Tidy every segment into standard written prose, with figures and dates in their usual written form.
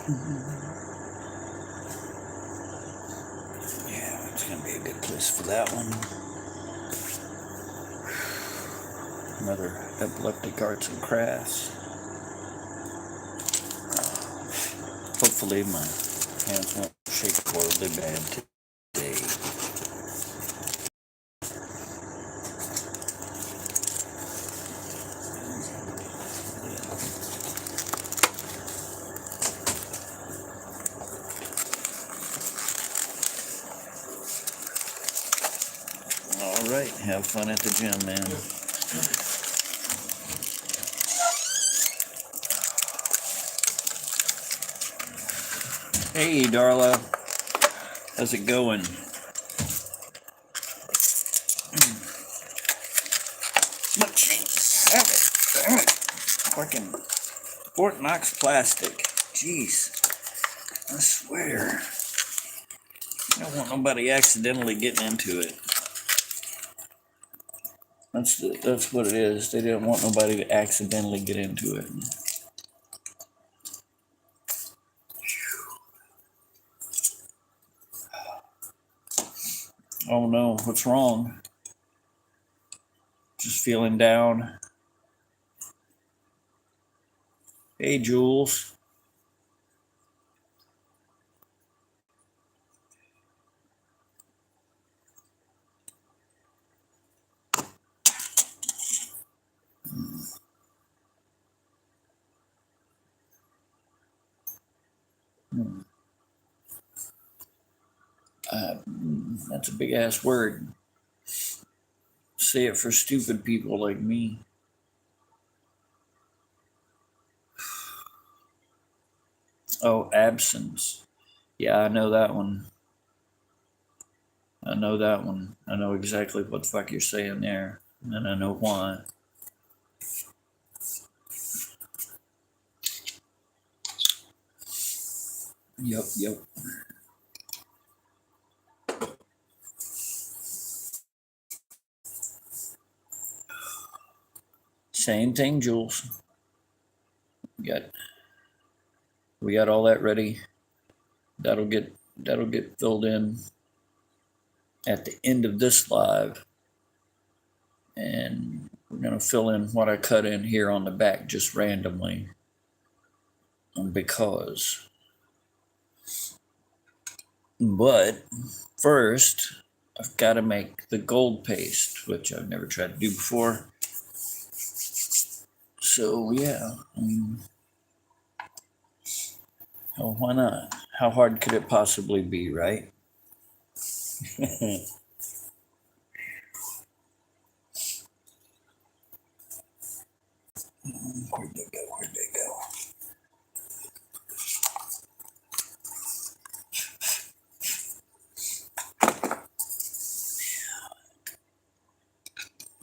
Yeah, it's gonna be a good place for that one. Another epileptic arts and crafts. Hopefully my hands won't shake horribly bad today. All right, have fun at the gym, man. Hey, Darla, how's it going? Damn it. Fucking Fort Knox plastic. Jeez, I swear. I don't want nobody accidentally getting into it. That's what it is. They didn't want nobody to accidentally get into it. Oh no, what's wrong? Just feeling down. Hey, Jules. That's a big ass word. Say it for stupid people like me. Oh, absence. Yeah, I know that one. I know that one. I know exactly what the fuck you're saying there. And I know why. Yep. Same thing, Jules. We got all that ready. That'll get filled in at the end of this live. And we're gonna fill in what I cut in here on the back just randomly. Because. But first, I've got to make the gold paste, which I've never tried to do before. So yeah, oh, why not? How hard could it possibly be, right? Where'd they go?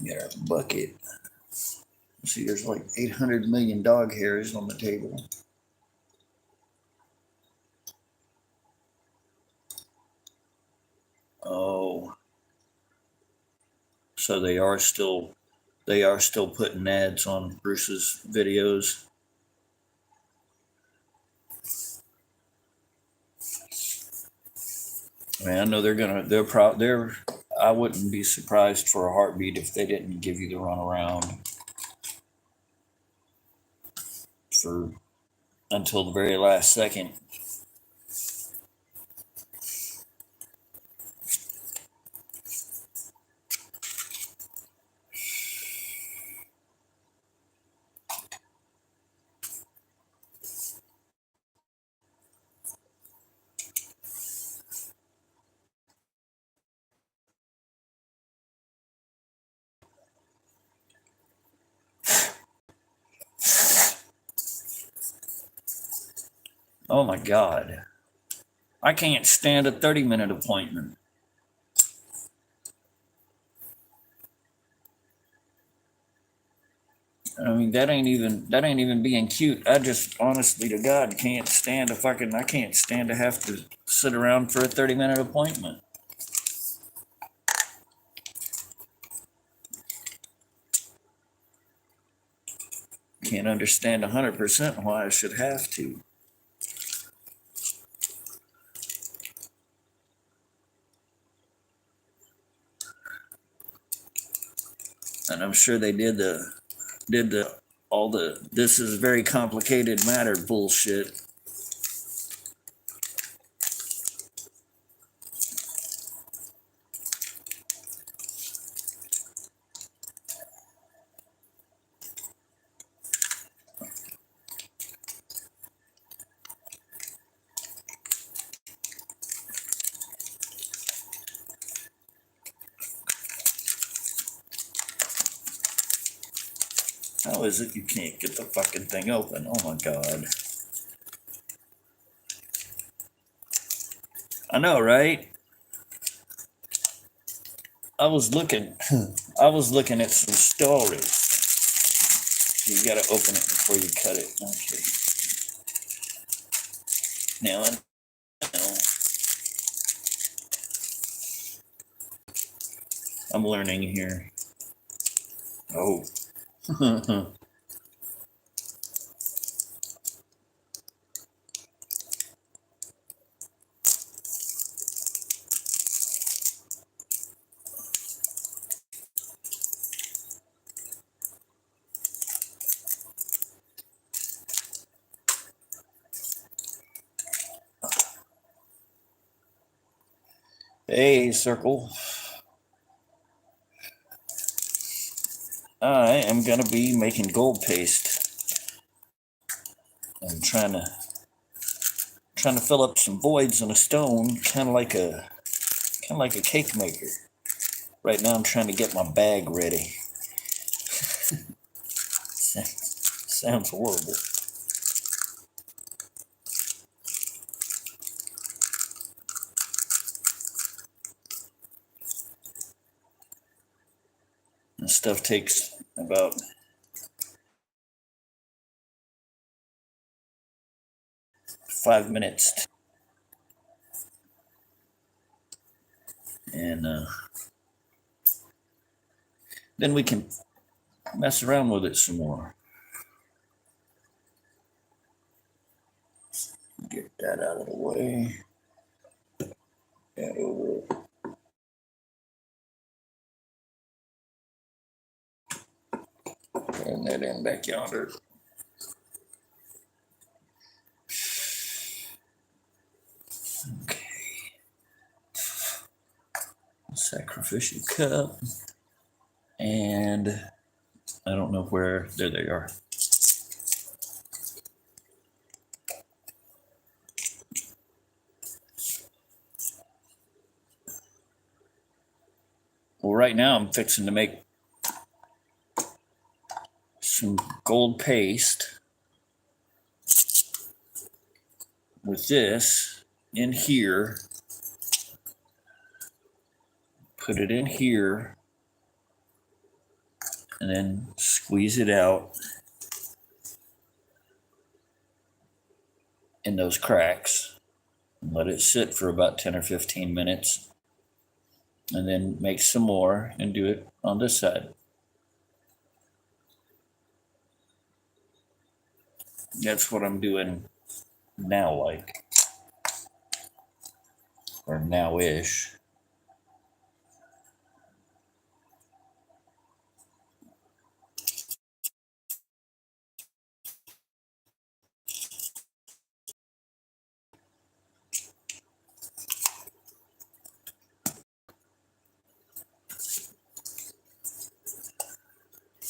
Get our bucket. See, there's like 800 million dog hairs on the table. Oh, so they are still putting ads on Bruce's videos. I mean, I know they're I wouldn't be surprised for a heartbeat if they didn't give you the runaround for until the very last second. Oh my God. I can't stand a 30-minute appointment. I mean, that ain't even being cute. I just honestly to God can't stand I can't stand to have to sit around for a 30-minute appointment. Can't understand 100% why I should have to. And I'm sure they did all the this is very complicated matter bullshit. How is it you can't get the fucking thing open? Oh my god. I know, right? I was looking at some stories. You gotta open it before you cut it. Okay. Now I know. I'm learning here. Oh. Hey, Circle. I am gonna be making gold paste. I'm trying to fill up some voids in a stone, kind of like a cake maker. Right now I'm trying to get my bag ready. Sounds horrible. This stuff takes about 5 minutes. And then we can mess around with it some more. Get that out of the way. That over. Turn that in back yonder. Okay. Sacrificial cup. And I don't know where. There they are. Well, right now I'm fixing to make some gold paste with this in here. Put it in here and then squeeze it out in those cracks and let it sit for about 10 or 15 minutes, and then make some more and do it on this side. That's what I'm doing now, or now-ish.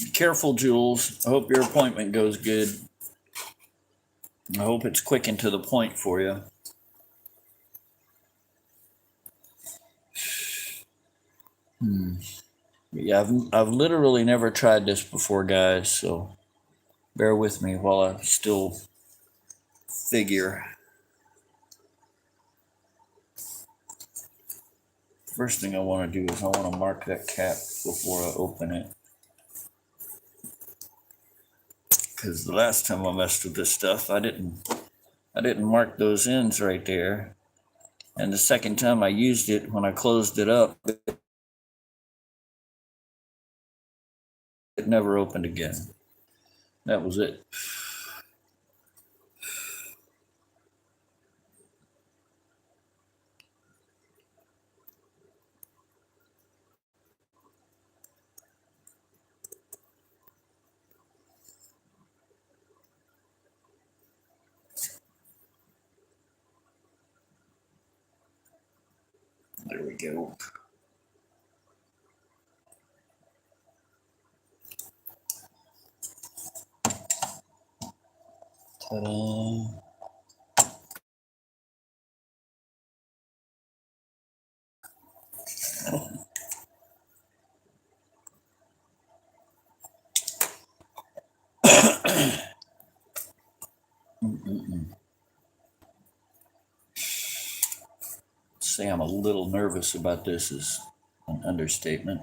Be careful, Jules. I hope your appointment goes good. I hope it's quick and to the point for you. Yeah, I've literally never tried this before, guys, so bear with me while I still figure. First thing I want to do is I want to mark that cap before I open it. Because the last time I messed with this stuff, I didn't mark those ends right there. And the second time I used it, when I closed it up, it never opened again. That was it. There we go. Ta-da. Say I'm a little nervous about this is an understatement.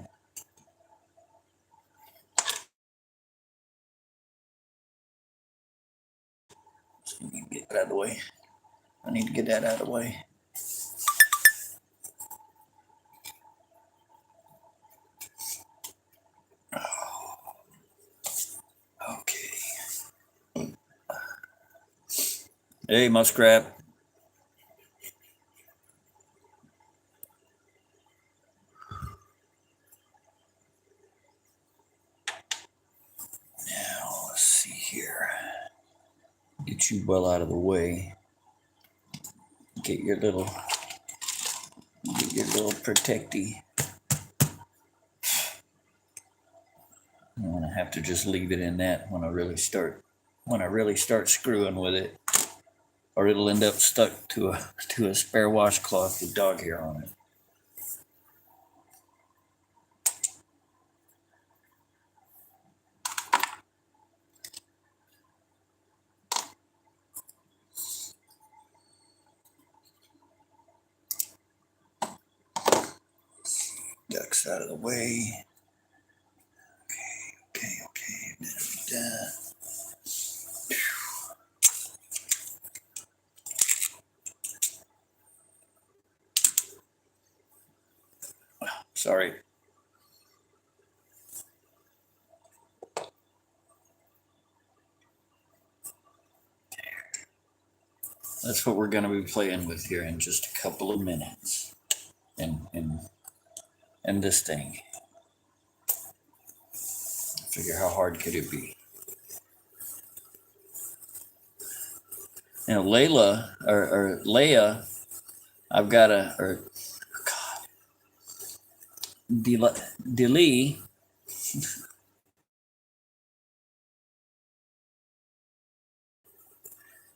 So you can get that out of the way. I need to get that out of the way. Okay. Hey, muskrat. Now, let's see here. Get you well out of the way. Get your little protecty. I'm gonna have to just leave it in that when I really start screwing with it, or it'll end up stuck to a spare washcloth with dog hair on it. Ducks out of the way. Okay. Sorry. That's what we're going to be playing with here in just a couple of minutes. And this thing. Figure how hard could it be? Now, Leia, I've got Delee.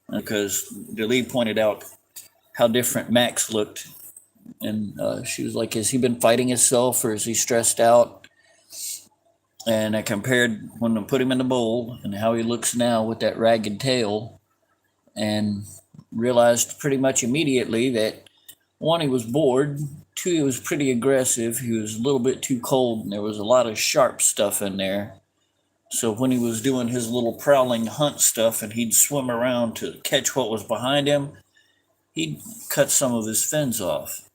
Because Delee pointed out how different Max looked. And she was like, has he been fighting himself or is he stressed out? And I compared when I put him in the bowl and how he looks now with that ragged tail, and realized pretty much immediately that one, he was bored. Two, he was pretty aggressive. He was a little bit too cold, and there was a lot of sharp stuff in there. So when he was doing his little prowling hunt stuff and he'd swim around to catch what was behind him, he'd cut some of his fins off.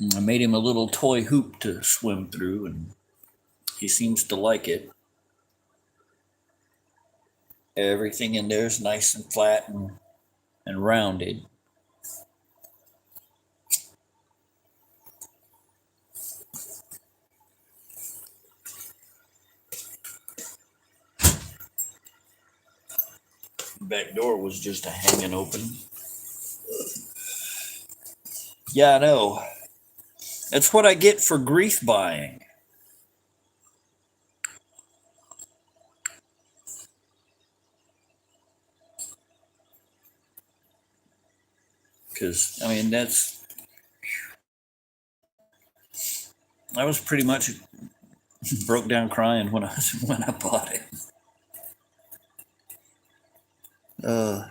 And I made him a little toy hoop to swim through, and he seems to like it. Everything in there is nice and flat and rounded. Back door was just a hanging open. Yeah, I know. That's what I get for grief buying. Because, I mean, I was pretty much broke down crying when I bought it. The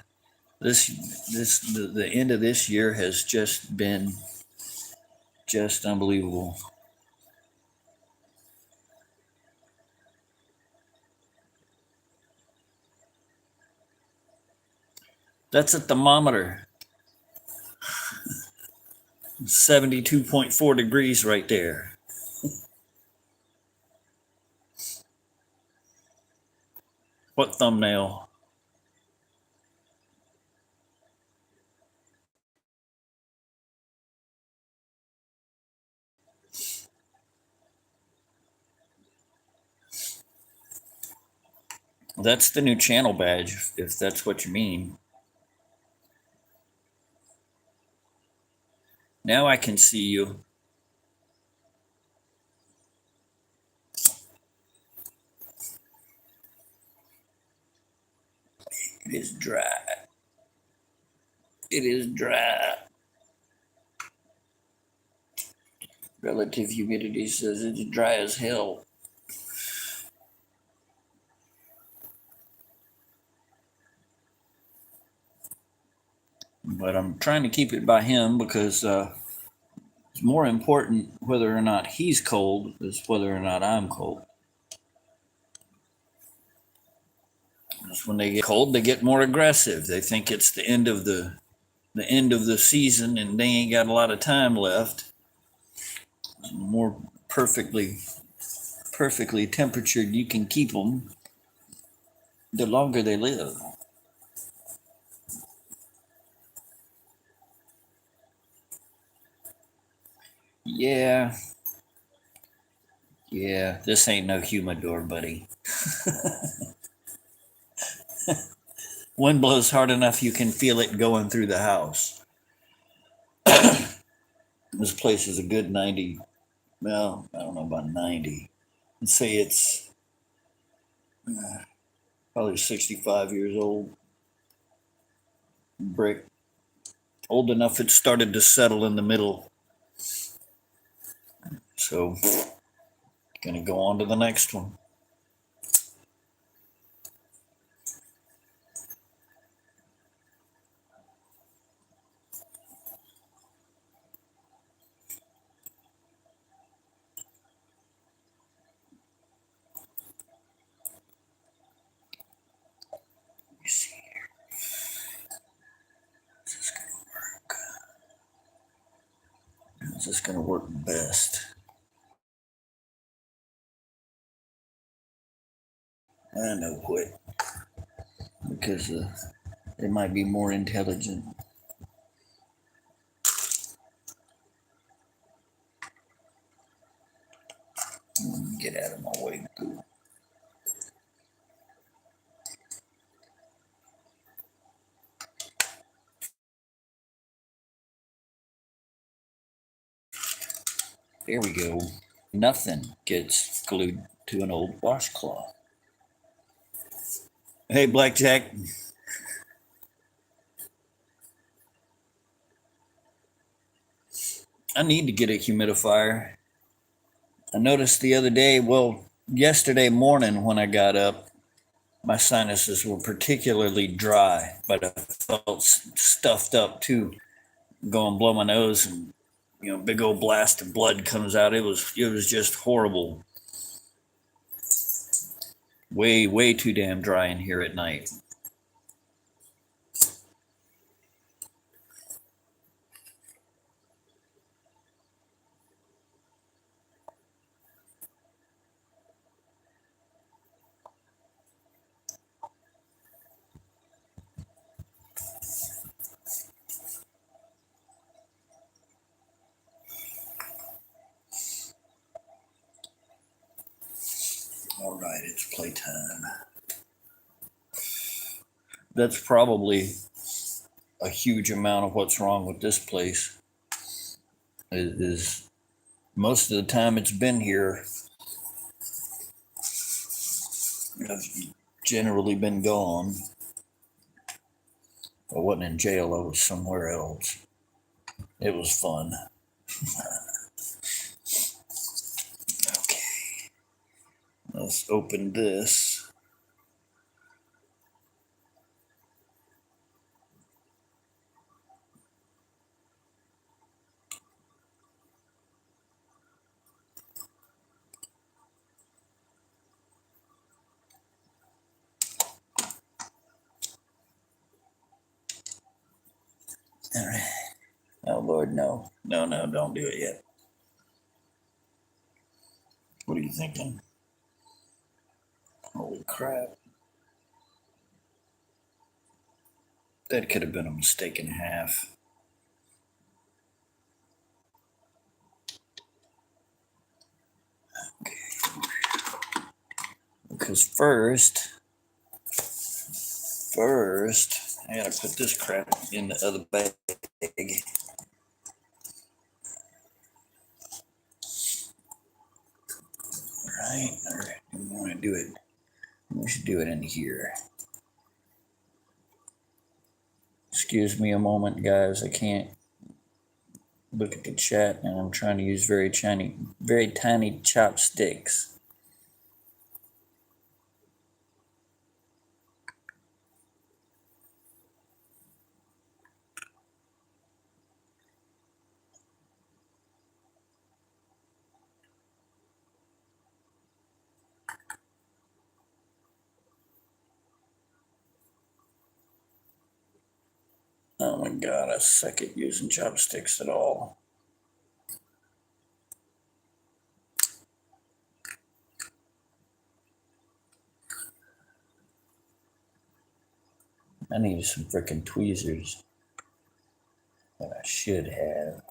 end of this year has just been just unbelievable. That's a thermometer. 72.4 degrees right there. What thumbnail? That's the new channel badge, if that's what you mean. Now I can see you. It is dry. It is dry. Relative humidity says it's dry as hell. But I'm trying to keep it by him because it's more important whether or not he's cold is whether or not I'm cold. Because when they get cold, they get more aggressive. They think it's the end of the end of the season and they ain't got a lot of time left. The more perfectly temperatured you can keep them, the longer they live. Yeah, this ain't no humidor, buddy. Wind blows hard enough you can feel it going through the house. This place is a good 90. Well, I don't know about 90. Let's say it's probably 65 years old. Brick. Old enough it started to settle in the middle. So, gonna go on to the next one. Let me see here. Is this gonna work? Is this gonna work best? I know what. Because it might be more intelligent. Get out of my way, boo. There we go. Nothing gets glued to an old washcloth. Hey, Blackjack. I need to get a humidifier. I noticed the other day, well, yesterday morning when I got up, my sinuses were particularly dry, but I felt stuffed up too. Go and blow my nose and big old blast of blood comes out. It was just horrible. Way too damn dry in here at night. All right, it's playtime. That's probably a huge amount of what's wrong with this place. Is most of the time it's been here, I've generally been gone. I wasn't in jail, I was somewhere else. It was fun. Okay, let's open this. All right. Oh, Lord, no. No, don't do it yet. What are you thinking? Holy crap. That could have been a mistake and a half. Okay. Because first, I gotta put this crap in the other bag. do it. We should do it in here. Excuse me a moment, guys. I can't look at the chat, and I'm trying to use very tiny chopsticks. Oh my God, I suck at using chopsticks at all. I need some freaking tweezers that I should have.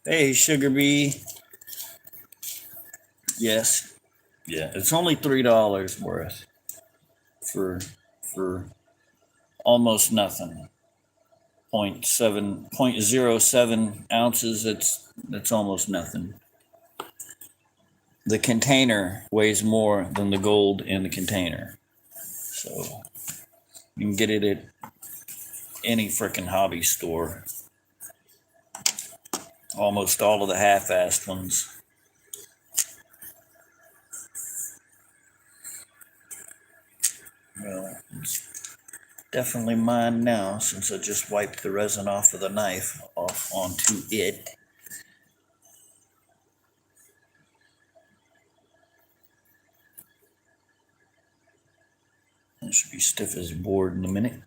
Hey, Sugar Bee. Yes. Yeah, it's only $3 worth for almost nothing. 0.07 ounces. That's almost nothing. The container weighs more than the gold in the container, so you can get it at any freaking hobby store. Almost all of the half-assed ones. Well, it's definitely mine now, since I just wiped the resin off of the knife off onto it. It should be stiff as a board in a minute.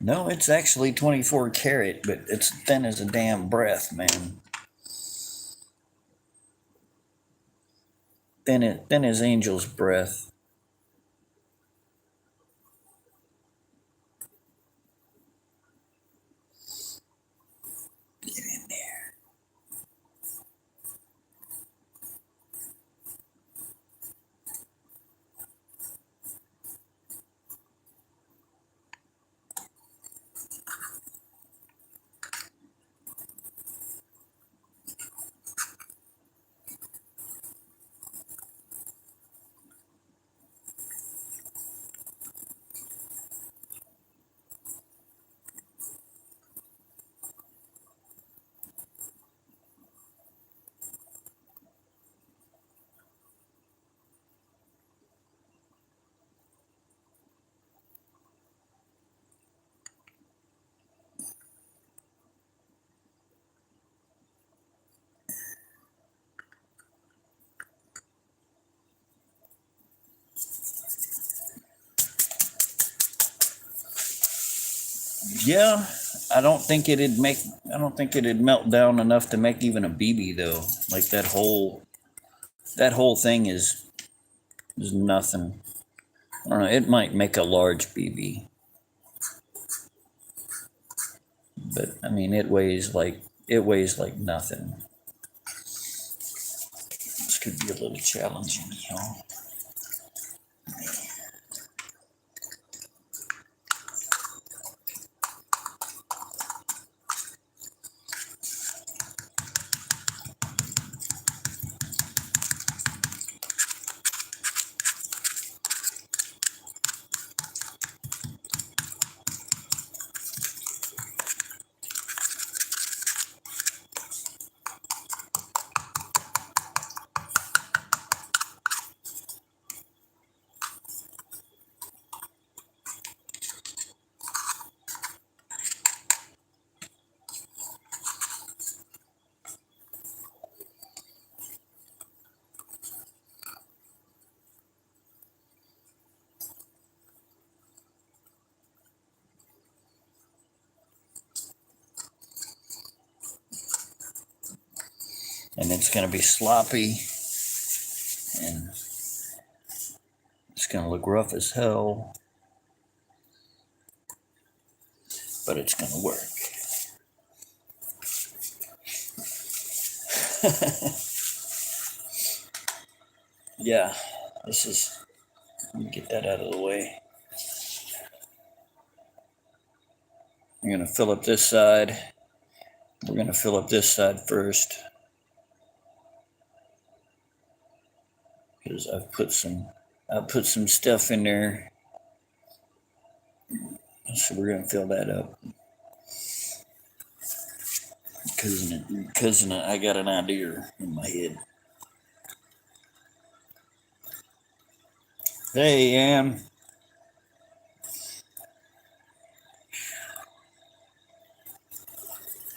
No, it's actually 24 karat, but it's thin as a damn breath, man. Thin as angel's breath. Get in there. Yeah, I don't think it'd melt down enough to make even a BB though. Like that whole thing is nothing. I don't know, it might make a large BB. But I mean it weighs like nothing. This could be a little challenging, y'all. And it's going to be sloppy, and it's going to look rough as hell. but it's going to work. Yeah, this is, let me get that out of the way. I'm going to fill up this side. We're going to fill up this side first, because I put some stuff in there. So we're going to fill that up. Because I got an idea in my head. Hey, Ann.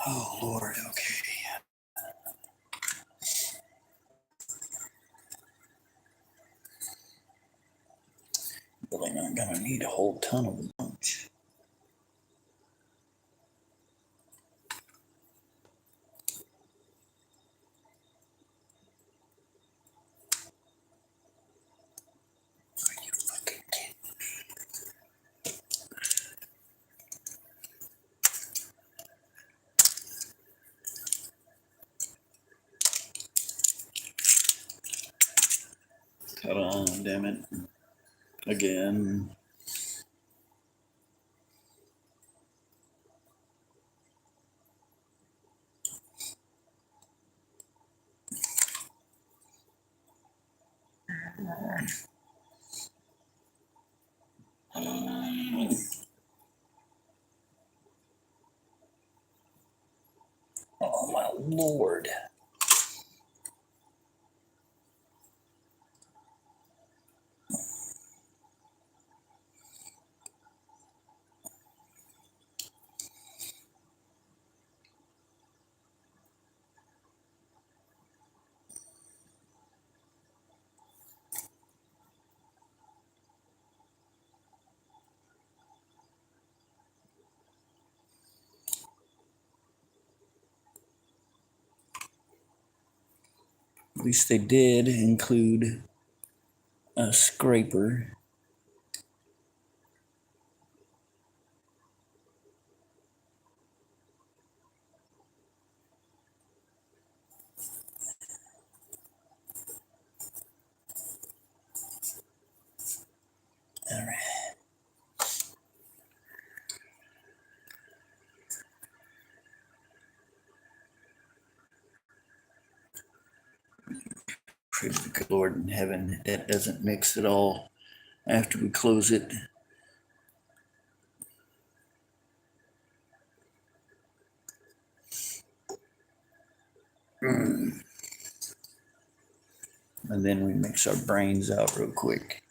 Oh, Lord, okay. Really not going to need a whole ton of lunch. Are you fucking kidding? Hold on, damn it. Again. Oh, my Lord. At least they did include a scraper. All right. Praise the good Lord in heaven, that doesn't mix at all after we close it. And then we mix our brains out real quick.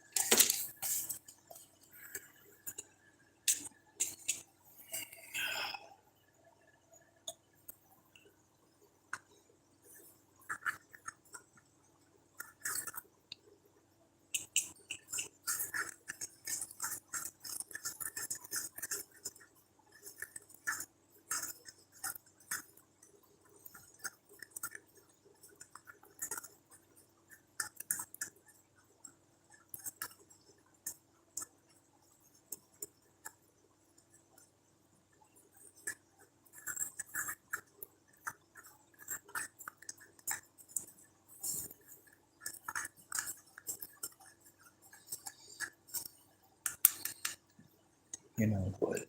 You know what?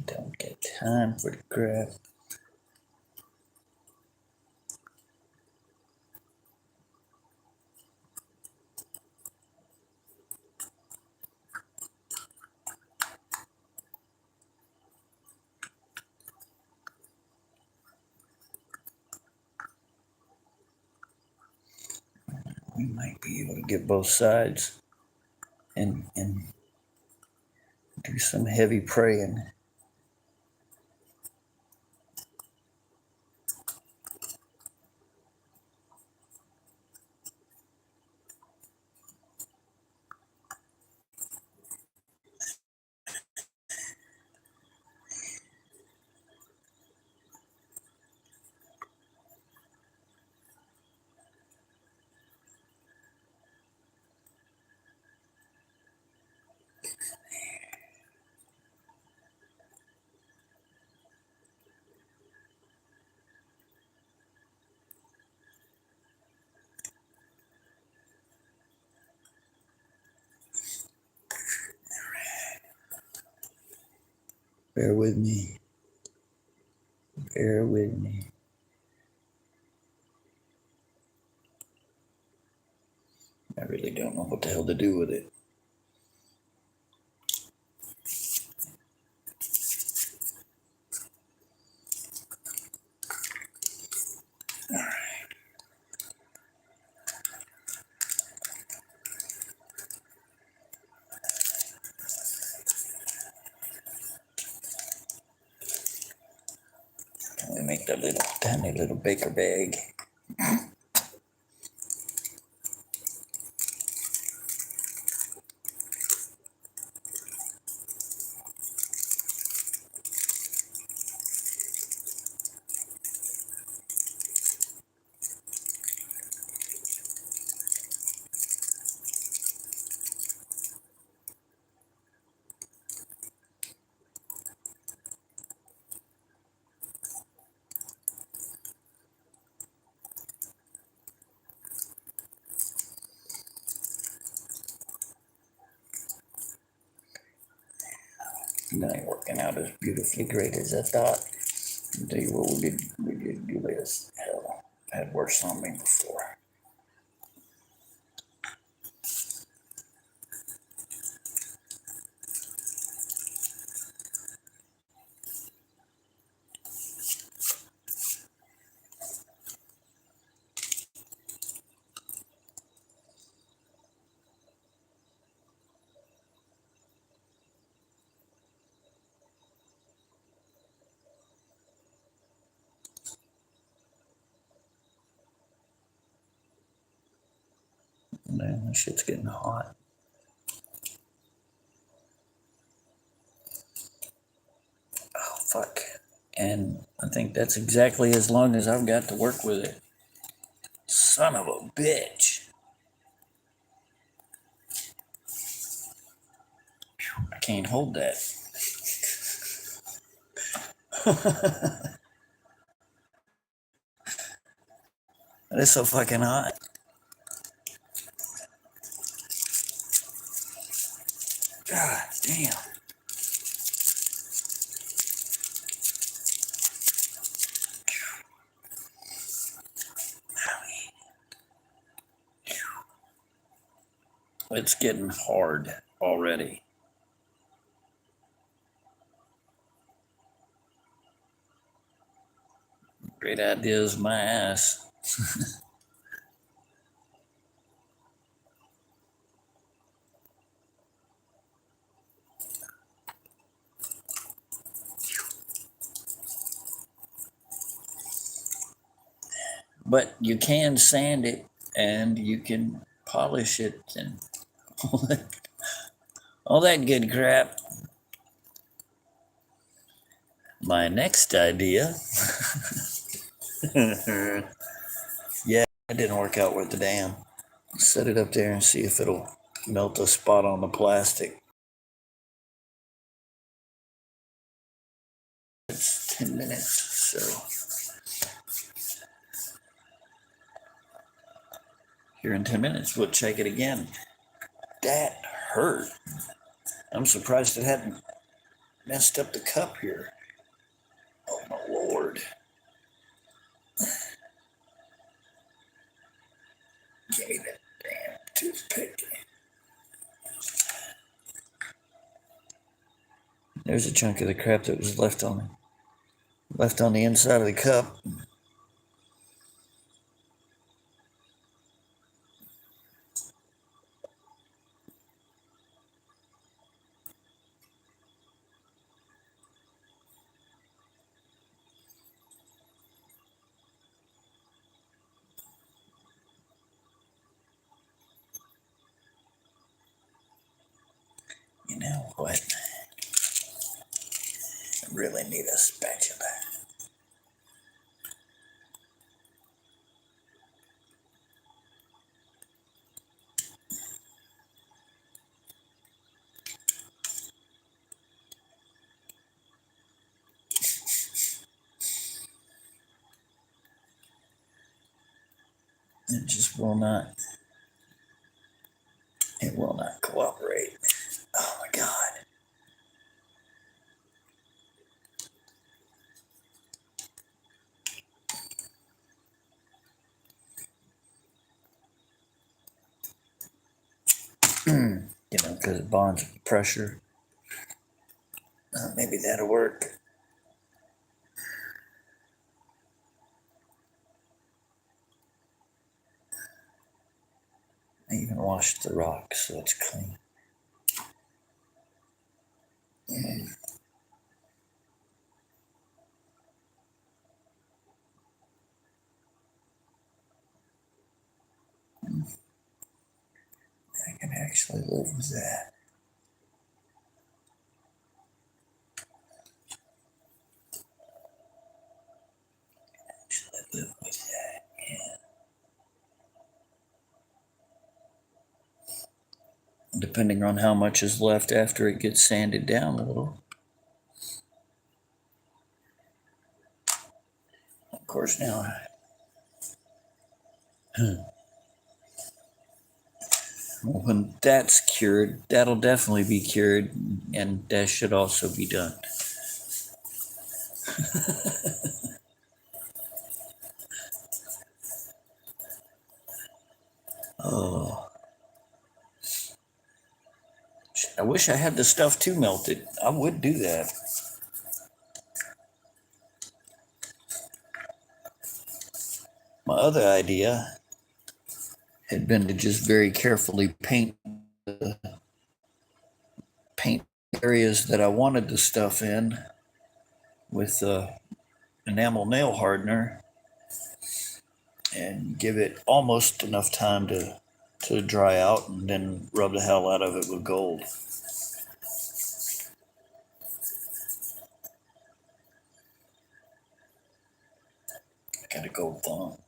Don't get time for the crap. We might be able to get both sides and do some heavy praying. Bear with me. Bear with me. I really don't know what the hell to do with it. All right. Can we make that little tiny little baker bag? That ain't working out as beautifully great as I thought. I'll tell you what, we did do this. Hell, I had worse on me before. Man, this shit's getting hot. Oh, fuck. And I think that's exactly as long as I've got to work with it. Son of a bitch. I can't hold that. It's so fucking hot. God damn. It's getting hard already. Great ideas, my ass. But you can sand it and you can polish it and all that good crap. My next idea. Yeah, it didn't work out worth the damn. Set it up there and see if it'll melt a spot on the plastic. It's 10 minutes, so here in 10 minutes we'll check it again. That hurt. I'm surprised it hadn't messed up the cup here. Oh my lord. Give me that damn toothpick. There's a chunk of the crap that was left on the inside of the cup. You know what? I really need a spatula. It just will not. It will not cooperate. Oh my god. bonds with pressure. Maybe that'll work. I even washed the rock, so it's clean. I can actually live with that. Live with that, yeah. Depending on how much is left after it gets sanded down a little. Of course, now when that's cured, that'll definitely be cured, and that should also be done. Oh, I wish I had the stuff to melt it. I would do that. My other idea had been to just very carefully paint areas that I wanted the stuff in with enamel nail hardener and give it almost enough time to dry out, and then rub the hell out of it with gold. I got a gold thumb.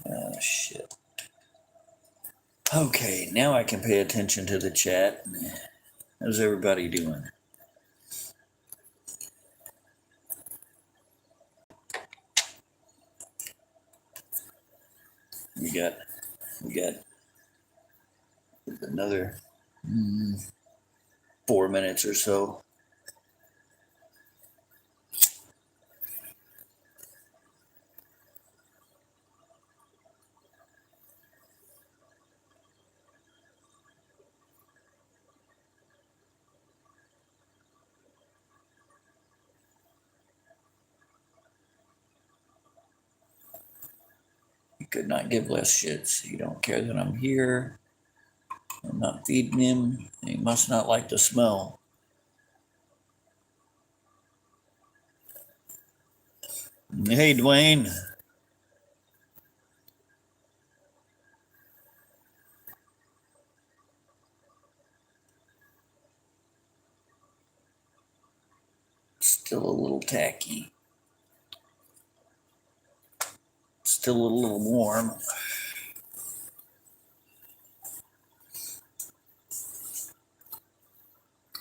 Oh, shit. Okay, now I can pay attention to the chat. How's everybody doing? We got another 4 minutes or so. He could not give less shits. He don't care that I'm here. I'm not feeding him. He must not like the smell. Hey, Dwayne. Still a little tacky. Still a little warm.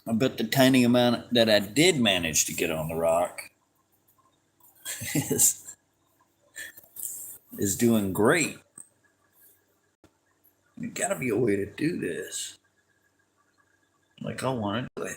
I bet the tiny amount that I did manage to get on the rock is doing great. There's gotta be a way to do this. Like I want to do it.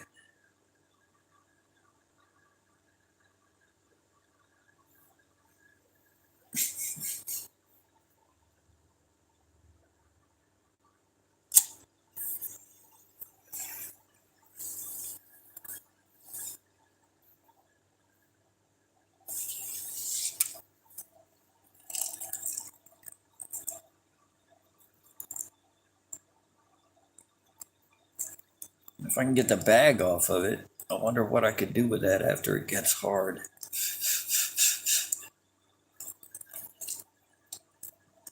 If I can get the bag off of it, I wonder what I could do with that after it gets hard.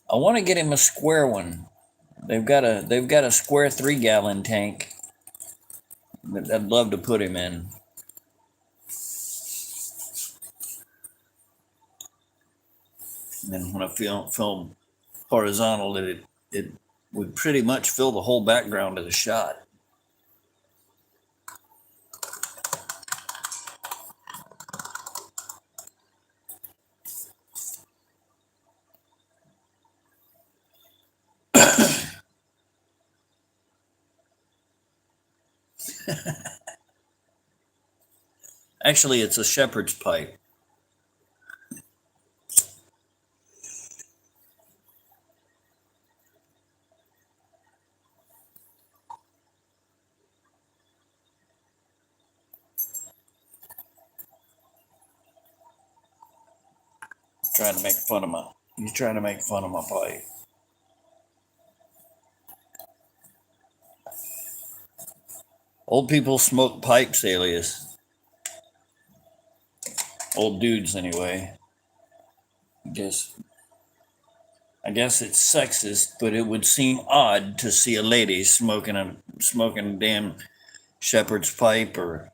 I want to get him a square one. They've got a square 3-gallon tank that I'd love to put him in. And then when I film horizontal, it would pretty much fill the whole background of the shot. Actually, it's a shepherd's pipe. Trying to make fun of my. He's trying to make fun of my pipe. Old people smoke pipes, Alias. Old dudes, anyway. I guess it's sexist, but it would seem odd to see a lady smoking a damn shepherd's pipe or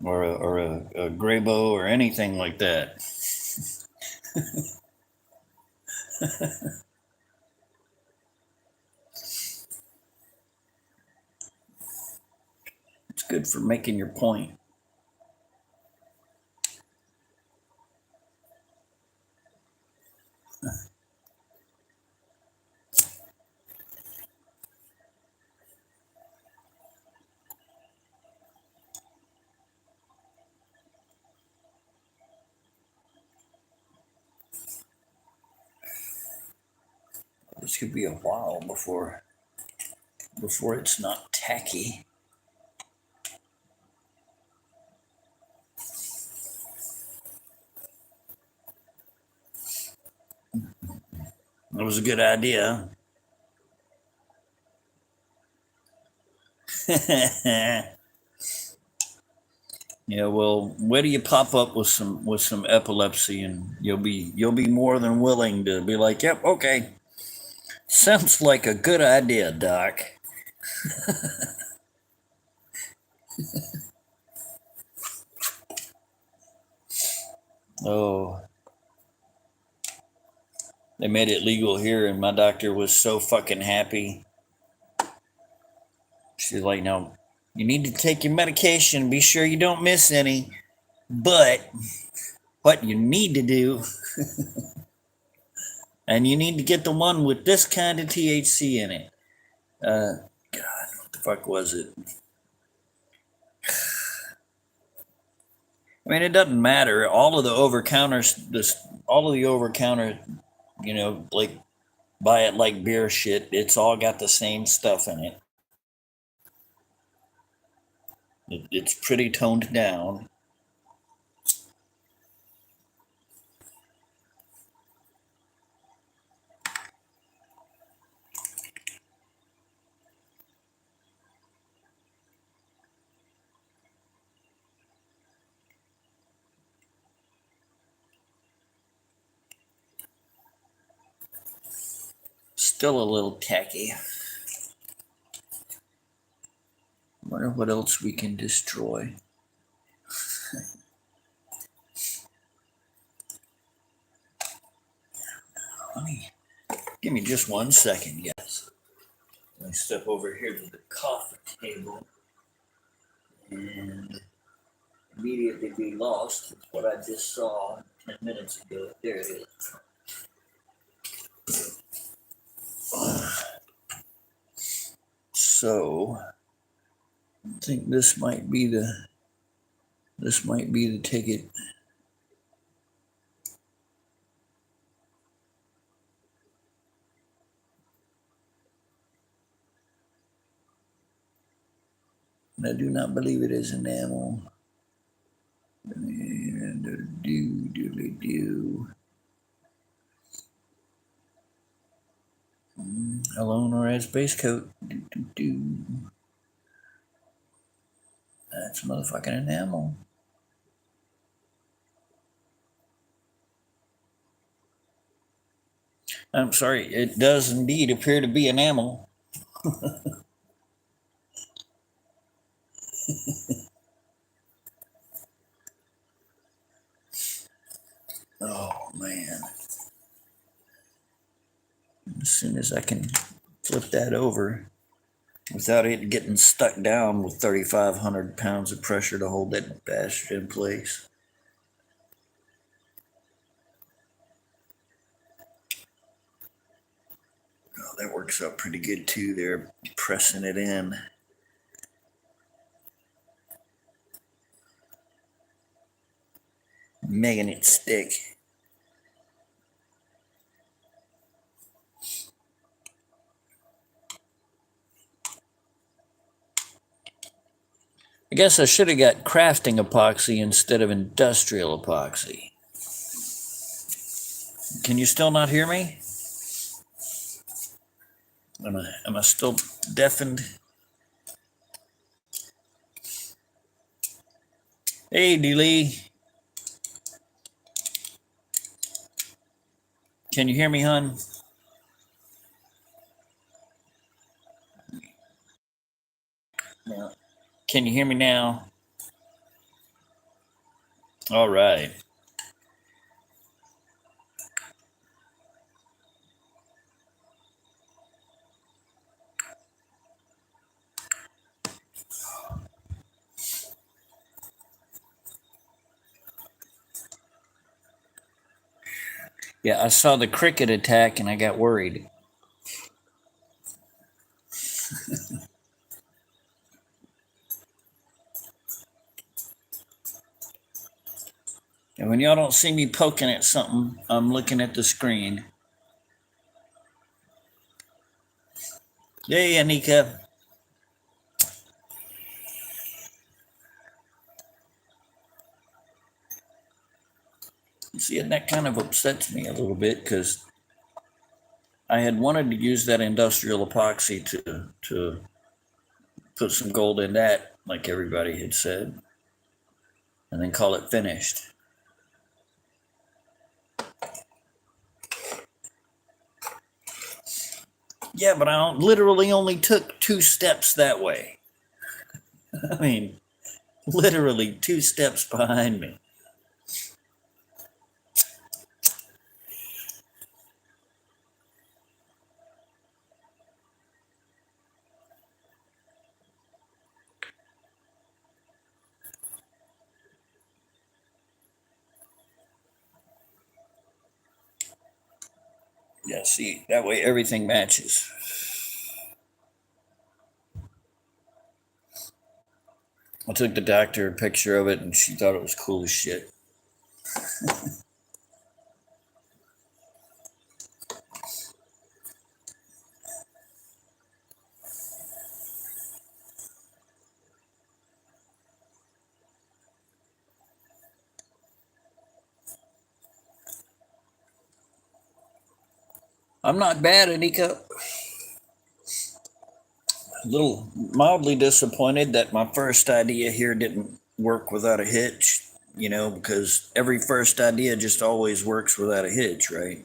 a Greybo or anything like that. It's good for making your point. This could be a while before it's not tacky. That was a good idea. Yeah, well, where do you pop up with some epilepsy, and you'll be more than willing to be like, yep, okay, sounds like a good idea, Doc. Oh, they made it legal here, and my doctor was so fucking happy. She's like, no, you need to take your medication, be sure you don't miss any, but what you need to do, and you need to get the one with this kind of THC in it. God, what the fuck was it? I mean, it doesn't matter. All of the over-counter, like buy it like beer shit. It's all got the same stuff in it. It's pretty toned down. Still a little tacky. Wonder what else we can destroy. Give me just 1 second, yes. Let me step over here to the coffee table and immediately be lost with what I just saw 10 minutes ago. There it is. So I think this might be the ticket. I do not believe it is enamel. And do. Alone or as base coat. That's motherfucking enamel. I'm sorry, it does indeed appear to be enamel. Oh man. As soon as I can flip that over without it getting stuck down with 3,500 pounds of pressure to hold that bastard in place. Oh, that works out pretty good too. They're pressing it in. Making it stick. I guess I should have got crafting epoxy instead of industrial epoxy. Can you still not hear me? Am I still deafened? Hey, D-Lee. Can you hear me, hon? Yeah. Can you hear me now? All right. Yeah, I saw the cricket attack and I got worried. And when y'all don't see me poking at something, I'm looking at the screen. Hey, Anika. See, and that kind of upsets me a little bit because I had wanted to use that industrial epoxy to put some gold in that, like everybody had said, and then call it finished. Yeah, but I literally only took 2 steps that way. I mean, literally 2 steps behind me. Yeah, see, that way everything matches. I took the doctor a picture of it and she thought it was cool as shit. I'm not bad, Anika. A little mildly disappointed that my first idea here didn't work without a hitch, because every first idea just always works without a hitch, right?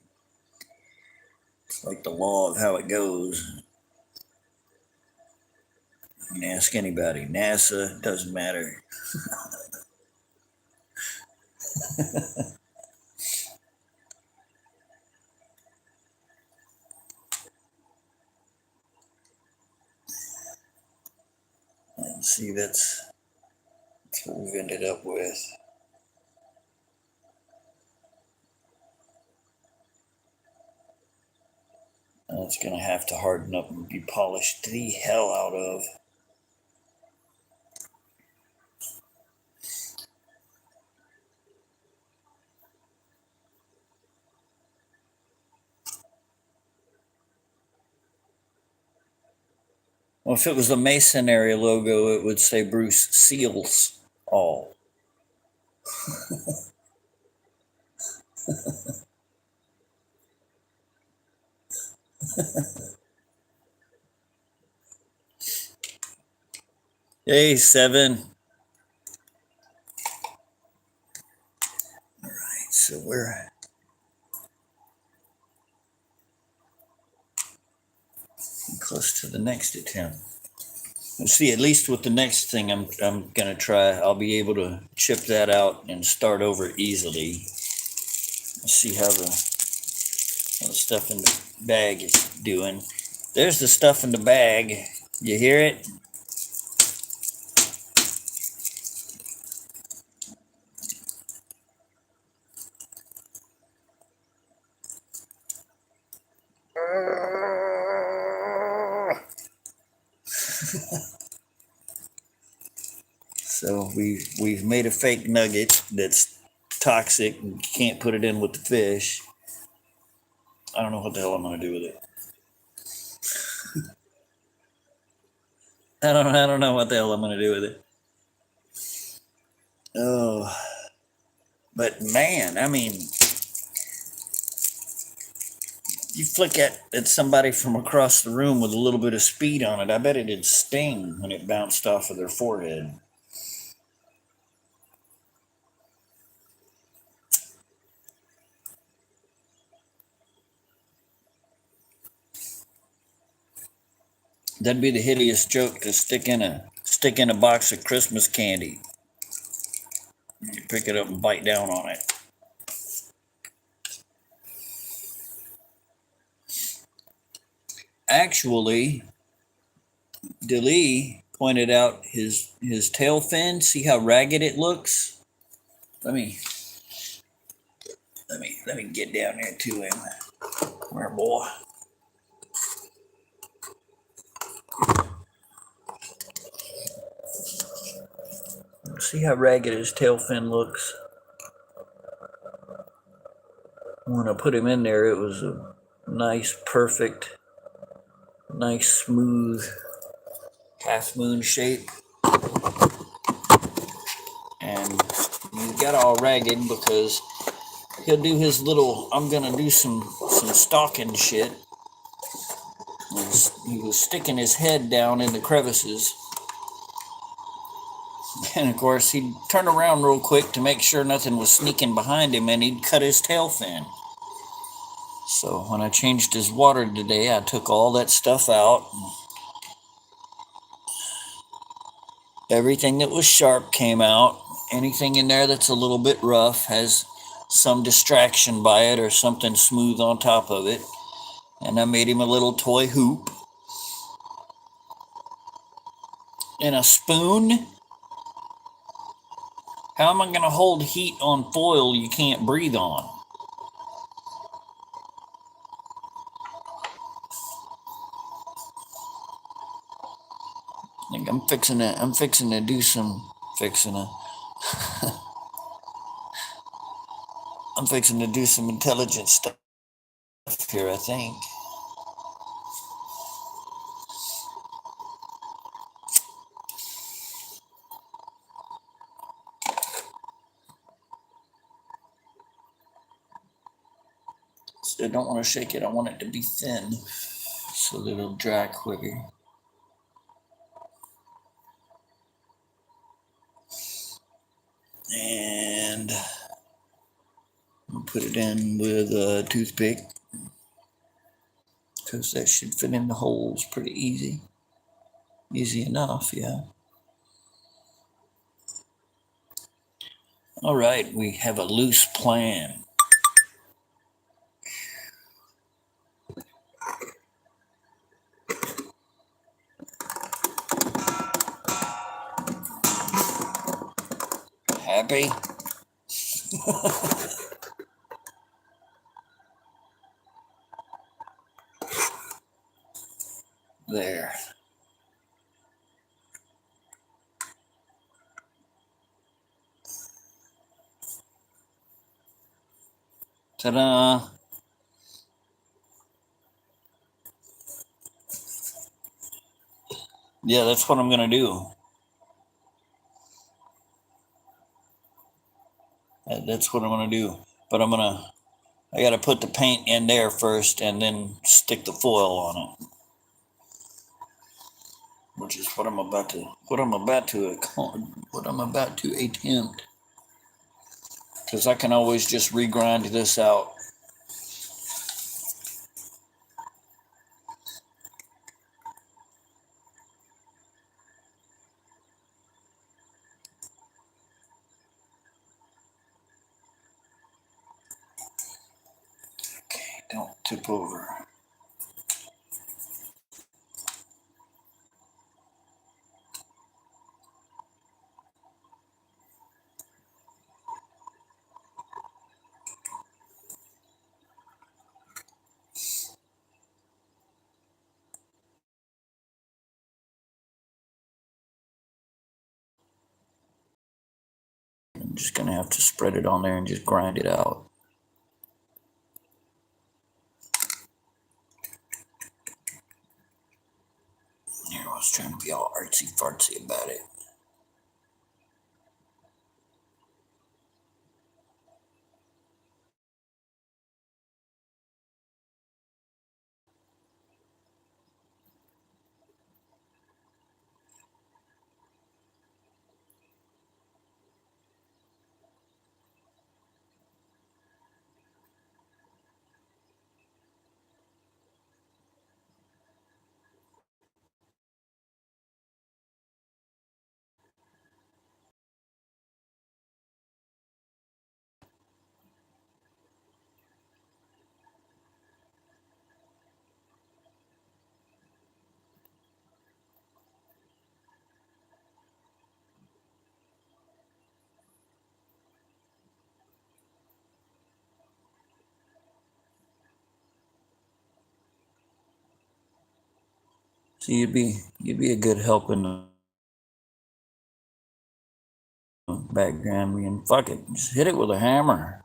It's like the law of how it goes. You can ask anybody. NASA, doesn't matter. And see, that's what we've ended up with. And it's going to have to harden up and be polished the hell out of. Well, if it was a Masonry logo, it would say Bruce Seals All. Hey, 7. All right, so we're close to the next attempt. Let's see, at least with the next thing I'm going to try, I'll be able to chip that out and start over easily. Let's see how the stuff in the bag is doing. There's the stuff in the bag. You hear it? So we've made a fake nugget that's toxic and you can't put it in with the fish. I don't know what the hell I'm going to do with it. I don't know what the hell I'm going to do with it. Oh, but man, I mean, You flick at somebody from across the room with a little bit of speed on it, I bet it'd sting when it bounced off of their forehead. That'd be the hideous joke to stick in a box of Christmas candy. You pick it up and bite down on it. Actually, DeLee pointed out his tail fin. See how ragged it looks? Let me get down there to him. Come here, boy. See how ragged his tail fin looks? When I put him in there, it was a nice, perfect, nice, smooth half moon shape. And he got all ragged because he'll do his little, I'm gonna do some stalking shit. He was sticking his head down in the crevices. And of course, he'd turn around real quick to make sure nothing was sneaking behind him, and he'd cut his tail fin. So when I changed his water today, I took all that stuff out. Everything that was sharp came out. Anything in there that's a little bit rough has some distraction by it or something smooth on top of it. And I made him a little toy hoop. And a spoon. How am I going to hold heat on foil you can't breathe on? I think I'm fixing to do some I'm fixing to do some intelligent stuff here, I think. So I don't want to shake it. I want it to be thin so that it'll dry quicker. And I'll put it in with a toothpick because that should fit in the holes pretty easy. Easy enough, yeah. All right, we have a loose plan. Happy? There. Ta-da! Yeah, that's what I'm gonna do. That's what I'm gonna do. But I gotta put the paint in there first and then stick the foil on it. Which is what I'm about to attempt. Because I can always just regrind this out. Okay, don't tip over. I'm just gonna have to spread it on there and just grind it out. Here, I was trying to be all artsy fartsy about it. So you'd be a good help in the background. Being fuck it, just hit it with a hammer.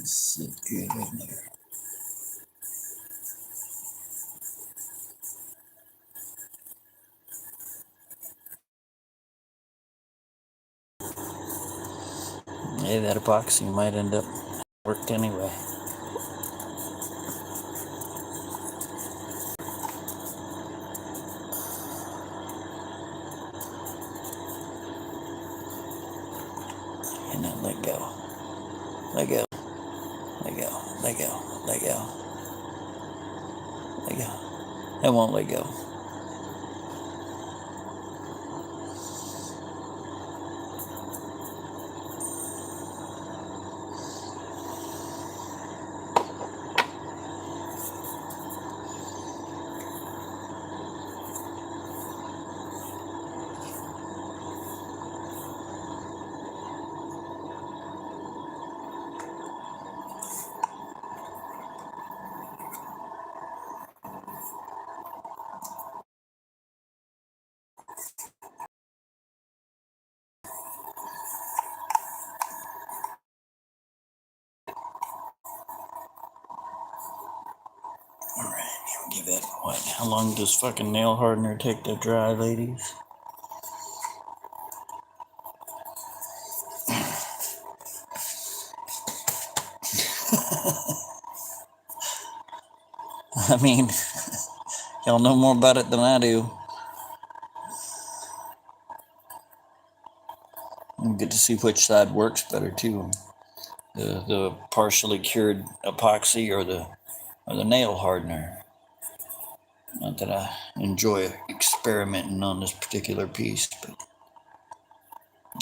Sit good in there. Hey, that epoxy might end up worked anyway. And then let go. Let go. Let go. Let go. Let go. Let go. It won't let go. Alright, give that what? How long does fucking nail hardener take to dry, ladies? I mean, y'all know more about it than I do. You get to see which side works better too. The partially cured epoxy or the nail hardener. Not that I enjoy experimenting on this particular piece, but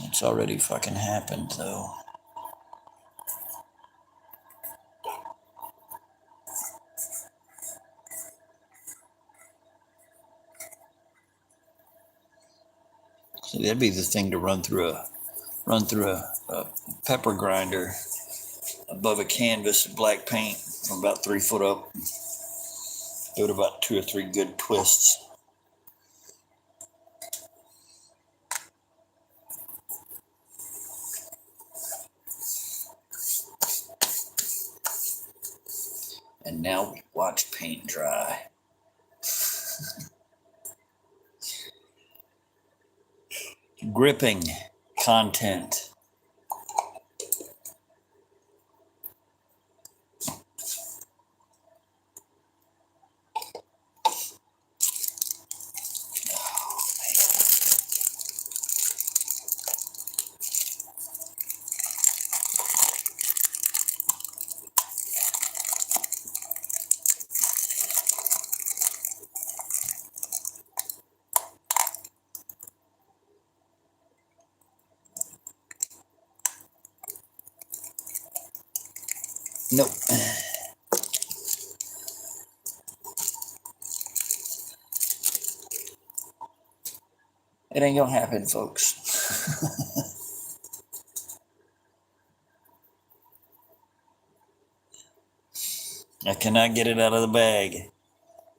it's already fucking happened though. See, that'd be the thing to run through a pepper grinder above a canvas of black paint from about 3 foot up. Give it about 2 or 3 good twists. And now we watch paint dry. Gripping content. Nope. It ain't gonna happen, folks. I cannot get it out of the bag.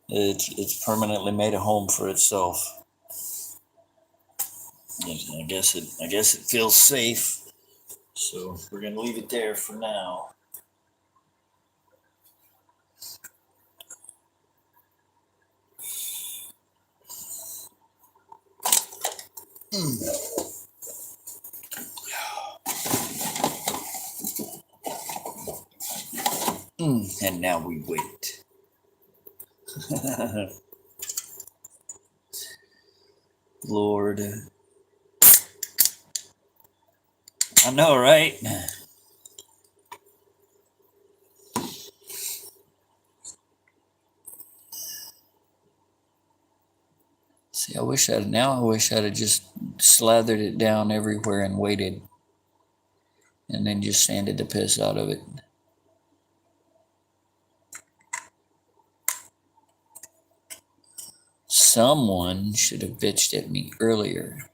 It's permanently made a home for itself. I guess it feels safe. So we're gonna leave it there for now. And now we wait. Lord. I know, right? See, I wish I'd have just slathered it down everywhere and waited. And then just sanded the piss out of it. Someone should have bitched at me earlier.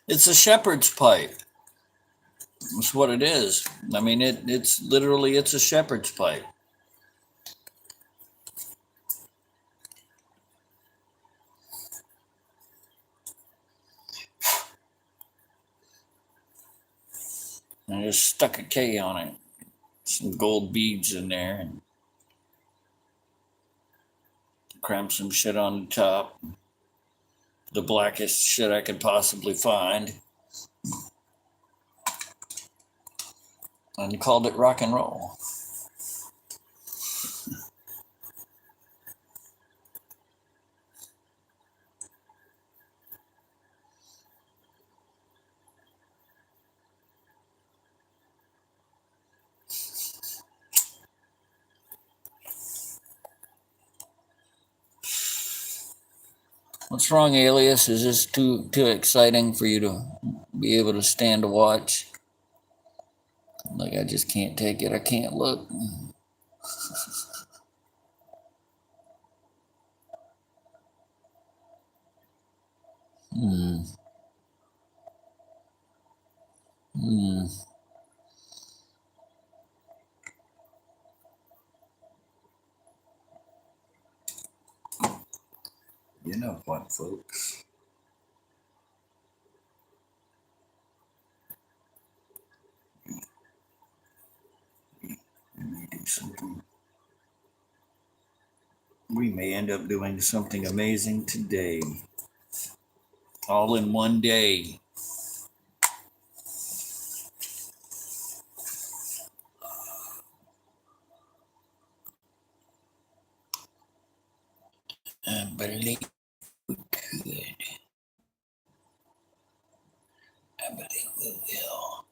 It's a shepherd's pipe. That's what it is. I mean, it's literally, it's a shepherd's pipe. I just stuck a K on it. Some gold beads in there and crammed some shit on the top. The blackest shit I could possibly find. And called it rock and roll. What's wrong, Alias? Is this too exciting for you to be able to stand to watch? Like, I just can't take it. I can't look. Hmm. Hmm. You know what, folks? We may end up doing something amazing today. All in one day. I believe we could. I believe we will.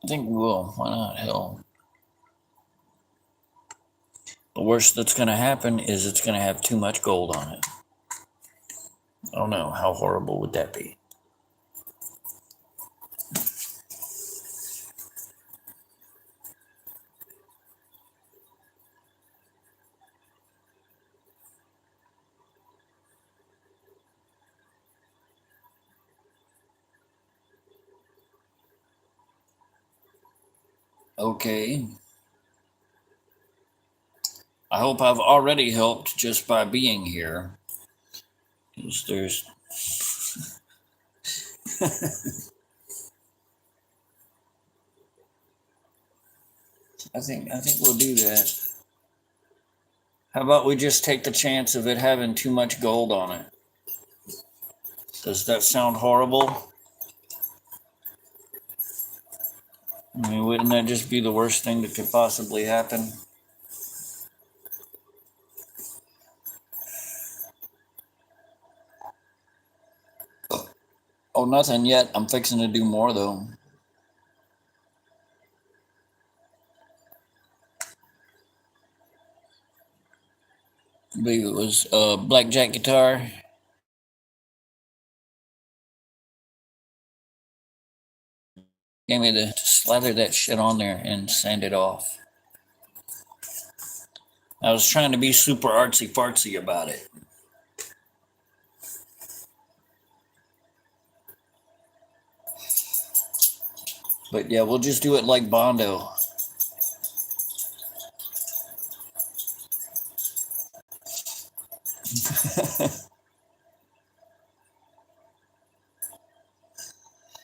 I think we will. Why not? Hell. The worst that's going to happen is it's going to have too much gold on it. I don't know. How horrible would that be? Okay. I hope I've already helped just by being here. There's I think we'll do that. How about we just take the chance of it having too much gold on it? Does that sound horrible? I mean, wouldn't that just be the worst thing that could possibly happen? Oh, nothing yet. I'm fixing to do more, though. I believe it was a blackjack guitar. Gave me to slather that shit on there and sand it off. I was trying to be super artsy fartsy about it. But yeah, we'll just do it like Bondo.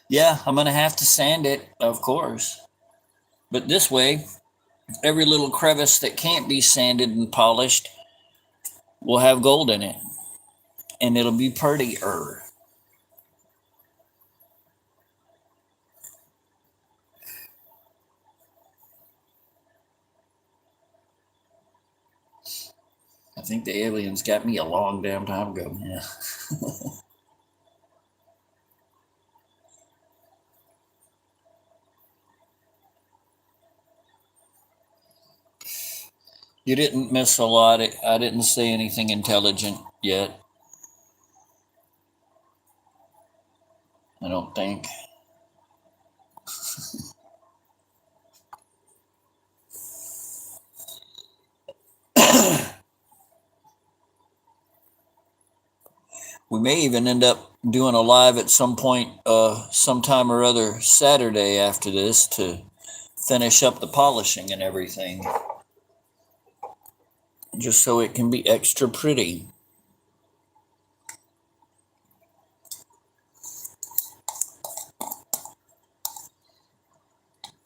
Yeah, I'm gonna have to sand it, of course. But this way, every little crevice that can't be sanded and polished will have gold in it. And it'll be prettier. I think the aliens got me a long damn time ago. Yeah. You didn't miss a lot. I didn't say anything intelligent yet. I don't think. We may even end up doing a live at some point, sometime or other Saturday after this to finish up the polishing and everything, just so it can be extra pretty.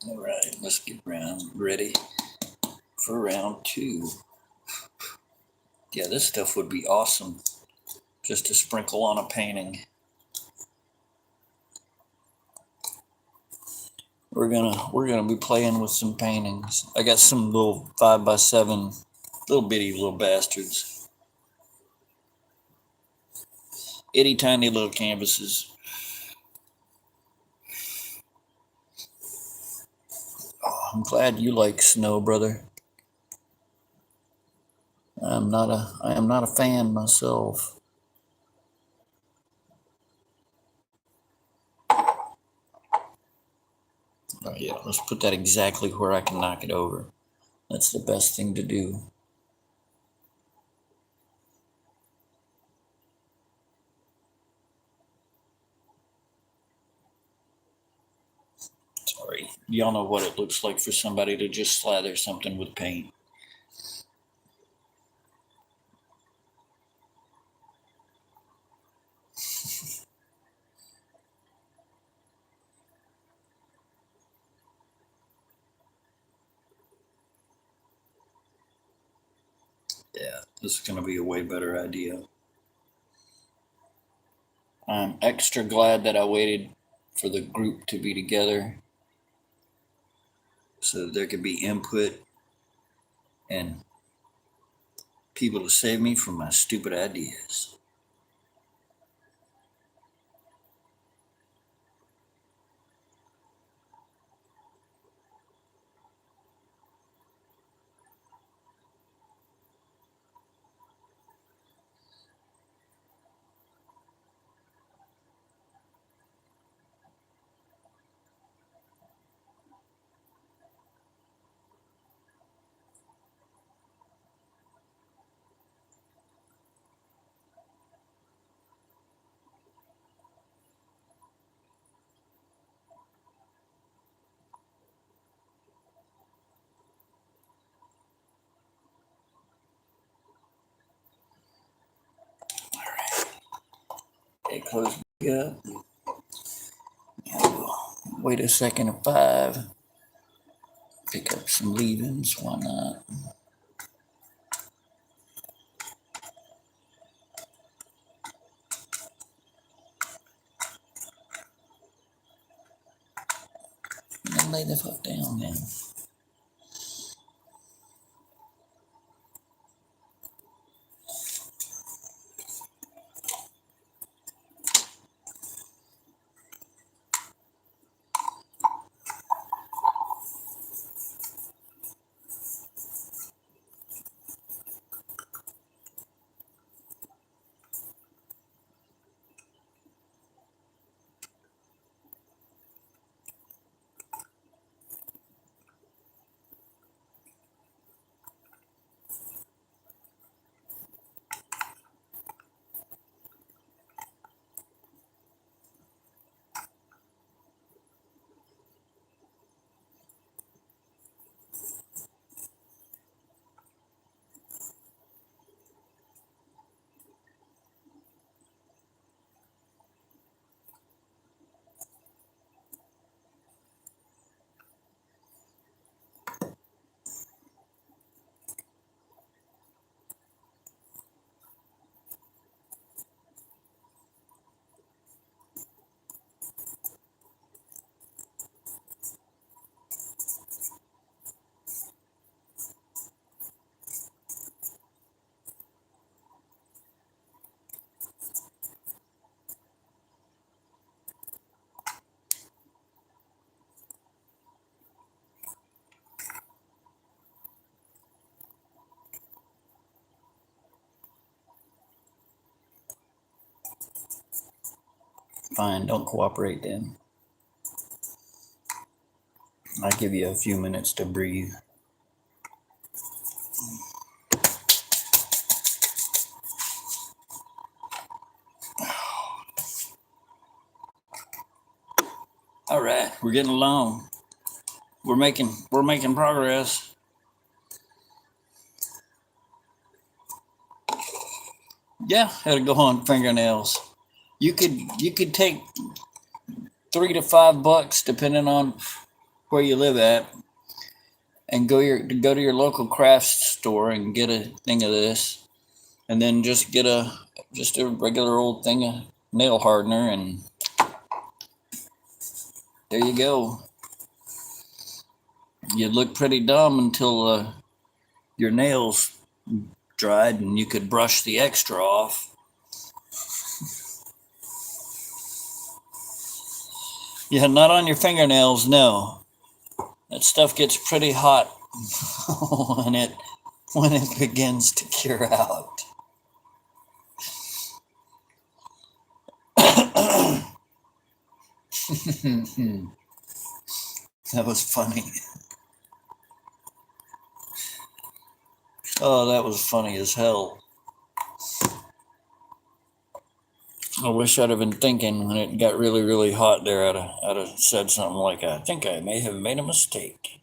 All right, let's get ready for round two. Yeah, this stuff would be awesome just to sprinkle on a painting. We're gonna be playing with some paintings. I got some little 5x7, little bitty little bastards, itty tiny little canvases. Oh, I'm glad you like snow, brother. I am not a fan myself. Oh yeah, let's put that exactly where I can knock it over. That's the best thing to do. Sorry. Y'all know what it looks like for somebody to just slather something with paint. Yeah, this is going to be a way better idea. I'm extra glad that I waited for the group to be together so that there could be input and people to save me from my stupid ideas. Okay, close me up. Wait a second at 5. Pick up some leavings. Why not? And then lay the fuck down then. Fine, don't cooperate then. I'll give you a few minutes to breathe. All right, we're getting along. We're making progress. Yeah, it'll go on fingernails. You could take $3 to $5 depending on where you live at, and go to your local craft store and get a thing of this, and then just get a regular old thing of nail hardener, and there you go. You'd look pretty dumb until your nails dried and you could brush the extra off. Yeah, not on your fingernails, no. That stuff gets pretty hot when it begins to cure out. That was funny. Oh, that was funny as hell. I wish I'd have been thinking when it got really, really hot there. I'd have said something like, I think I may have made a mistake.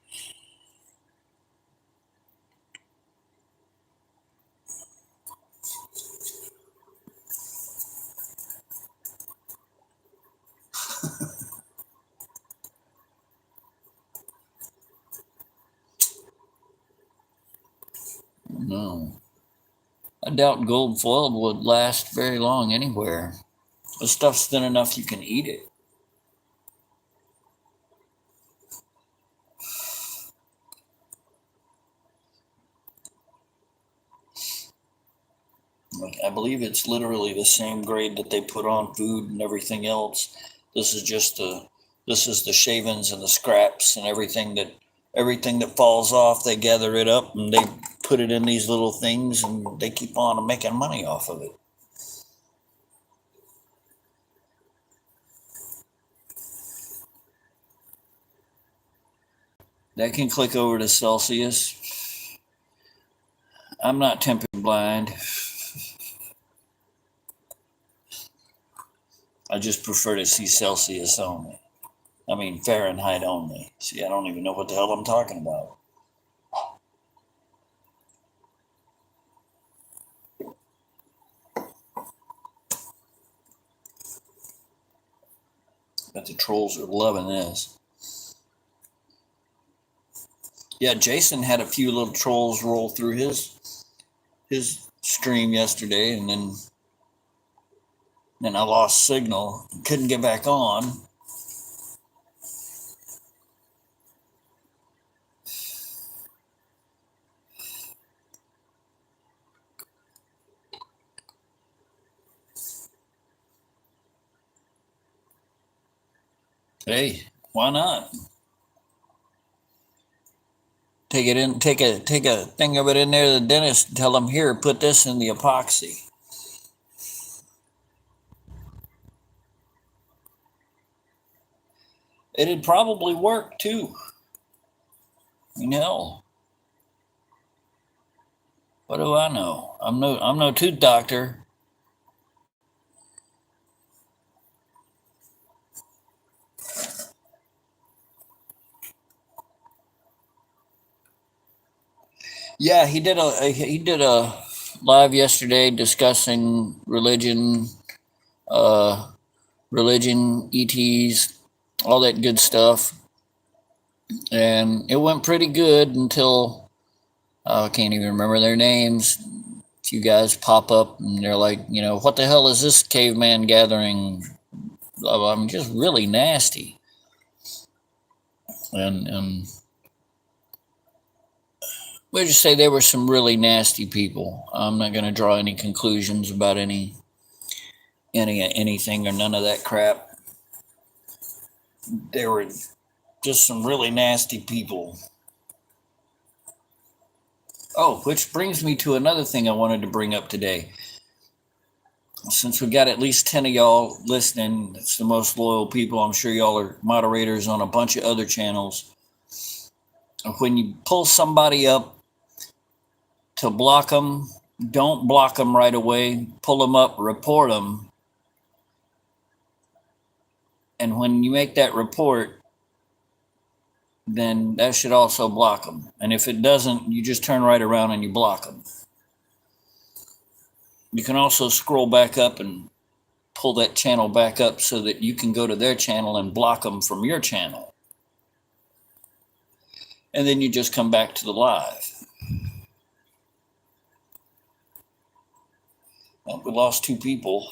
No. I doubt gold foil would last very long anywhere. The stuff's thin enough you can eat it. Like, I believe it's literally the same grade that they put on food and everything else. This is just the shavings and the scraps and everything that falls off. They gather it up and they put it in these little things, and they keep on making money off of it. That can click over to Celsius. I'm not temperature blind. I just prefer to see Celsius only. I mean Fahrenheit only. See, I don't even know what the hell I'm talking about. But the trolls are loving this. Yeah, Jason had a few little trolls roll through his stream yesterday, and then I lost signal, couldn't get back on. Hey, why not? Take a thing of it in there to the dentist and tell them, here, put this in the epoxy. It'd probably work too. You know. What do I know? I'm no tooth doctor. Yeah, he did a live yesterday discussing religion, ETs, all that good stuff, and it went pretty good until I can't even remember their names. A few guys pop up and they're like, what the hell is this caveman gathering? I'm just really nasty, and we'll just say they were some really nasty people. I'm not going to draw any conclusions about anything or none of that crap. They were just some really nasty people. Oh, which brings me to another thing I wanted to bring up today. since we got at least 10 of y'all listening, it's the most loyal people. I'm sure y'all are moderators on a bunch of other channels. When you pull somebody up to block them, don't block them right away. Pull them up, report them. And when you make that report, then that should also block them. And if it doesn't, you just turn right around and you block them. You can also scroll back up and pull that channel back up so that you can go to their channel and block them from your channel. And then you just come back to the live. Well, we lost 2 people.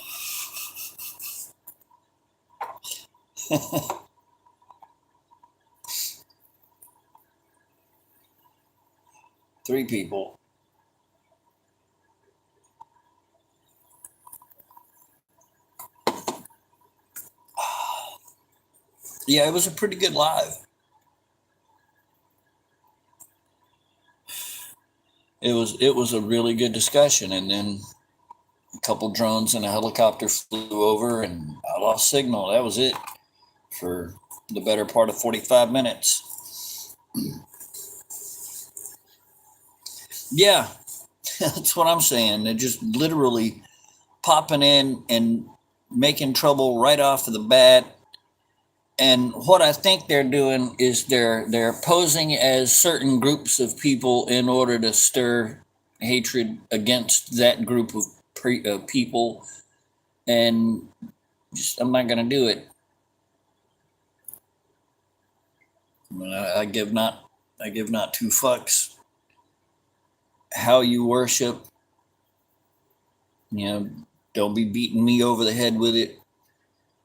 3 people. Yeah, it was a pretty good live. It was a really good discussion, and then a couple drones and a helicopter flew over, and I lost signal. That was it for the better part of 45 minutes. Yeah, that's what I'm saying. They're just literally popping in and making trouble right off of the bat. And what I think they're doing is they're posing as certain groups of people in order to stir hatred against that group of people. And just, I'm not going to do it. I give not 2 fucks how you worship. You know, don't be beating me over the head with it.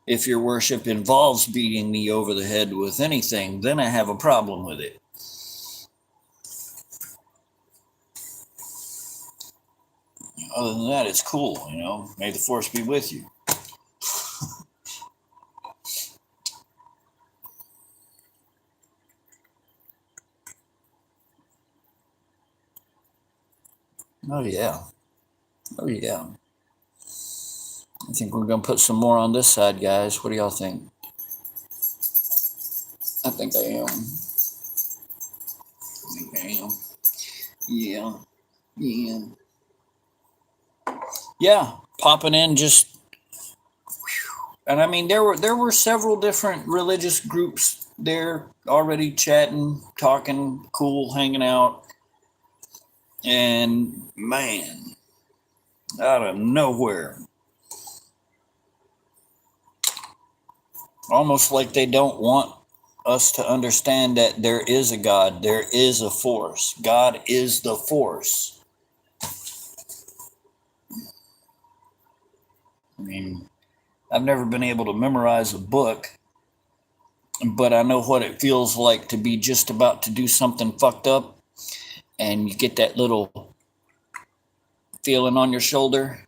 If your worship involves beating me over the head with anything, then I have a problem with it. Other than that, it's cool, you know. May the force be with you. Oh, yeah. Oh, yeah. I think we're going to put some more on this side, guys. What do y'all think? I think I am. Yeah. Yeah. Yeah. Popping in just, and I mean, there were several different religious groups there already chatting, talking, cool, hanging out. And man, out of nowhere, almost like they don't want us to understand that there is a God, there is a force. God is the force. I mean, I've never been able to memorize a book, but I know what it feels like to be just about to do something fucked up, and you get that little feeling on your shoulder,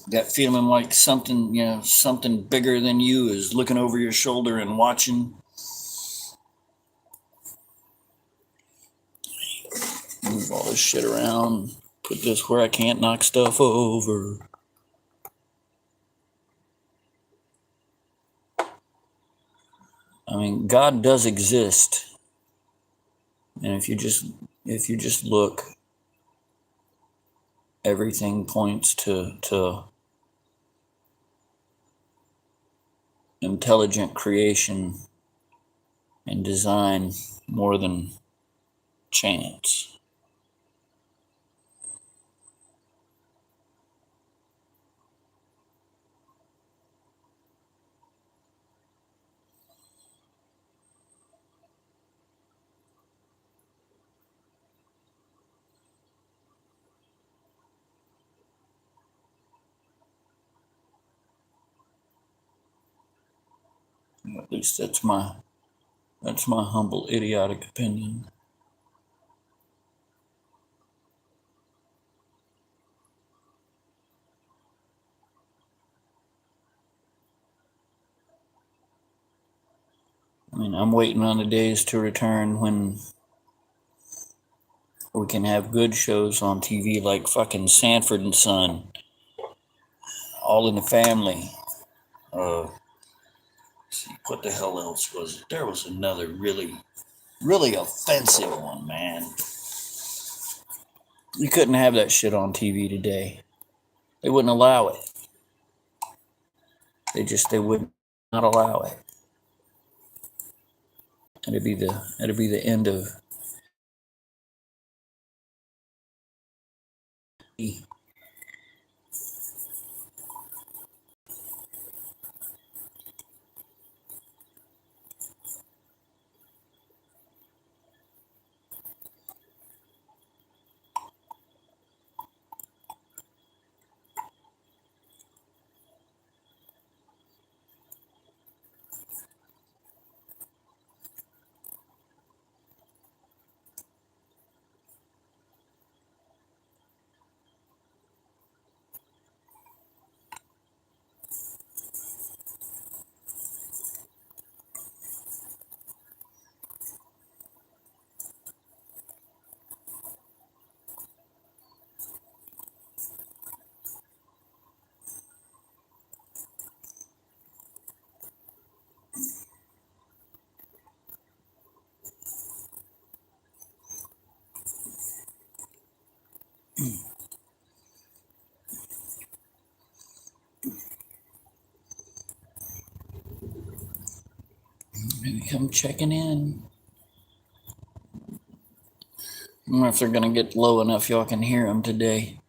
that feeling like something, you know, something bigger than you is looking over your shoulder and watching. Move all this shit around, put this where I can't knock stuff over. I mean, God does exist. And if you just look, everything points to intelligent creation and design more than chance. At least that's my humble idiotic opinion. I mean, I'm waiting on the days to return when we can have good shows on TV like fucking Sanford and Son, All in the Family. See, what the hell else was it? There was another really, really offensive one, man. You couldn't have that shit on TV today. They wouldn't allow it. They would not allow it. It'd be the end of. Maybe come checking in. I don't know if they're gonna get low enough y'all can hear them today.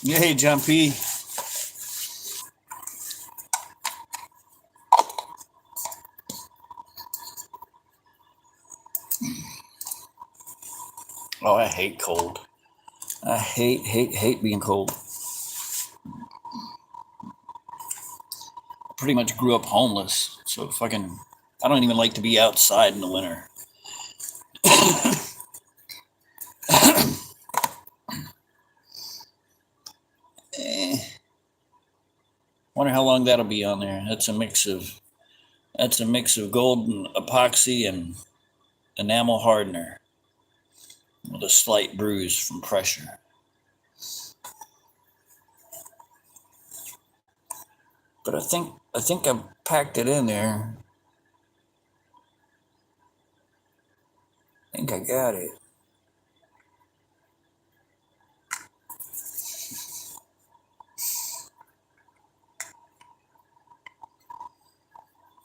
Yeah, hey, Jumpy. Oh, I hate cold. I hate being cold. Pretty much grew up homeless, so fucking, I don't even like to be outside in the winter. Wonder how long that'll be on there. That's a mix of gold and epoxy and enamel hardener with a slight bruise from pressure. But I think I've packed it in there. I think I got it.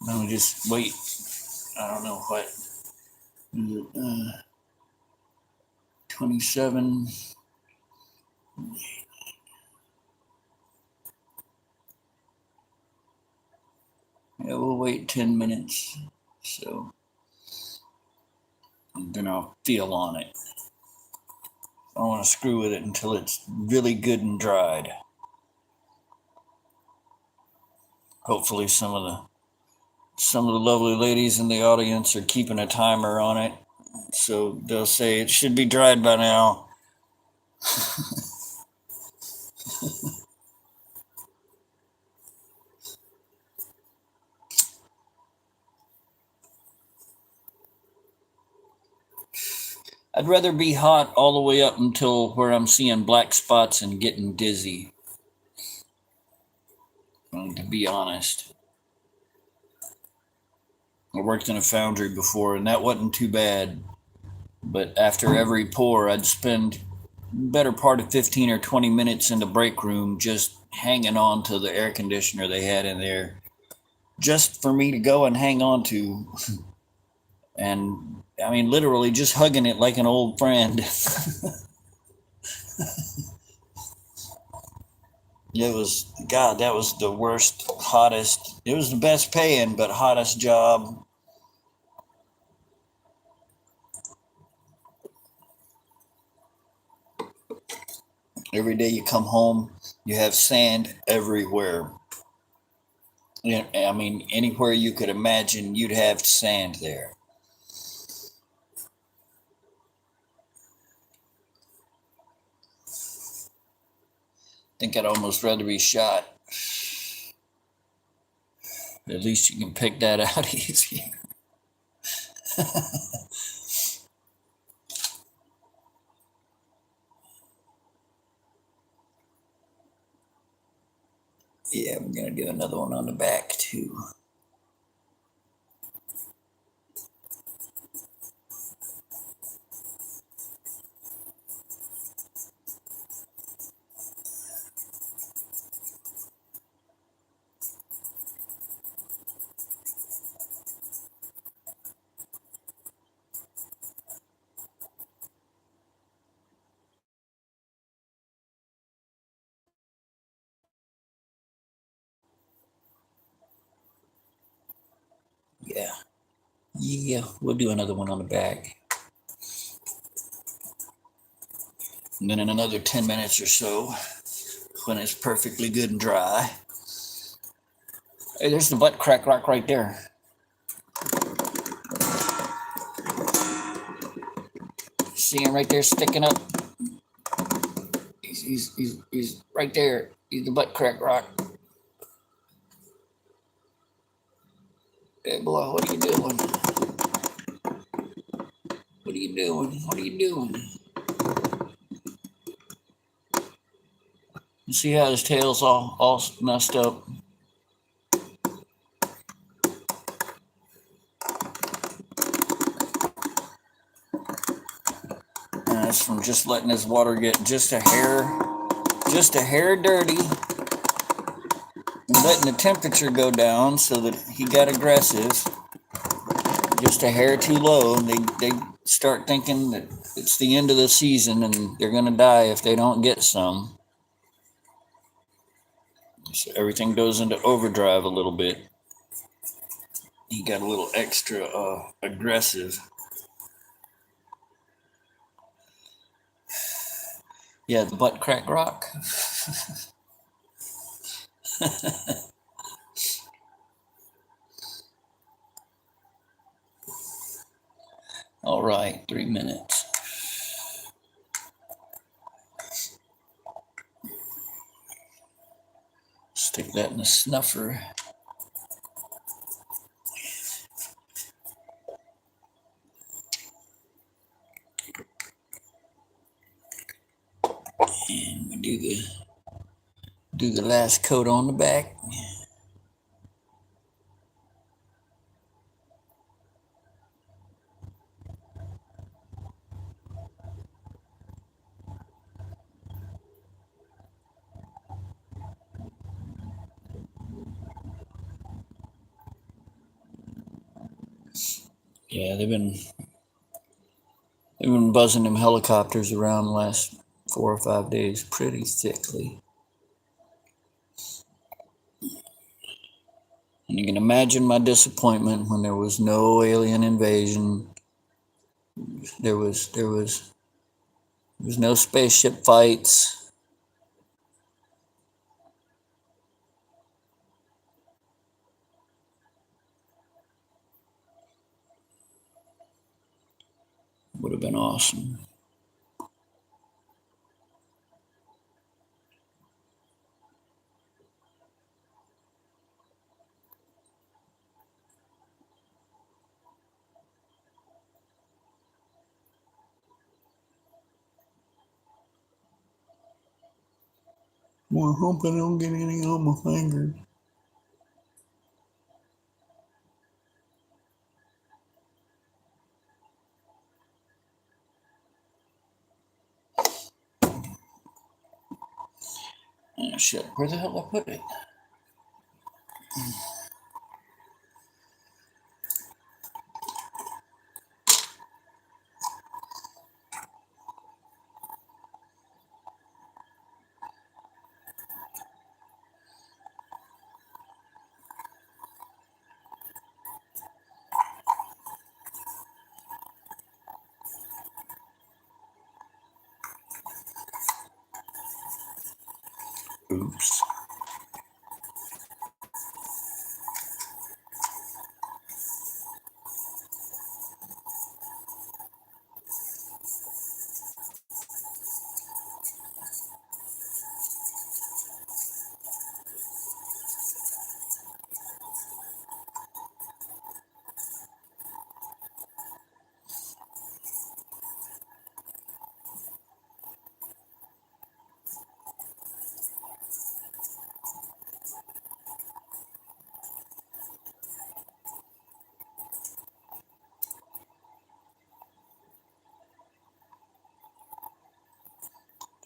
Let me just wait. I don't know what. 27. Yeah, we'll wait 10 minutes. So, and then I'll feel on it. I don't want to screw with it until it's really good and dried. Hopefully some of the lovely ladies in the audience are keeping a timer on it. So they'll say it should be dried by now. I'd rather be hot all the way up until where I'm seeing black spots and getting dizzy. To be honest. I worked in a foundry before, and that wasn't too bad. But after every pour, I'd spend better part of 15 or 20 minutes in the break room just hanging on to the air conditioner they had in there, just for me to go and hang on to. And I mean, literally just hugging it like an old friend. It was, God, that was the worst, hottest. It was the best paying, but hottest job. Every day you come home, you have sand everywhere. I mean, anywhere you could imagine, you'd have sand there. I think I'd almost rather be shot. At least you can pick that out easier. Yeah, we're gonna do another one on the back too. Yeah. Yeah, we'll do another one on the back. And then in another 10 minutes or so, when it's perfectly good and dry. Hey, there's the butt crack rock right there. See him right there sticking up? He's right there. He's the butt crack rock. Hey, boy, what are you doing? What are you doing? What are you doing? You see how his tail's all messed up? And that's from just letting his water get just a hair dirty. Letting the temperature go down so that he got aggressive. Just a hair too low, and they start thinking that it's the end of the season and they're gonna die if they don't get some. So everything goes into overdrive a little bit. He got a little extra aggressive. Yeah, the butt crack rock. All right, 3 minutes. Stick that in the snuffer. And we do the last coat on the back. Yeah, they've been buzzing them helicopters around the last 4 or 5 days pretty thickly. And you can imagine my disappointment when there was no alien invasion. There was no spaceship fights. Would have been awesome. Well, I hope I don't get any on my finger. Oh, shit. Where the hell did I put it? Oops.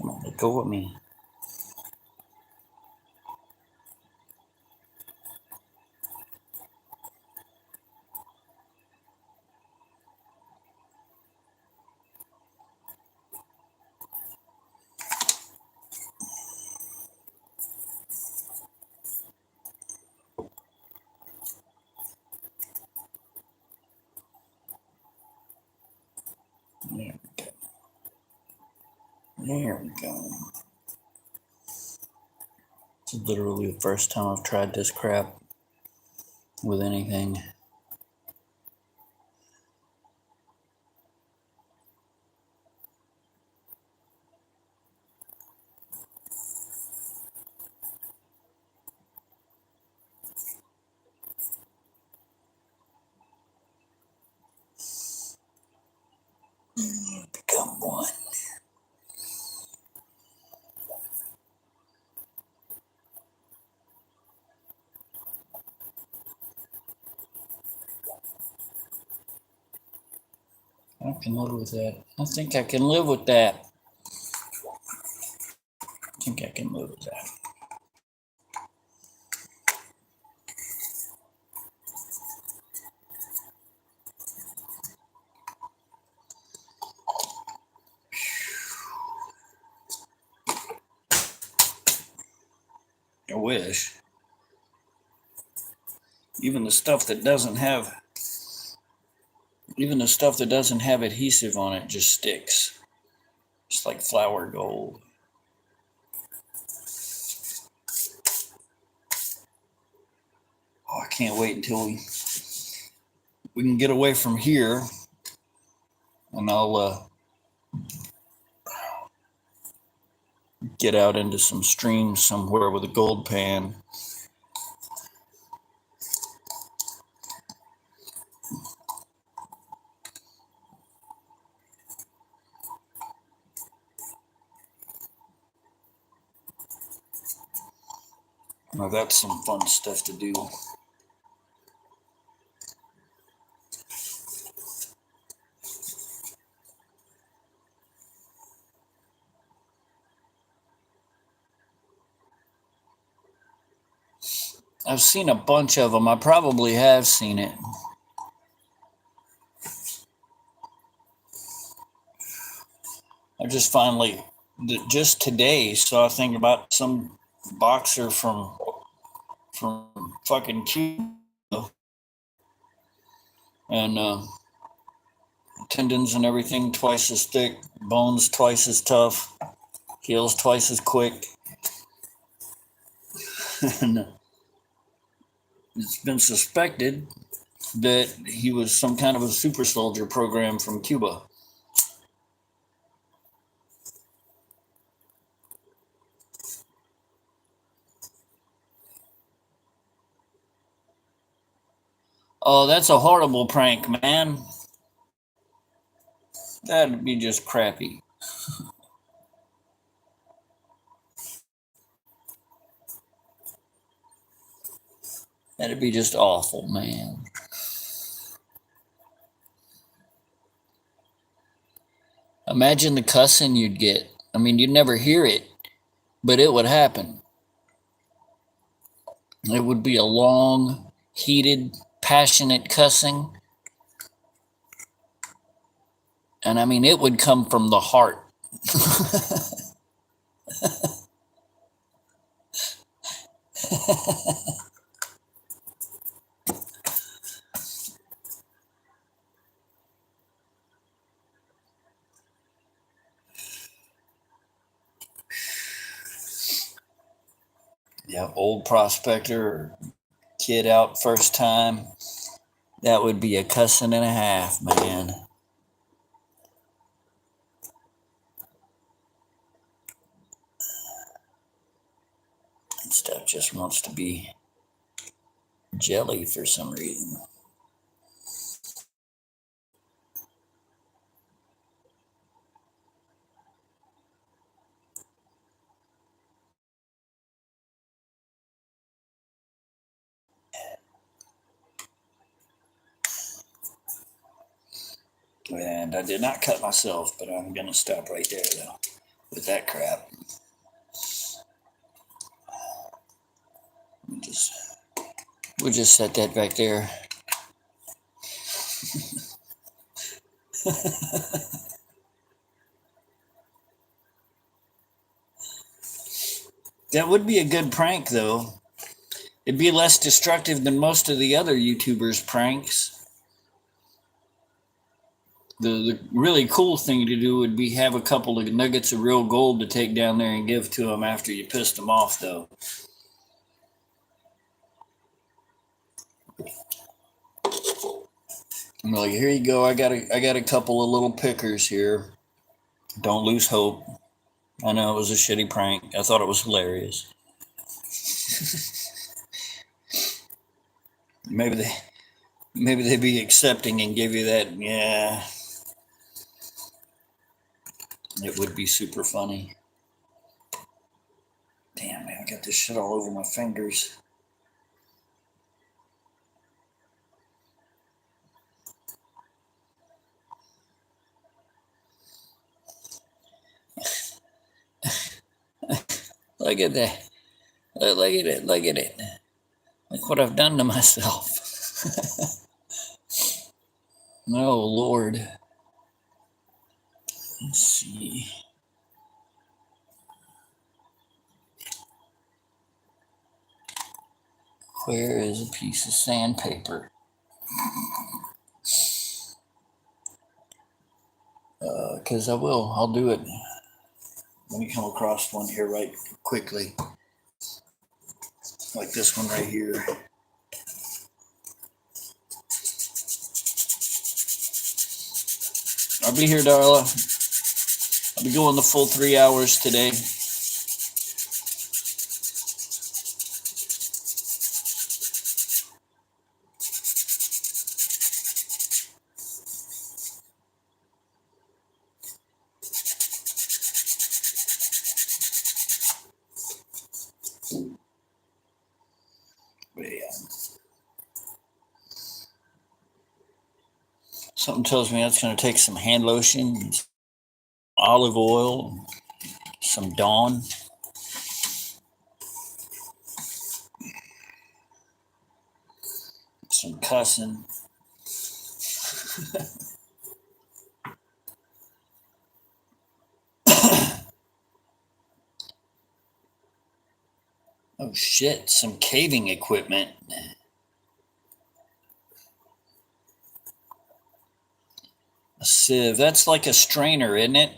Come on, let go of me. There we go. There we go. It's literally the first time I've tried this crap with anything. Become one. I can live with that. I think I can live with that. I think I can live with that. I wish. Even the stuff that doesn't have adhesive on it just sticks. It's like flour gold. Oh, I can't wait until we can get away from here, and I'll get out into some streams somewhere with a gold pan. Now that's some fun stuff to do. I've seen a bunch of them. I probably have seen it. I just finally, just today, saw a thing about some boxer from fucking Cuba, and tendons and everything twice as thick, bones twice as tough, heals twice as quick. And it's been suspected that he was some kind of a super soldier program from Cuba. Oh, that's a horrible prank, man. That'd be just crappy. That'd be just awful, man. Imagine the cussing you'd get. I mean, you'd never hear it, but it would happen. It would be a long, heated, passionate cussing. And I mean, it would come from the heart. Yeah, old prospector, kid out first time. That would be a cussing and a half, man. That stuff just wants to be jelly for some reason. And I did not cut myself, but I'm going to stop right there, though. with that crap. We'll just set that back there. That would be a good prank, though. It'd be less destructive than most of the other YouTubers' pranks. The really cool thing to do would be have a couple of nuggets of real gold to take down there and give to them after you pissed them off, though. I'm like, here you go. I got a couple of little pickers here. Don't lose hope. I know it was a shitty prank. I thought it was hilarious. Maybe they'd be accepting and give you that. Yeah, it would be super funny. Damn, man, I got this shit all over my fingers. Look at that. Look at it. Look at it. Look what I've done to myself. Oh, Lord. Let's see. Where is a piece of sandpaper? Because I'll do it. Let me come across one here right quickly. Like this one right here. I'll be here, Darla. I'll be going the full 3 hours today. Something tells me that's going to take some hand lotion, olive oil, some Dawn. Some cussing. Oh shit, some caving equipment. A sieve. That's like a strainer, isn't it?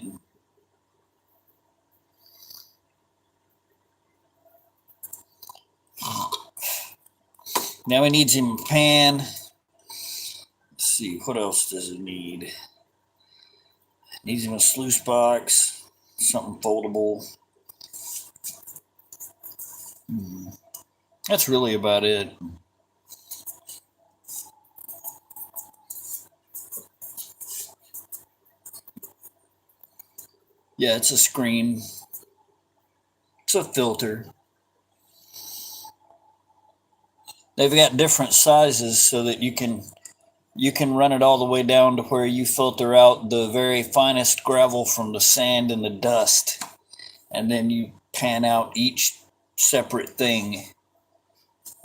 Now it needs him a pan. Let's see, what else does it need? It needs him a sluice box, something foldable. That's really about it. Yeah, it's a screen. It's a filter. They've got different sizes so that you can run it all the way down to where you filter out the very finest gravel from the sand and the dust. And then you pan out each separate thing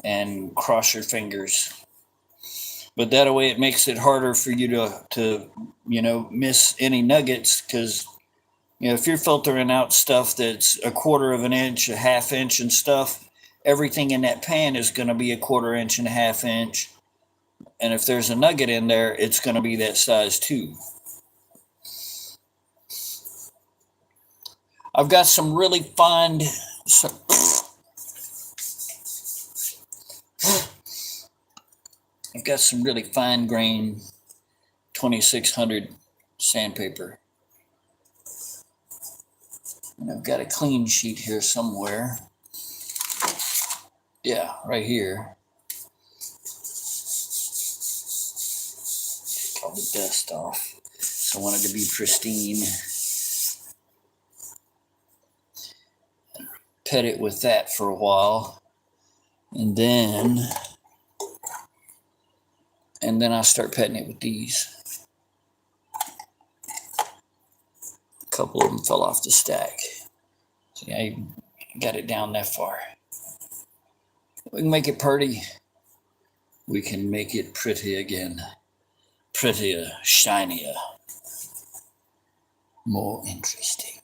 and cross your fingers. But that way it makes it harder for you to miss any nuggets, because if you're filtering out stuff that's a quarter of an inch, a half inch and stuff, everything in that pan is going to be a quarter inch and a half inch. And if there's a nugget in there, it's going to be that size too. I've got some really fine... I've got some really fine grain 2600 sandpaper. And I've got a clean sheet here somewhere. Yeah, right here. All the dust off. So I want it to be pristine. Pet it with that for a while. And then I start petting it with these. couple of them fell off the stack. See, I got it down that far. We can make it pretty. We can make it pretty again. Prettier, shinier, more interesting.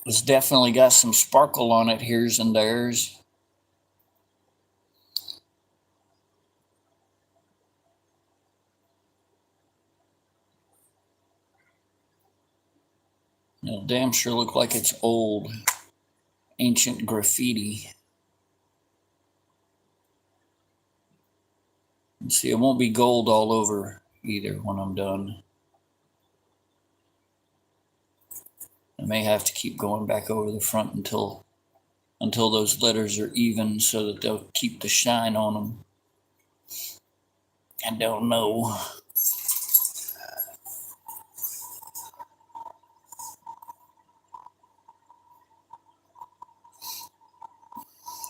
It's definitely got some sparkle on it here's and there's. It'll damn sure look like it's old, ancient graffiti. And see, it won't be gold all over either when I'm done. I may have to keep going back over the front until those letters are even so that they'll keep the shine on them. I don't know.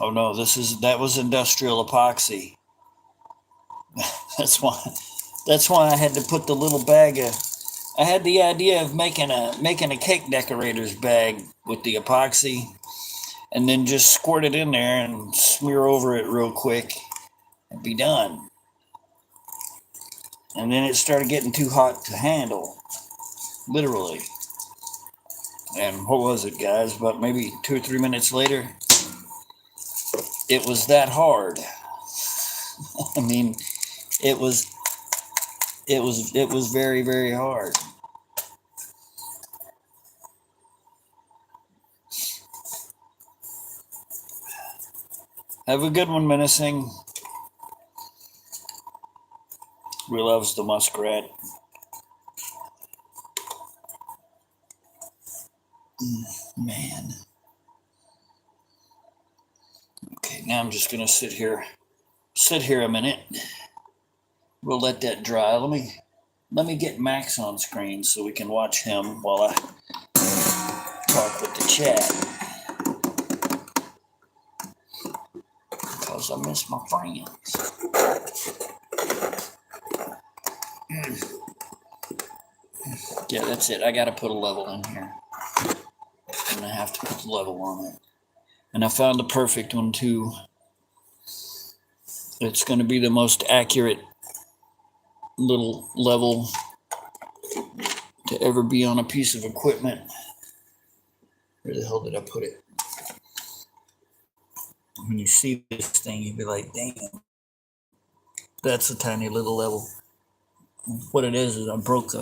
Oh no, that was industrial epoxy. That's why I had to put the little bag of. I had the idea of making a cake decorator's bag with the epoxy, and then just squirt it in there and smear over it real quick and be done. And then it started getting too hot to handle, literally. And what was it, guys? But maybe 2 or 3 minutes later, it was that hard. I mean, it was very, very hard. Have a good one, Menacing. We loves the muskrat. Man. Okay, now I'm just gonna sit here a minute. We'll let that dry. Let me get Max on screen so we can watch him while I talk with the chat. Because I miss my friends. Yeah, that's it. I gotta put a level in here. And I have to put the level on it. And I found the perfect one too. It's gonna be the most accurate little level to ever be on a piece of equipment. Where the hell did I put it? When you see this thing, you'd be like, damn, that's a tiny little level. What it is I broke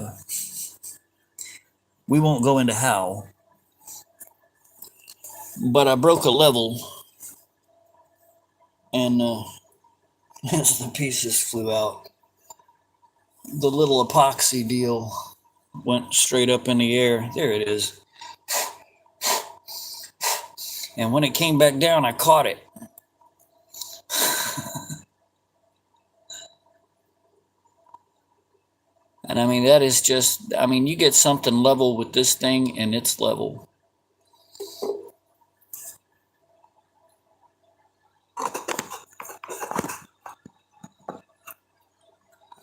we won't go into how, but I broke a level, and as the pieces flew out, the little epoxy deal went straight up in the air. There it is. And when it came back down, I caught it. And I mean, that is just, I mean, you get something level with this thing and it's level.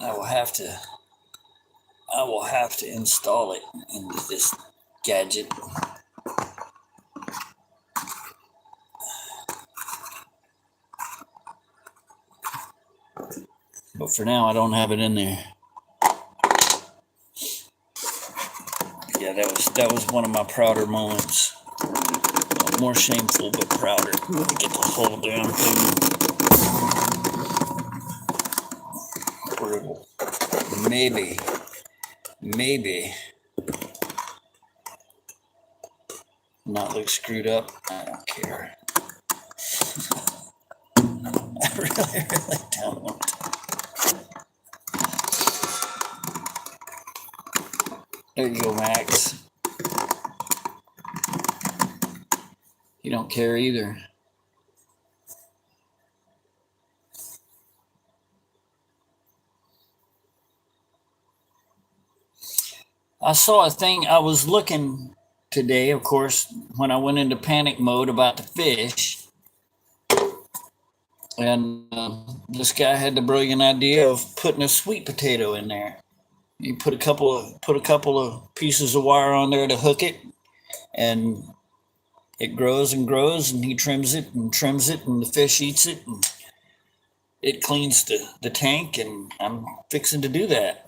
I will have to install it into this gadget. But for now, I don't have it in there. Yeah, that was one of my prouder moments. More shameful, but prouder. To get the whole damn thing. Horrible. Maybe not look screwed up. I don't care. I really don't. There you go, Max. You don't care either. I saw a thing. I was looking today, of course, when I went into panic mode about the fish. And this guy had the brilliant idea of putting a sweet potato in there. You put a couple of pieces of wire on there to hook it, and it grows and grows, and he trims it, and the fish eats it, and it cleans the tank, and I'm fixing to do that.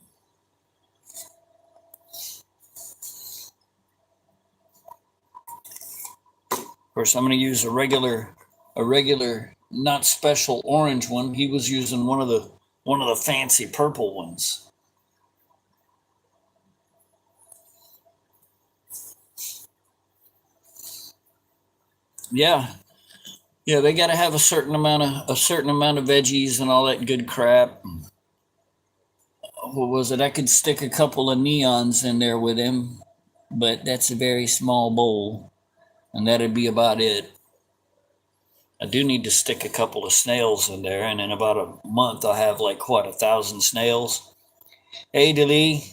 Of course, I'm going to use a regular, not special orange one. He was using one of the fancy purple ones. Yeah, yeah, they got to have a certain amount of veggies and all that good crap. What was it? I could stick a couple of neons in there with him, but that's a very small bowl, and that'd be about it. I do need to stick a couple of snails in there, and in about a month I'll have like 1,000 snails. Hey, Delee.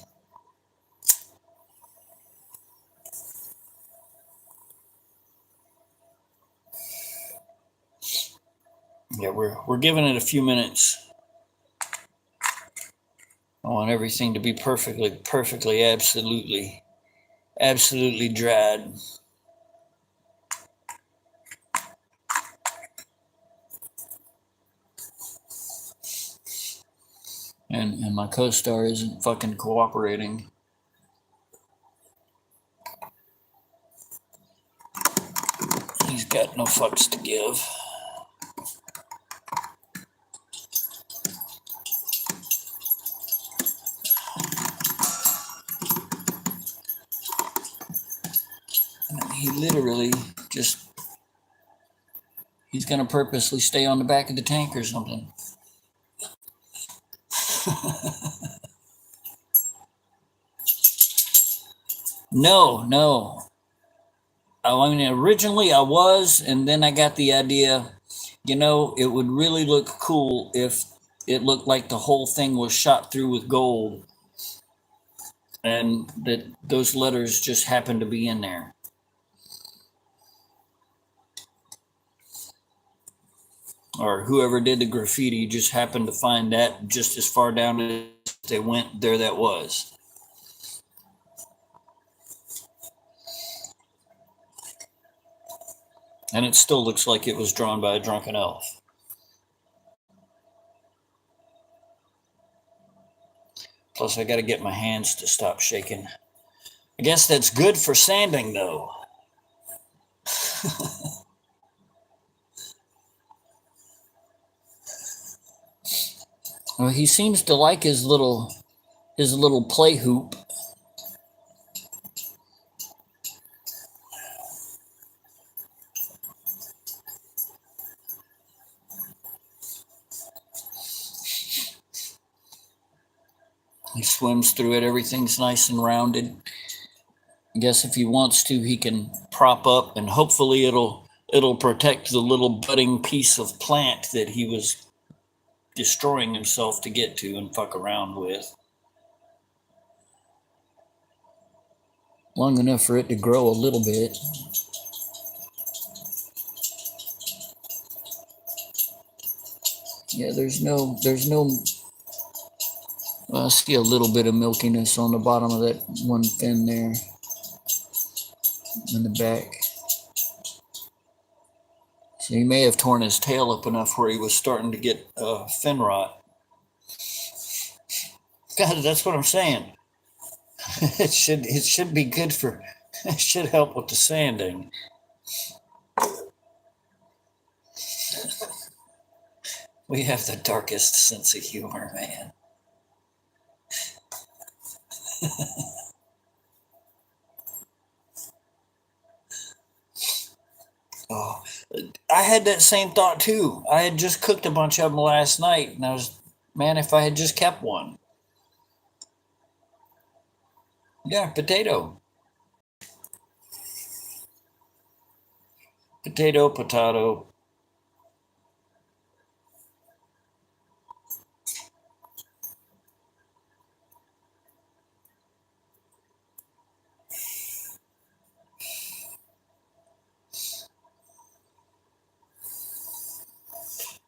Yeah, we're giving it a few minutes. I want everything to be perfectly, absolutely dried. And my co-star isn't fucking cooperating. He's got no fucks to give. He literally he's gonna purposely stay on the back of the tank or something. No. I mean, originally I was, and then I got the idea, it would really look cool if it looked like the whole thing was shot through with gold, and that those letters just happened to be in there. Or whoever did the graffiti just happened to find that just as far down as they went, there that was. And it still looks like it was drawn by a drunken elf. Plus, I got to get my hands to stop shaking. I guess that's good for sanding, though. Well, he seems to like his little play hoop. He swims through it. Everything's nice and rounded. I guess if he wants to, he can prop up, and hopefully it'll protect the little budding piece of plant that he was destroying himself to get to and fuck around with. Long enough for it to grow a little bit. Yeah, there's no I see a little bit of milkiness on the bottom of that one fin there in the back. So he may have torn his tail up enough where he was starting to get fin rot. God, that's what I'm saying. It should be good for, it should help with the sanding. We have the darkest sense of humor, man. Oh, I had that same thought too. I had just cooked a bunch of them last night, and man, if I had just kept one. Yeah, potato. Potato, potato.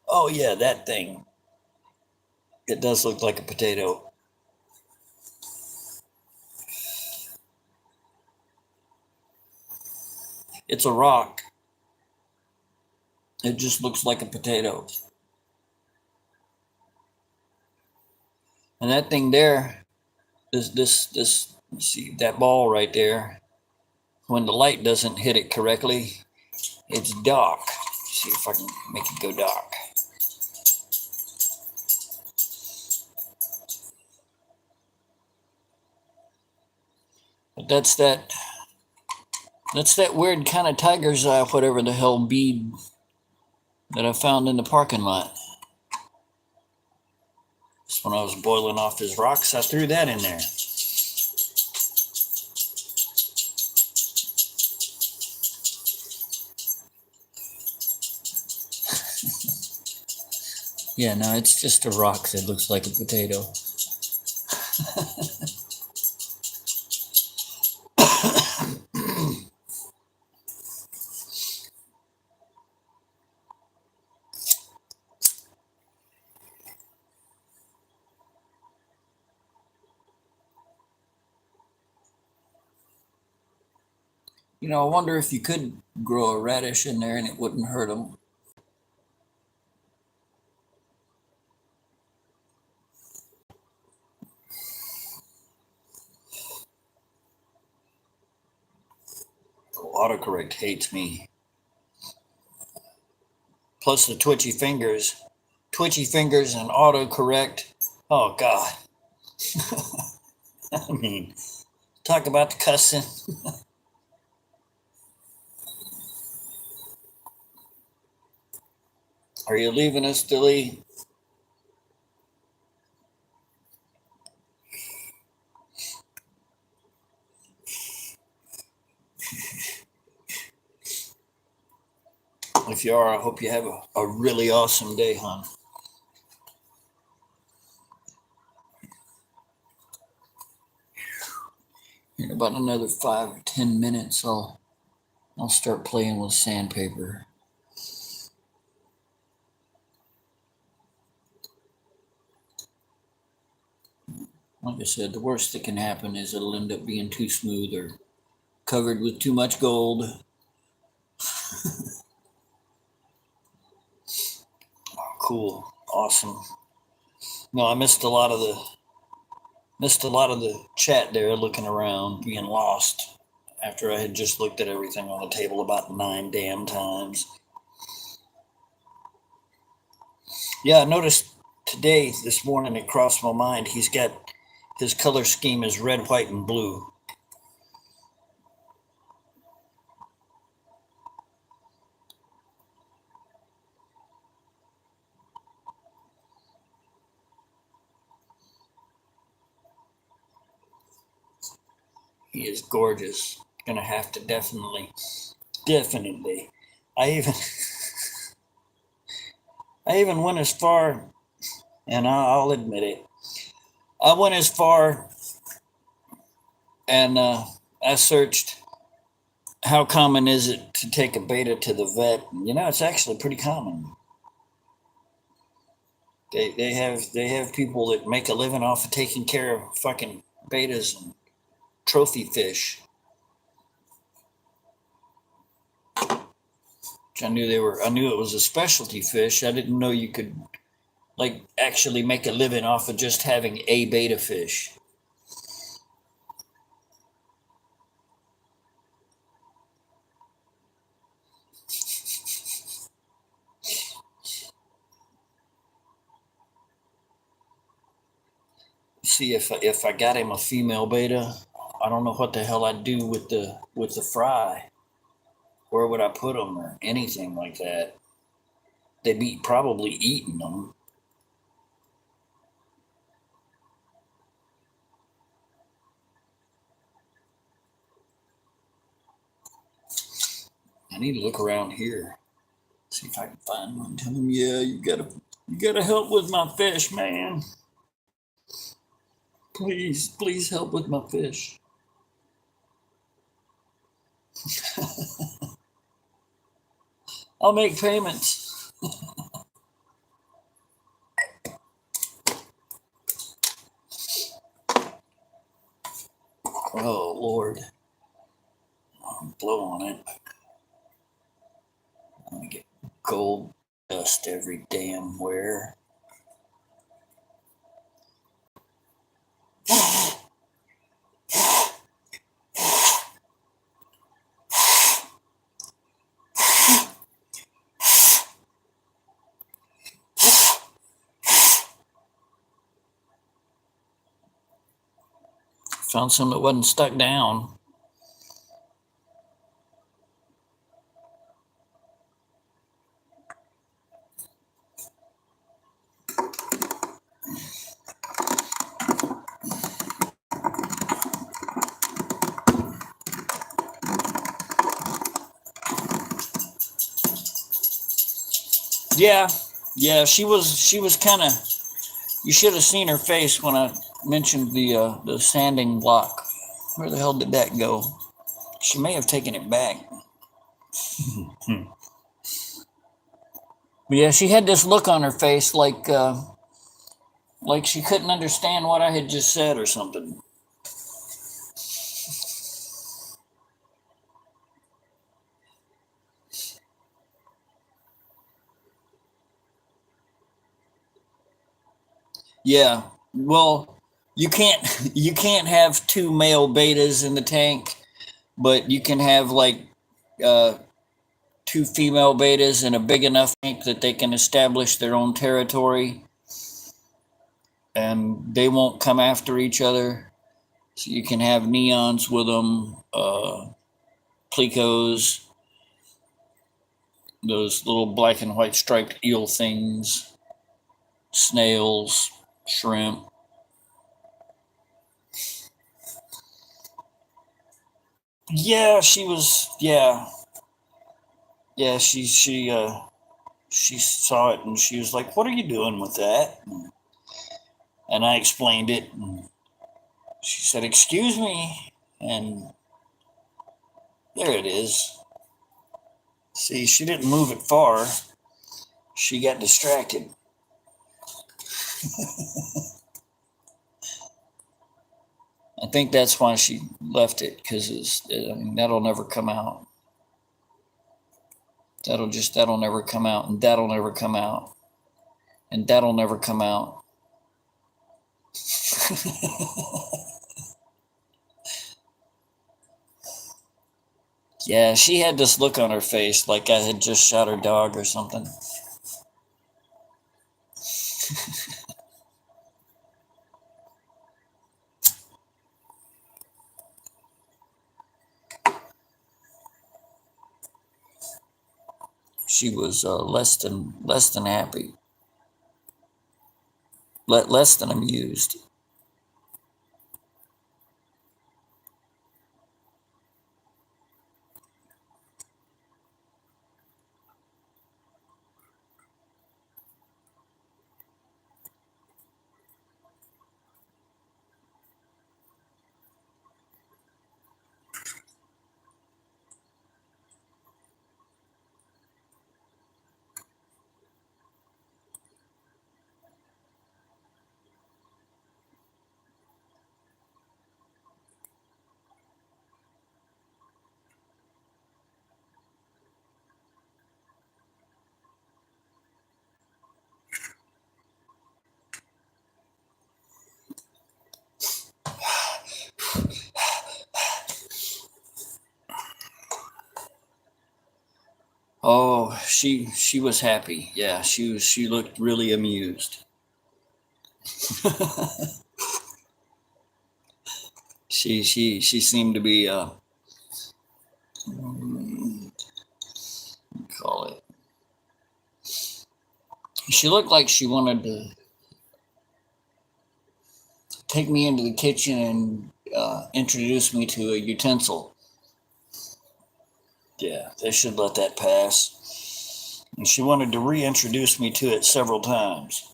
Oh, yeah, that thing. It does look like a potato. It's a rock. It just looks like a potato. And that thing there, let's see, that ball right there, when the light doesn't hit it correctly, it's dark. See if I can make it go dark. But that's that weird kind of tiger's eye, whatever the hell bead that I found in the parking lot. Just when I was boiling off his rocks, I threw that in there. Yeah, no, it's just a rock that looks like a potato. You know, I wonder if you could grow a radish in there and it wouldn't hurt them. Autocorrect hates me. Plus the twitchy fingers and autocorrect. Oh God. I mean, talk about the cussing. Are you leaving us, Dilly? If you are, I hope you have a really awesome day, hon. In about another 5 or 10 minutes, I'll start playing with sandpaper. Like I said, the worst that can happen is it'll end up being too smooth or covered with too much gold. Cool, awesome. No, I missed a lot of the chat there, looking around, being lost after I had just looked at everything on the table about 9 damn times. Yeah, I noticed today, this morning, it crossed my mind. He's got his color scheme is red, white, and blue. He is gorgeous. Gonna have to definitely. I even I even went as far, and I'll admit it. I went as far and I searched how common is it to take a beta to the vet. You know, it's actually pretty common. They have people that make a living off of taking care of fucking betas and trophy fish. Which I knew it was a specialty fish. I didn't know you could like actually make a living off of just having a beta fish. See, if I got him a female beta, I don't know what the hell I'd do with the fry. Where would I put them or anything like that? They'd be probably eating them. I need to look around here, see if I can find one. Tell him, yeah, you gotta help with my fish, man. Please help with my fish. I'll make payments. Oh, Lord. I'm blowing it. I'm going to get gold dust every damn where. Found some that wasn't stuck down. Yeah, she was kind of. You should have seen her face when I mentioned the sanding block. Where the hell did that go? She may have taken it back. But yeah, she had this look on her face like she couldn't understand what I had just said or something. Yeah, well, you can't have two male betas in the tank, but you can have like uh, two female betas in a big enough tank that they can establish their own territory and they won't come after each other. So you can have neons with them, plecos, those little black and white striped eel things, snails, shrimp. Yeah, she was. Yeah. She saw it and she was like, "What are you doing with that?" And I explained it. And she said, "Excuse me," and there it is. See, she didn't move it far. She got distracted. I think that's why she left it because I mean, that'll never come out. That'll never come out, and that'll never come out, and that'll never come out. Yeah, she had this look on her face like I had just shot her dog or something. She was less than happy, less than amused. Oh, she was happy. Yeah, she looked really amused. She seemed to be call it. She looked like she wanted to take me into the kitchen and introduce me to a utensil. Yeah, they should let that pass. And she wanted to reintroduce me to it several times.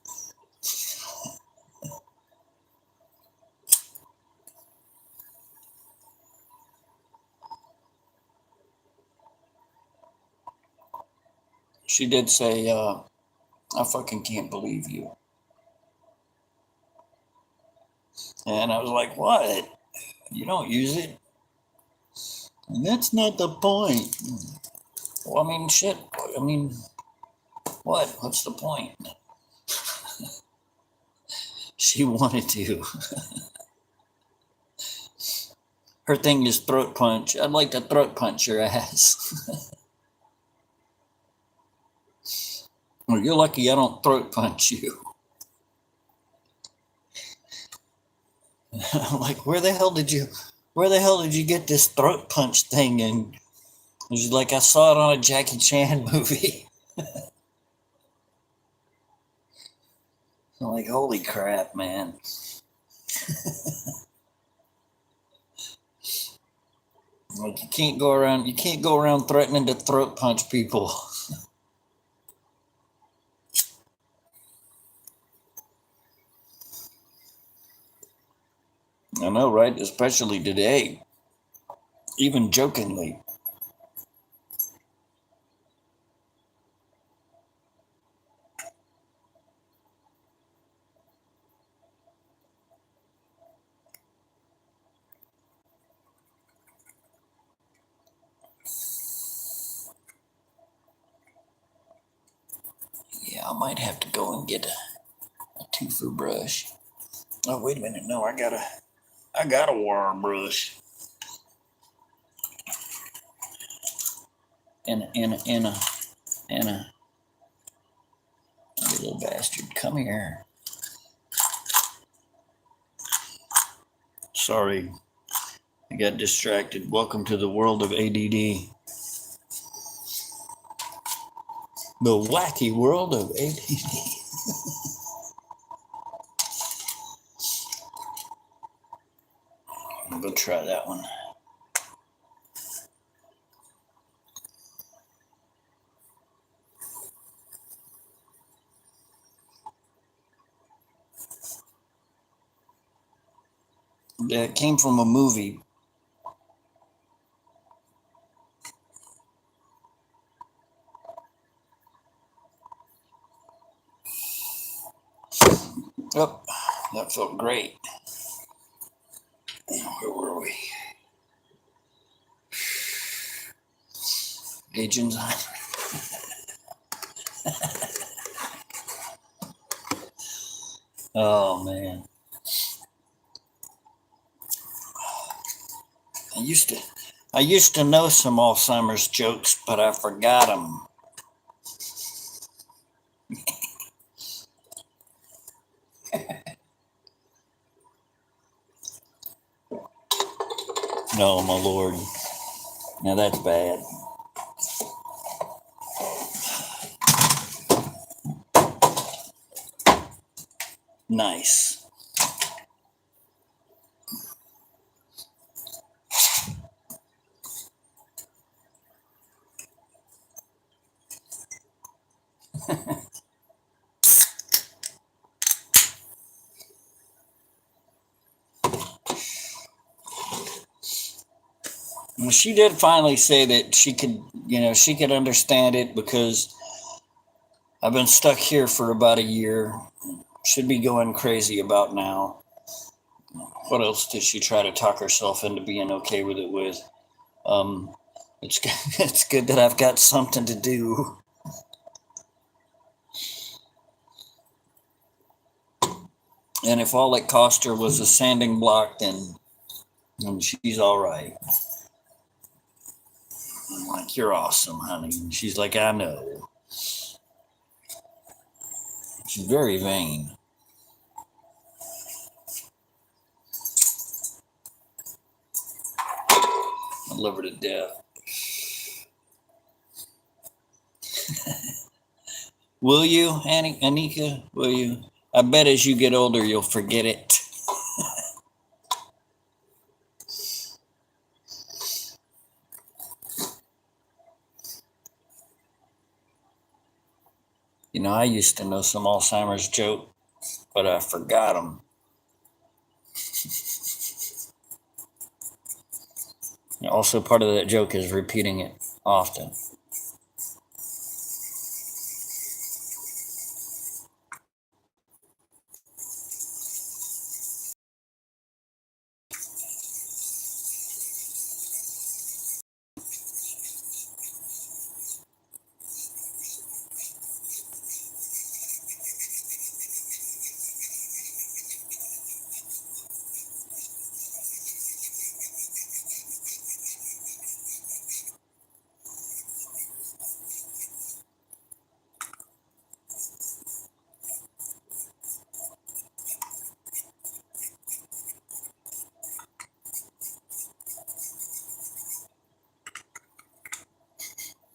She did say, I fucking can't believe you. And I was like, what? You don't use it? And that's not the point. Well, I mean, shit. I mean, what? What's the point? She wanted to. Her thing is throat punch. I'd like to throat punch your ass. Well, you're lucky I don't throat punch you. I'm like, where the hell did you get this throat punch thing? And she's like, I saw it on a Jackie Chan movie. I'm like, holy crap, man. Like, you can't go around threatening to throat punch people. I know, right? Especially today. Even jokingly. Yeah, I might have to go and get a tofu brush. Oh, wait a minute. No, I got a wire brush. And a you little bastard. Come here. Sorry. I got distracted. Welcome to the world of ADD. The wacky world of ADD. I'm gonna try that one. That came from a movie. Oh, that felt great. Where were we? Agents. Oh man. I used to know some Alzheimer's jokes, but I forgot them. Oh my lord. Now that's bad. Nice. Well, she did finally say that she could understand it because I've been stuck here for about a year. Should be going crazy about now. What else did she try to talk herself into being okay with it with? It's it's good that I've got something to do. And if all it cost her was a sanding block, then she's all right. I'm like, you're awesome, honey. And she's like, I know. She's very vain. I love her to death. Will you, Anika? Will you? I bet as you get older, you'll forget it. You know, I used to know some Alzheimer's joke, but I forgot them. Also, part of that joke is repeating it often.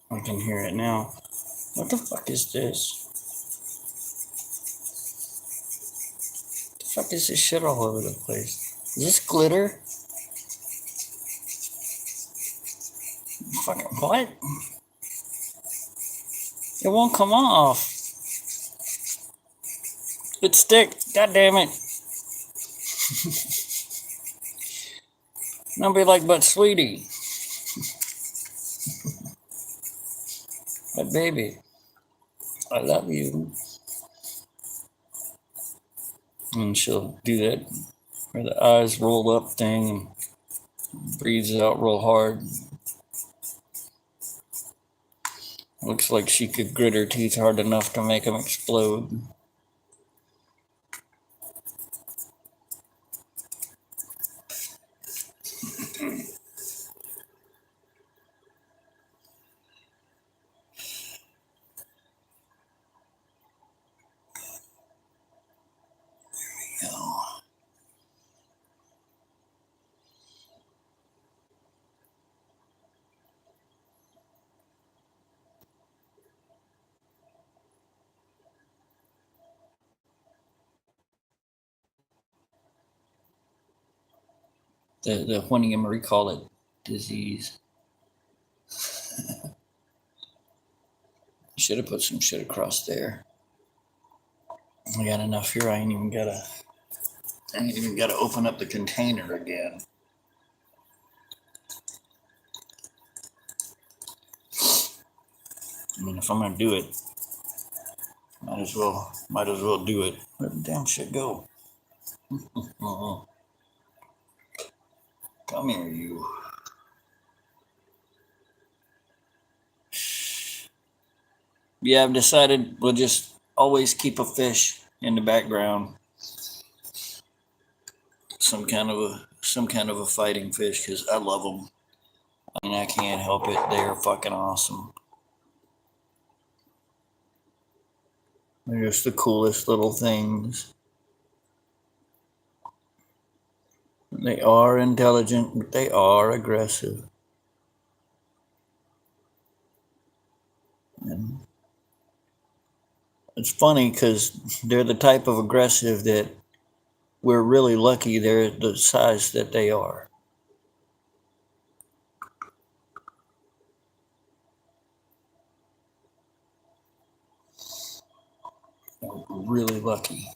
I can hear it now. What the fuck is this? What the fuck is this shit all over the place? Is this glitter? Fucking what? It won't come off. It's stick. God damn it. Nobody like but Sweetie. But baby, I love you. And she'll do that where the eyes roll up thing and breathes out real hard. Looks like she could grit her teeth hard enough to make them explode. The what do you recall it? Disease. Should have put some shit across there. I got enough here. I ain't even gotta open up the container again. I mean, if I'm gonna do it, might as well do it. Where'd the damn shit go? Come here, you. Yeah, I've decided we'll just always keep a fish in the background. Some kind of a fighting fish, because I love them. I mean, I can't help it. They're fucking awesome. They're just the coolest little things. They are intelligent, but they are aggressive. And it's funny because they're the type of aggressive that we're really lucky they're the size that they are. We're really lucky.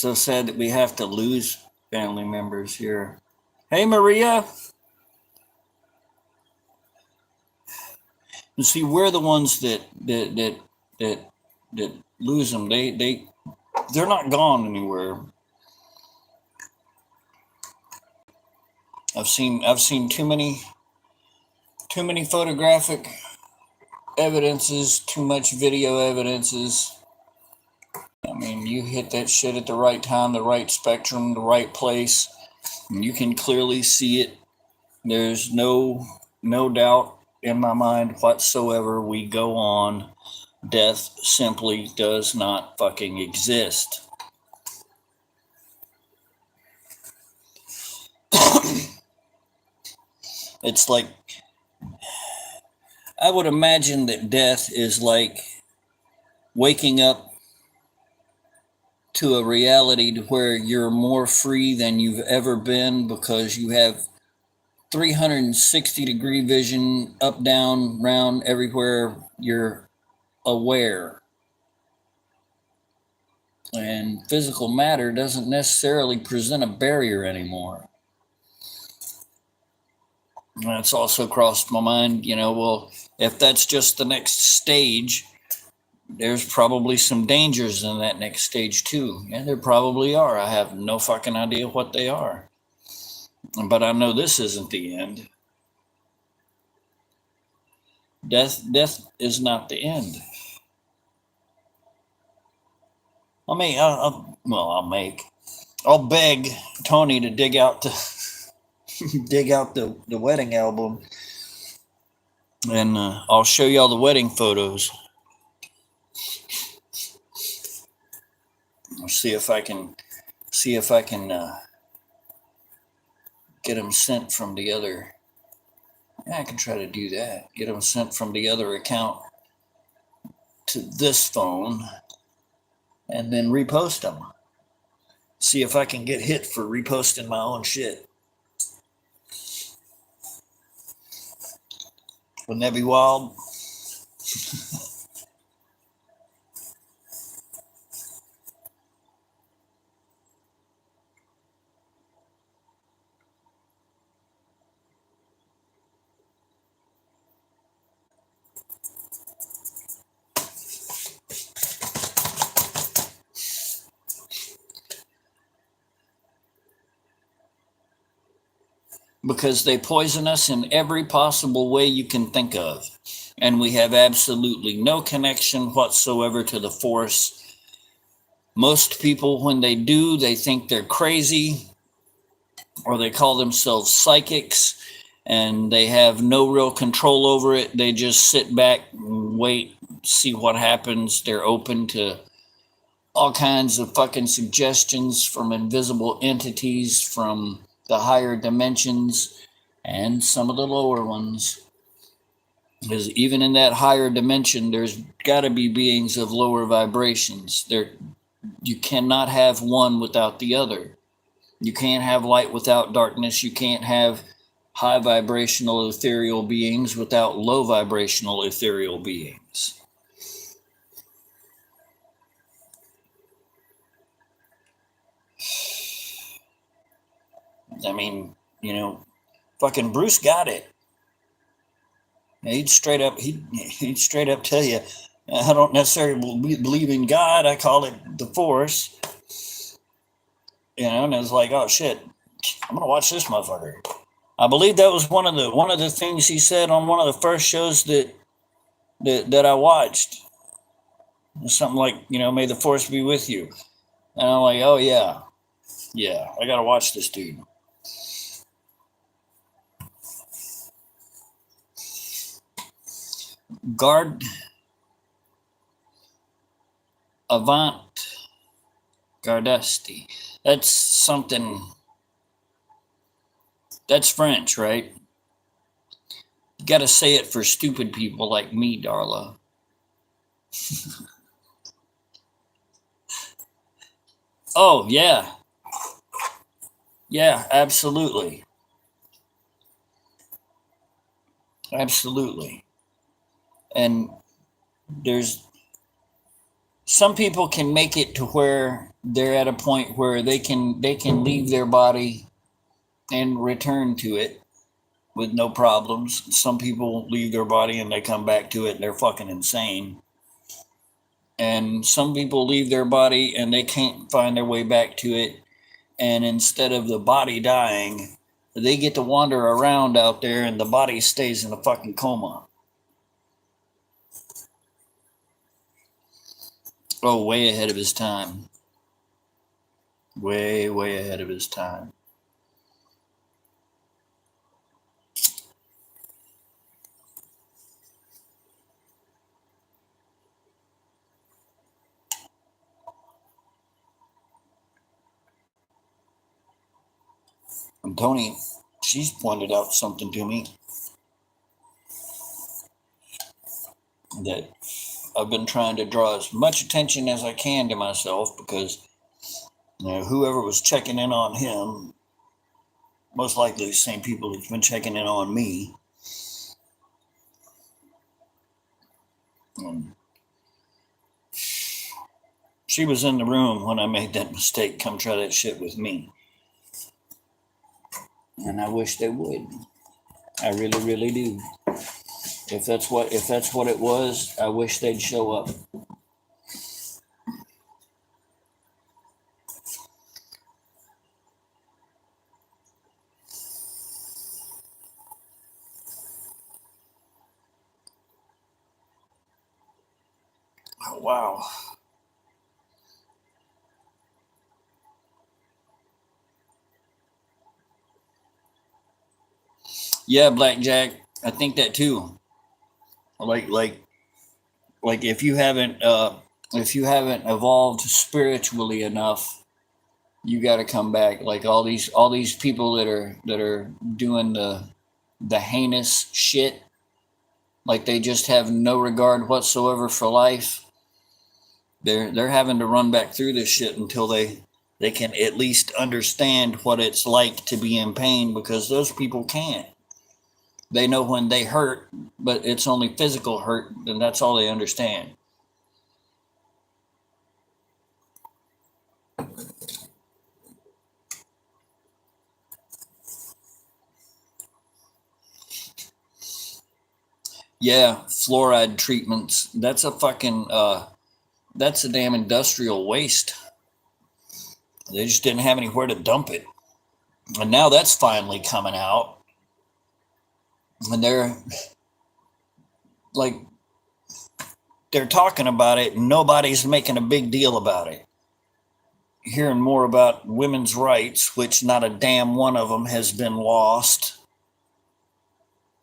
so sad that we have to lose family members here. Hey, Maria. You see, we're the ones that lose them. They're not gone anywhere. I've seen too many photographic evidences, too much video evidences. I mean, you hit that shit at the right time, the right spectrum, the right place, and you can clearly see it. There's no doubt in my mind whatsoever. We go on. Death simply does not fucking exist. It's like, I would imagine that death is like waking up to a reality to where you're more free than you've ever been because you have 360-degree vision, up, down, round, everywhere. You're aware. And physical matter doesn't necessarily present a barrier anymore. And it's also crossed my mind, well, if that's just the next stage, there's probably some dangers in that next stage too. And there probably are. I have no fucking idea what they are. But I know this isn't the end. Death is not the end. I'll beg Tony to dig out the wedding album, and I'll show y'all the wedding photos. I'll see if I can get them sent from the other. Yeah, I can try to do that. Get them sent from the other account to this phone, and then repost them. See if I can get hit for reposting my own shit. Wouldn't that be wild? Because they poison us in every possible way you can think of. And we have absolutely no connection whatsoever to the force. Most people, when they do, they think they're crazy, or they call themselves psychics, and they have no real control over it. They just sit back and wait, see what happens. They're open to all kinds of fucking suggestions from invisible entities, from the higher dimensions and some of the lower ones. Because even in that higher dimension, there's got to be beings of lower vibrations. You cannot have one without the other. You can't have light without darkness. You can't have high vibrational ethereal beings without low vibrational ethereal beings. I mean, fucking Bruce got it. He'd straight up tell you, I don't necessarily believe in God. I call it the Force. And it's like, oh shit, I'm gonna watch this motherfucker. I believe that was one of the things he said on one of the first shows that I watched. Something like, may the Force be with you. And I'm like, oh yeah, I gotta watch this dude. Guard Avant Gardesti. That's something. That's French, right? You gotta say it for stupid people like me, Darla. Oh, yeah. Yeah, absolutely. Absolutely. And there's some people can make it to where they're at a point where they can leave their body and return to it with no problems. Some people leave their body and they come back to it and they're fucking insane. And some people leave their body and they can't find their way back to it. And instead of the body dying, they get to wander around out there and the body stays in a fucking coma. Oh, way ahead of his time. Way, way ahead of his time. And Tony, she's pointed out something to me that I've been trying to draw as much attention as I can to myself, because whoever was checking in on him, most likely the same people who've been checking in on me. She was in the room when I made that mistake. Come try that shit with me. And I wish they would. I really, really do. If that's what it was, I wish they'd show up. Oh, wow. Yeah, Blackjack. I think that too. Like if you haven't evolved spiritually enough, you got to come back. Like all these people that are doing the heinous shit, like they just have no regard whatsoever for life. They're having to run back through this shit until they can at least understand what it's like to be in pain, because those people can't. They know when they hurt, but it's only physical hurt, and that's all they understand. Yeah, fluoride treatments. That's a fucking that's a damn industrial waste. They just didn't have anywhere to dump it. And now that's finally coming out. And like they're talking about it and nobody's making a big deal about it. Hearing more about women's rights, which not a damn one of them has been lost,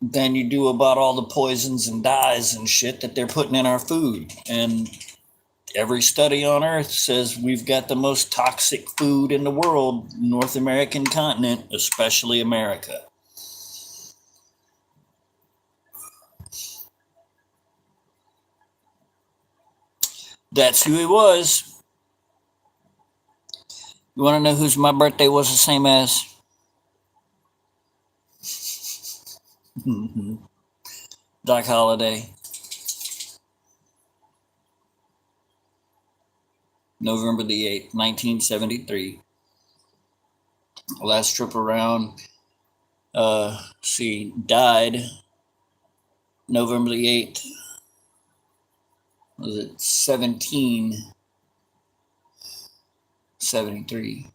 than you do about all the poisons and dyes and shit that they're putting in our food. And every study on earth says we've got the most toxic food in the world, North American continent, especially America. That's who he was. You want to know whose my birthday was the same as? Doc Holliday. November the 8th, 1973. Last trip around. She died November the 8th. Was it 1773?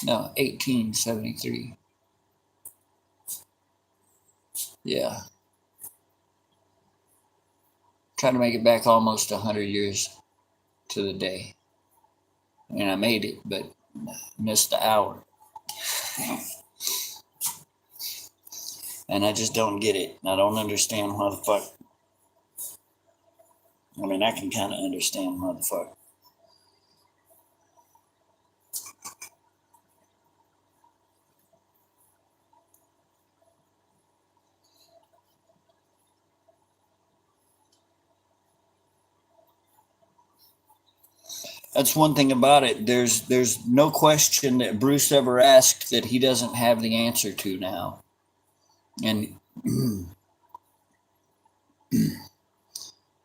No, 1873. Yeah. Trying to make it back almost 100 years to the day. And I made it, but missed the hour. And I just don't get it. I don't understand why the fuck. I mean, I can kind of understand why the fuck. That's one thing about it. There's no question that Bruce ever asked that he doesn't have the answer to now. And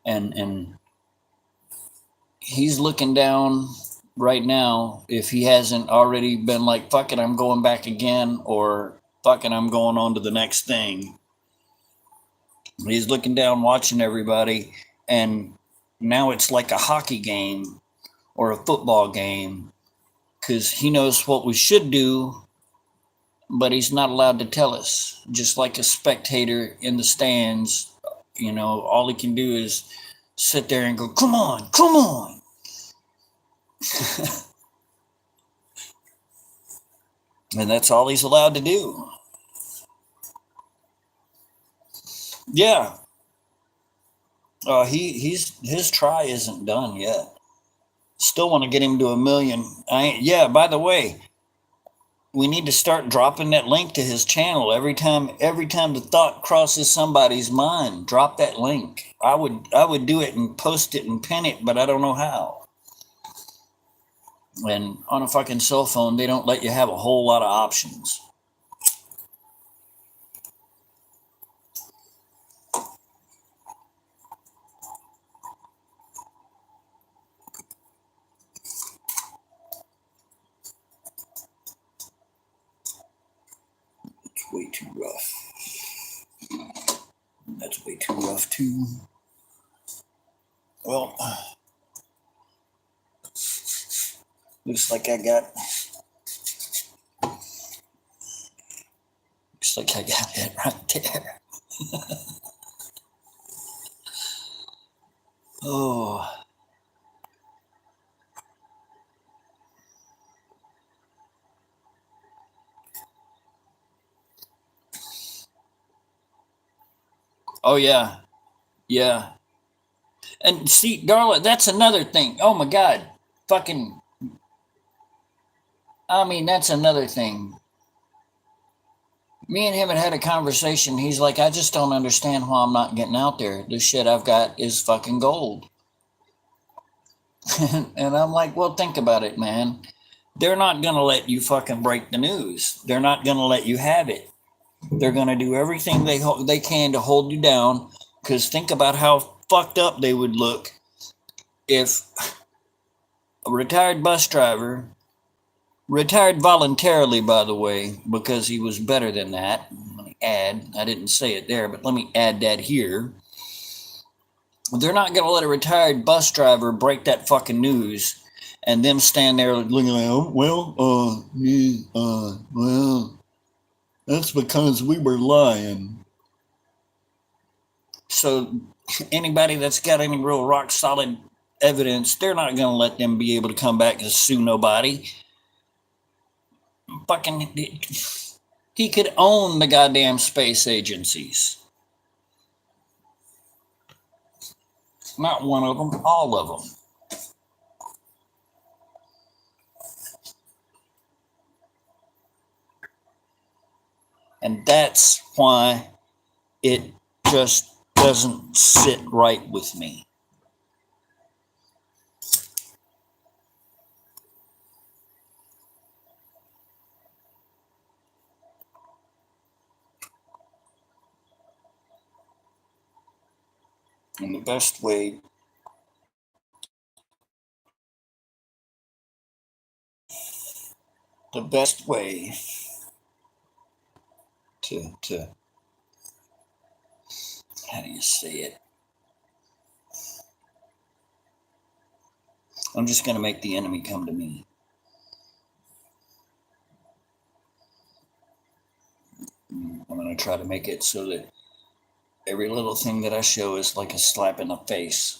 and he's looking down right now, if he hasn't already been like, fuck it, I'm going back again, or fuck it, I'm going on to the next thing. He's looking down, watching everybody, and now it's like a hockey game or a football game because he knows what we should do, but he's not allowed to tell us. Just like a spectator in the stands, all he can do is sit there and go, come on, come on. And that's all he's allowed to do. Yeah. His try isn't done yet. Still want to get him to 1 million. Yeah, by the way, we need to start dropping that link to his channel every time the thought crosses somebody's mind. Drop that link. I would do it and post it and pin it, but I don't know how. And on a fucking cell phone, they don't let you have a whole lot of options. It's way too rough. That's way too rough too. Well, looks like I got it right there. Oh. Oh yeah. Yeah. And see, Darla, that's another thing. Oh my God. Fucking that's another thing. Me and him had a conversation. He's like, I just don't understand why I'm not getting out there. The shit I've got is fucking gold. And I'm like, well, think about it, man. They're not going to let you fucking break the news. They're not going to let you have it. They're going to do everything they can to hold you down. Because think about how fucked up they would look if a retired bus driver, retired voluntarily, by the way, because he was better than that. Let me add, I didn't say it there, but let me add that here. They're not going to let a retired bus driver break that fucking news and them stand there looking like, oh, well, that's because we were lying. So anybody that's got any real rock solid evidence, they're not going to let them be able to come back and sue nobody. Fucking, he could own the goddamn space agencies. Not one of them, all of them. And that's why it just doesn't sit right with me. And the best way to how do you say it? I'm just going to make the enemy come to me. I'm going to try to make it so that every little thing that I show is like a slap in the face.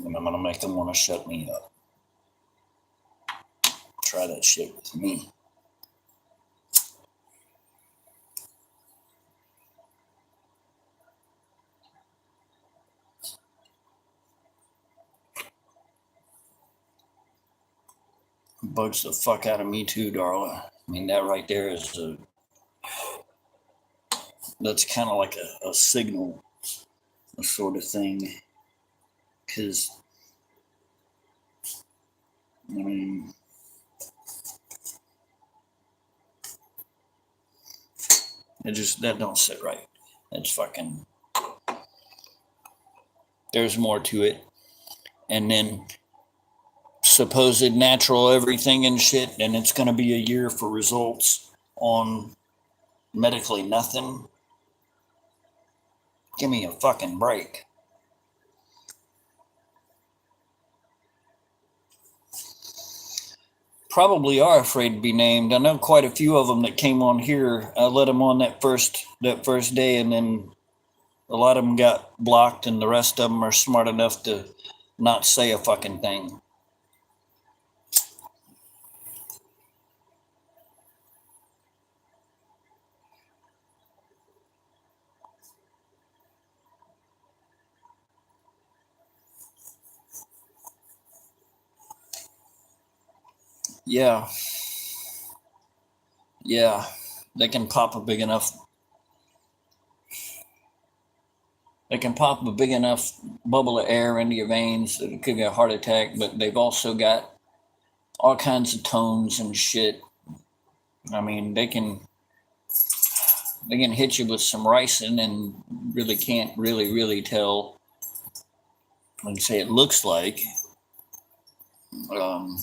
And I'm going to make them want to shut me up. Try that shit with me. Bugs the fuck out of me too, Darla. I mean, that right there is that's kind of like a signal, a sort of thing. Because, I mean, that don't sit right. It's fucking, There's more to it. And then supposed natural everything and shit, and it's going to be a year for results on medically nothing. Give me a fucking break. Probably are afraid to be named. I know quite a few of them that came on here. I let them on that first day, and then a lot of them got blocked, and the rest of them are smart enough to not say a fucking thing. Yeah, yeah, they can pop a big enough. They can pop a big enough bubble of air into your veins that it could get a heart attack. But they've also got all kinds of tones and shit. I mean, they can hit you with some ricin and really can't really tell. Like I say, it looks like um,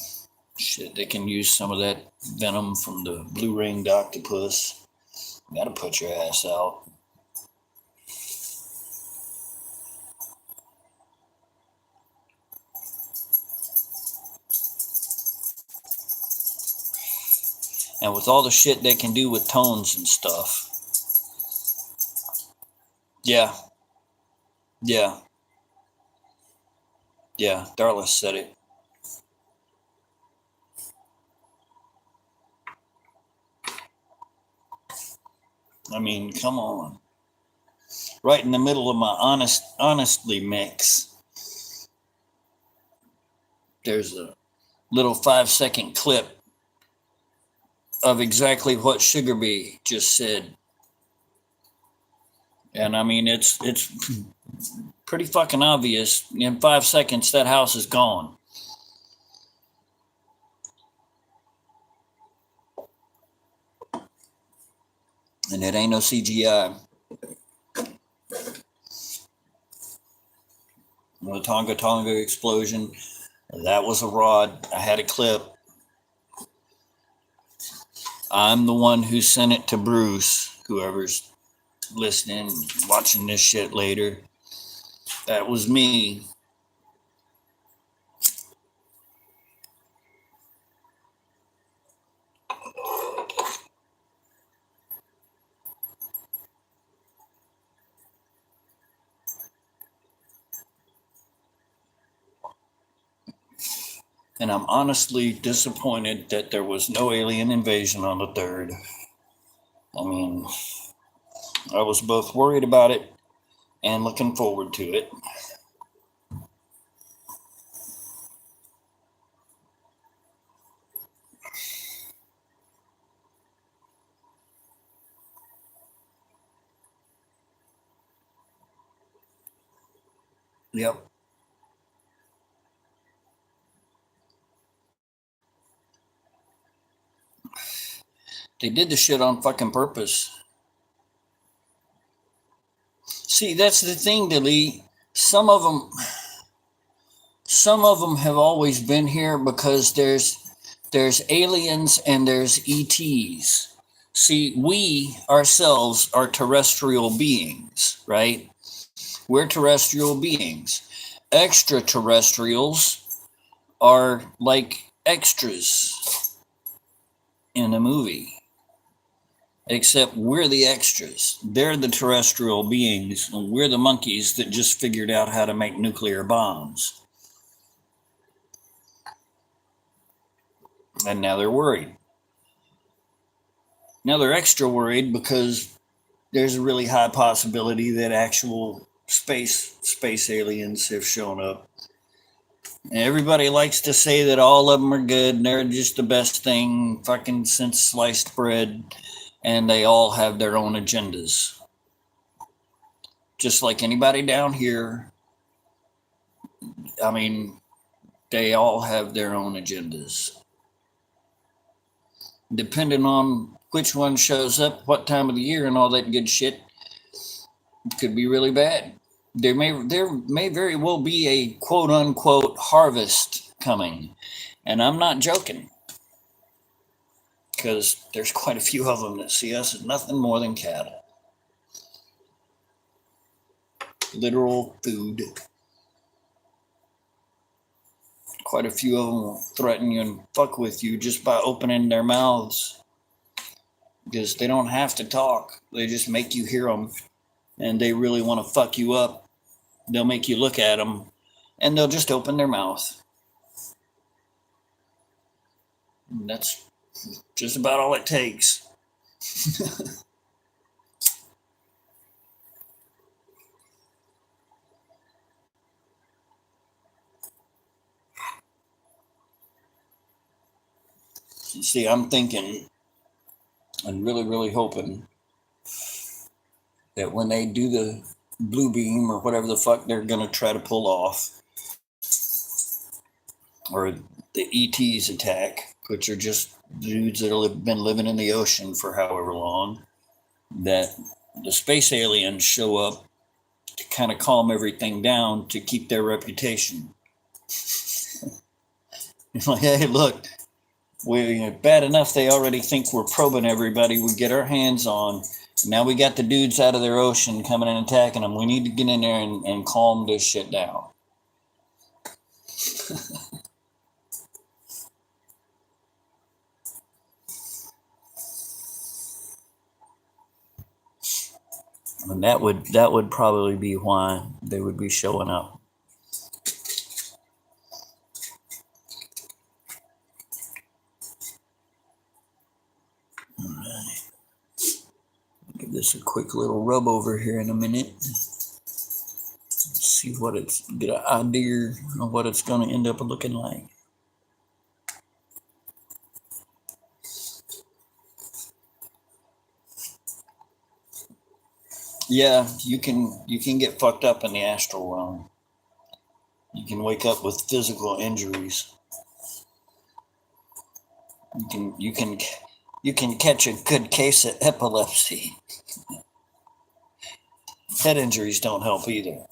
shit. They can use some of that venom from the blue-ringed octopus. Gotta put your ass out. And with all the shit they can do with tones and stuff. Yeah, yeah, yeah. Darla said it. I mean, come on. Right in the middle of my honestly mix, there's a little 5-second clip of exactly what Sugar Bee just said. And I mean, it's pretty fucking obvious. In 5 seconds, that house is gone. And it ain't no CGI. The Tonga Tonga explosion, that was a rod. I had a clip. I'm the one who sent it to Bruce, whoever's listening, watching this shit later. That was me. And I'm honestly disappointed that there was no alien invasion on the 3rd. I mean, I was both worried about it and looking forward to it. Yep. They did the shit on fucking purpose. See, that's the thing, Dilly. Some of them have always been here because there's aliens and there's ETs. See, we ourselves are terrestrial beings, right? We're terrestrial beings. Extraterrestrials are like extras in a movie. Except we're the extras. They're the terrestrial beings, and we're the monkeys that just figured out how to make nuclear bombs. And now they're worried. Now they're extra worried because there's a really high possibility that actual space aliens have shown up. And everybody likes to say that all of them are good and they're just the best thing fucking since sliced bread, and they all have their own agendas. Just like anybody down here, I mean, they all have their own agendas. Depending on which one shows up, what time of the year, and all that good shit, it could be really bad. there may very well be a quote unquote harvest coming, and I'm not joking, because there's quite a few of them that see us as nothing more than cattle, literal food. Quite a few of them will threaten you and fuck with you just by opening their mouths, because they don't have to talk. They just make you hear them, and they really want to fuck you up. They'll make you look at them, and they'll just open their mouth. And that's just about all it takes. You see, I'm thinking and really, really hoping that when they do the blue beam or whatever the fuck they're going to try to pull off, or the ETs attack, which are just dudes that have been living in the ocean for however long, that the space aliens show up to kind of calm everything down to keep their reputation. It's like, hey, look, we bad enough they already think we're probing everybody we get our hands on. Now we got the dudes out of their ocean coming and attacking them. We need to get in there and calm this shit down. And that would probably be why they would be showing up. All right. Give this a quick little rub over here in a minute. See what get an idea of what it's going to end up looking like. Yeah, you can get fucked up in the astral realm. You can wake up with physical injuries. You can catch a good case of epilepsy. Head injuries don't help either.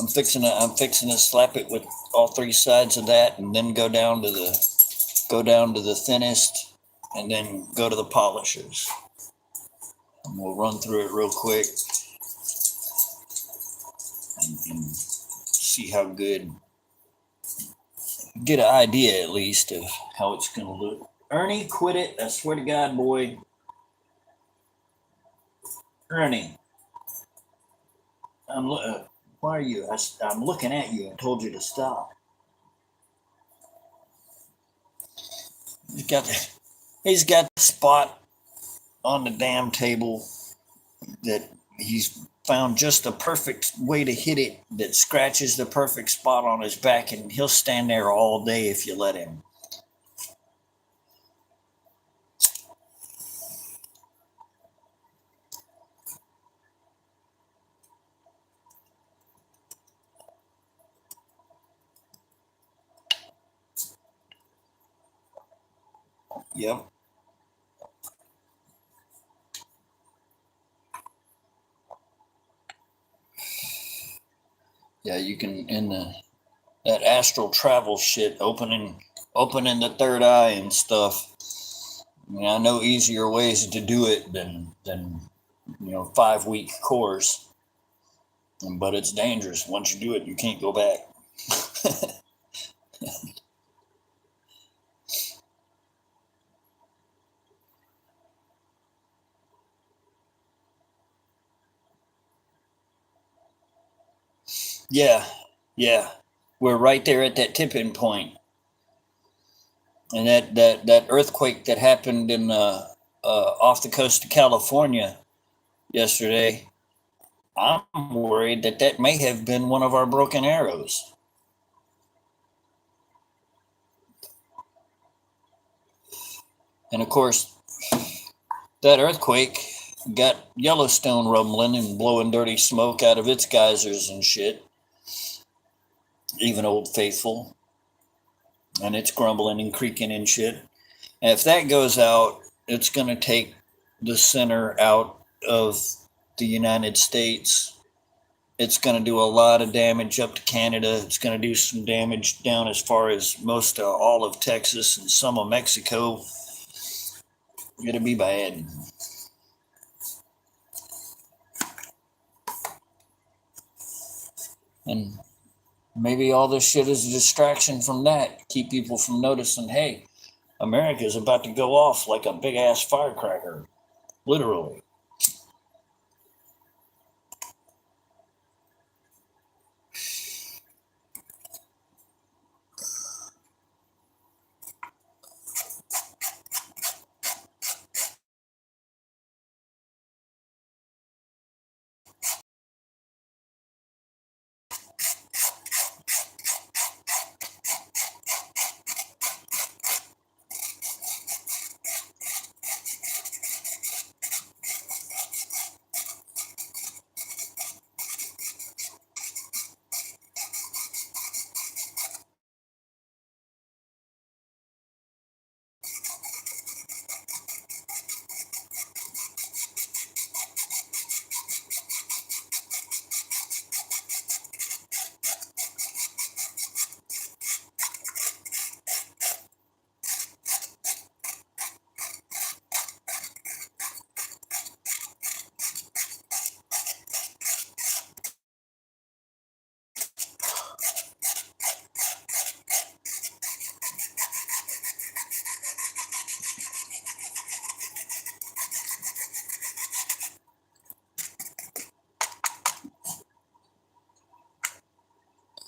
I'm fixing to slap it with all three sides of that, and then go down to the thinnest, and then go to the polishers. And we'll run through it real quick and see how good. Get an idea at least of how it's gonna look. Ernie, quit it! I swear to God, boy. Ernie, why are you? I'm looking at you. I told you to stop. He's got the spot on the damn table that he's found just the perfect way to hit it, that scratches the perfect spot on his back, and he'll stand there all day if you let him. Yep. Yeah, you can in that astral travel shit, opening the third eye and stuff. I mean, I know easier ways to do it than 5-week course, but it's dangerous. Once you do it, you can't go back. Yeah, we're right there at that tipping point. And that earthquake that happened in off the coast of California yesterday, I'm worried that may have been one of our broken arrows. And of course, that earthquake got Yellowstone rumbling and blowing dirty smoke out of its geysers and shit. Even Old Faithful. and it's grumbling and creaking and shit. And if that goes out, it's going to take the center out of the United States. It's going to do a lot of damage up to Canada. It's going to do some damage down as far as most all of Texas and some of Mexico. It'll be bad. And maybe all this shit is a distraction from that. Keep people from noticing, hey, America's about to go off like a big ass firecracker. Literally.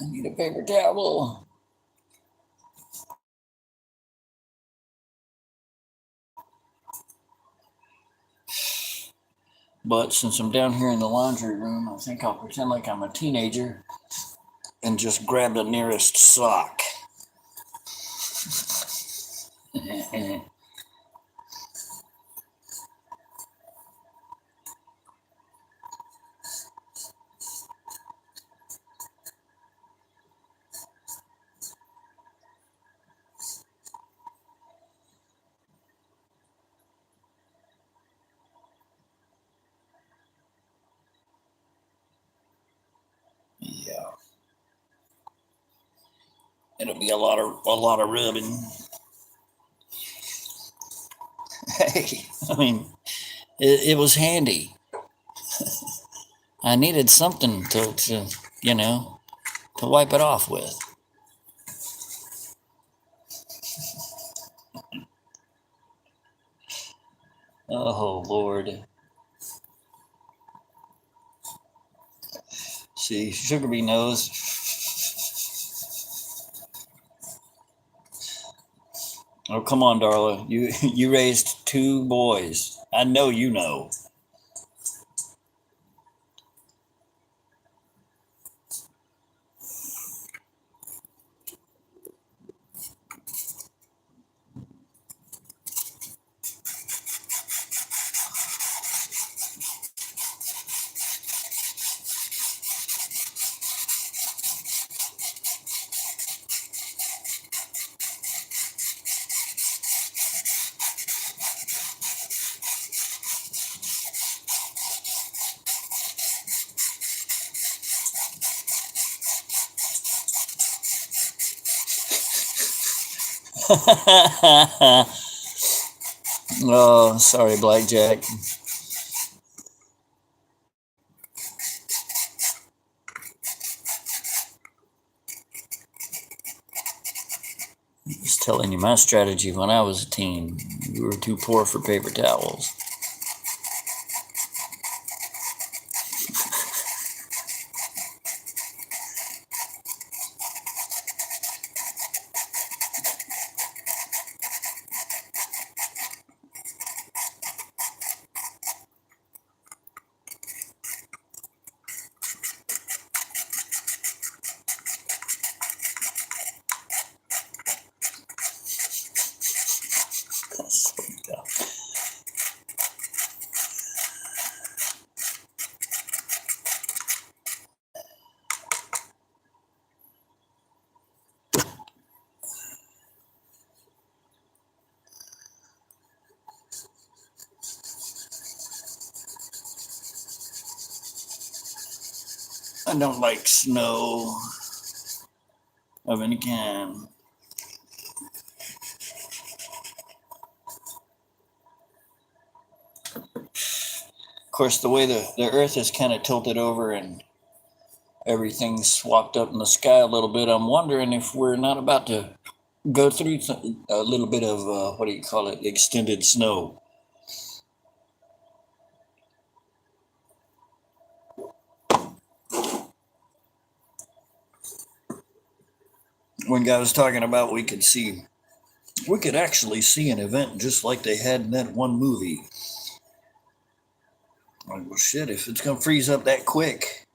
I need a paper towel. But since I'm down here in the laundry room, I think I'll pretend like I'm a teenager and just grab the nearest sock. Yeah. It'll be a lot of rubbing. Hey, I mean, it was handy. I needed something to to wipe it off with. Oh Lord. See, Sugar Bee knows. Oh, come on, Darla. You raised two boys. I know you know. Oh, sorry, Blackjack. Just telling you my strategy when I was a teen. We were too poor for paper towels. I don't like snow of any kind. Of course, the way the earth is kind of tilted over and everything's swapped up in the sky a little bit, I'm wondering if we're not about to go through a little bit of, what do you call it, extended snow. One guy was talking about we could actually see an event just like they had in that one movie. I'm like, well, shit, if it's going to freeze up that quick,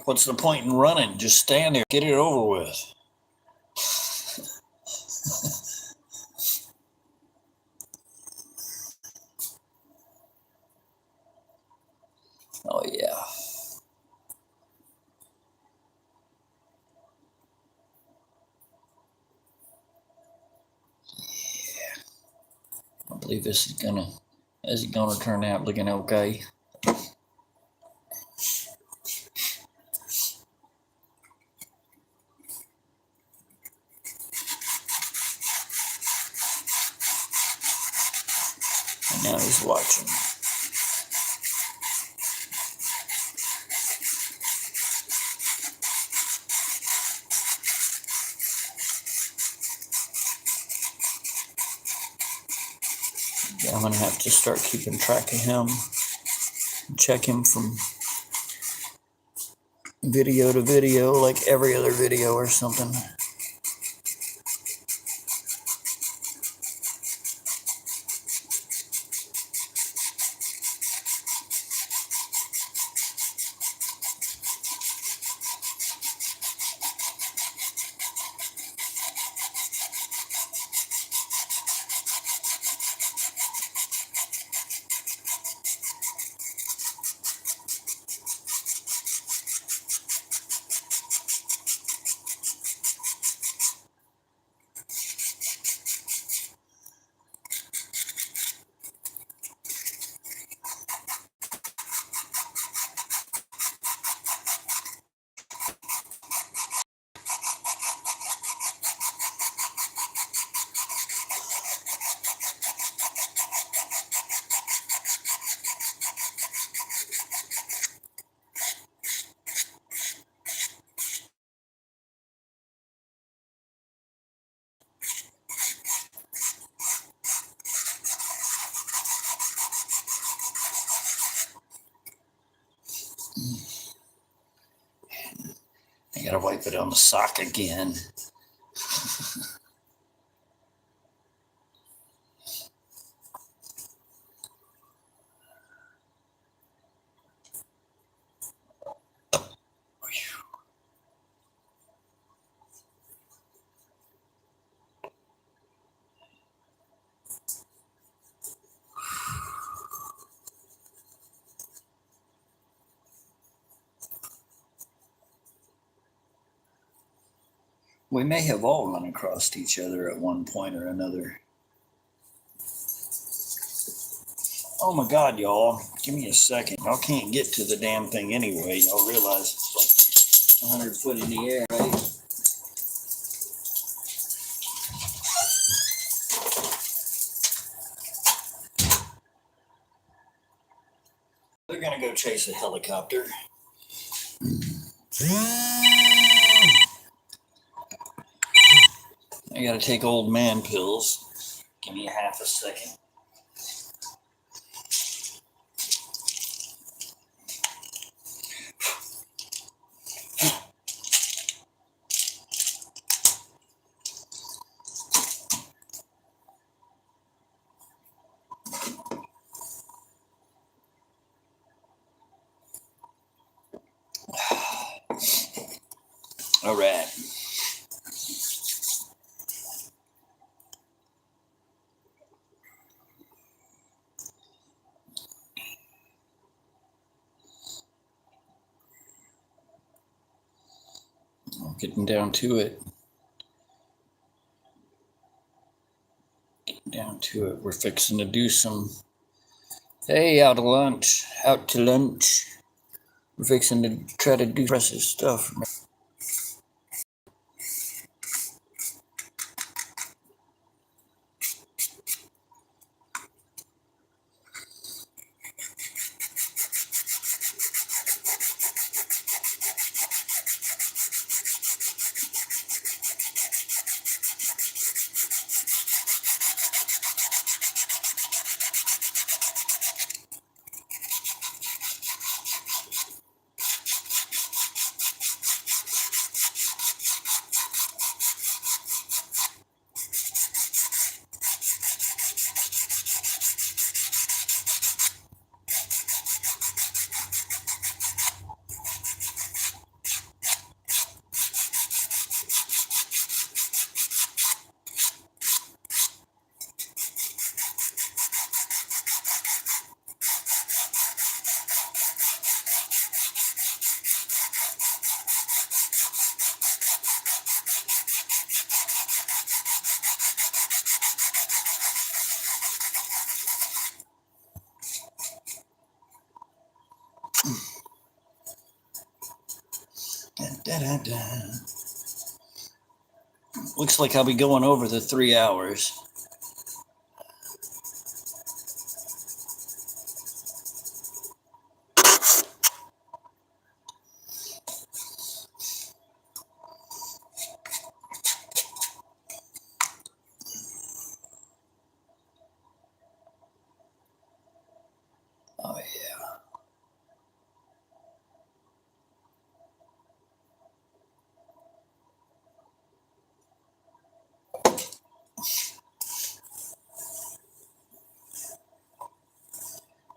what's the point in running? Just stand there, get it over with. Oh, yeah. I believe this is gonna turn out looking okay. And now he's watching. Yeah, I'm gonna have to start keeping track of him. Check him from video to video, like every other video or something. I gotta wipe it on the sock again. We may have all run across each other at one point or another. Oh my God, y'all. Give me a second. Y'all can't get to the damn thing anyway. Y'all realize it's like 100 foot in the air, right? They're gonna go chase a helicopter. I gotta take old man pills. Give me a half a second. All right. Getting down to it. We're fixing to do some. Hey, out to lunch. We're fixing to try to do impressive stuff. Da, da, da. Looks like I'll be going over the 3 hours. Oh yeah.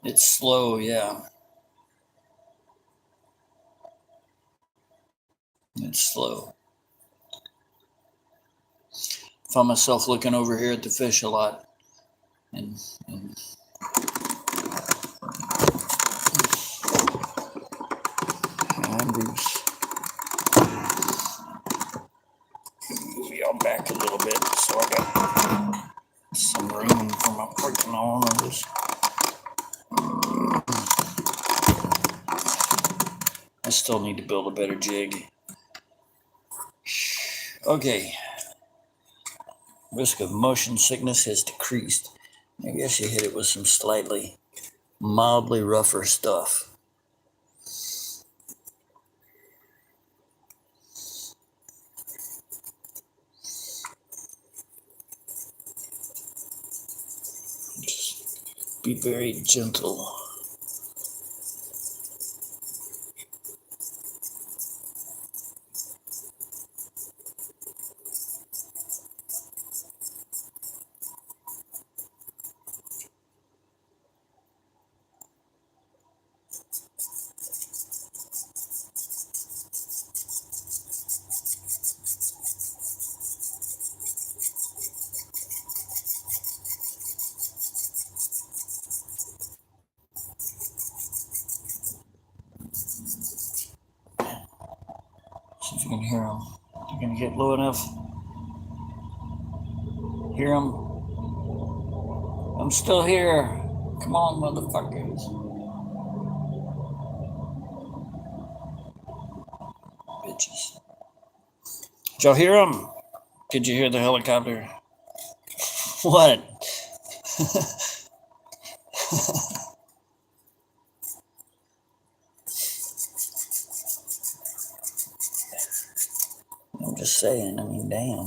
It's slow, yeah. It's slow. Found myself looking over here at the fish a lot. And Bruce. Move y'all back a little bit so I got some room for my freaking arms. I still need to build a better jig. Okay. Risk of motion sickness has decreased. I guess you hit it with some slightly, mildly rougher stuff. Just be very gentle. See if you can hear them. You're gonna get low enough. Hear them? I'm still here. Come on, motherfuckers. Bitches. Did y'all hear them? Did you hear the helicopter? What? I'm just saying, I mean, damn.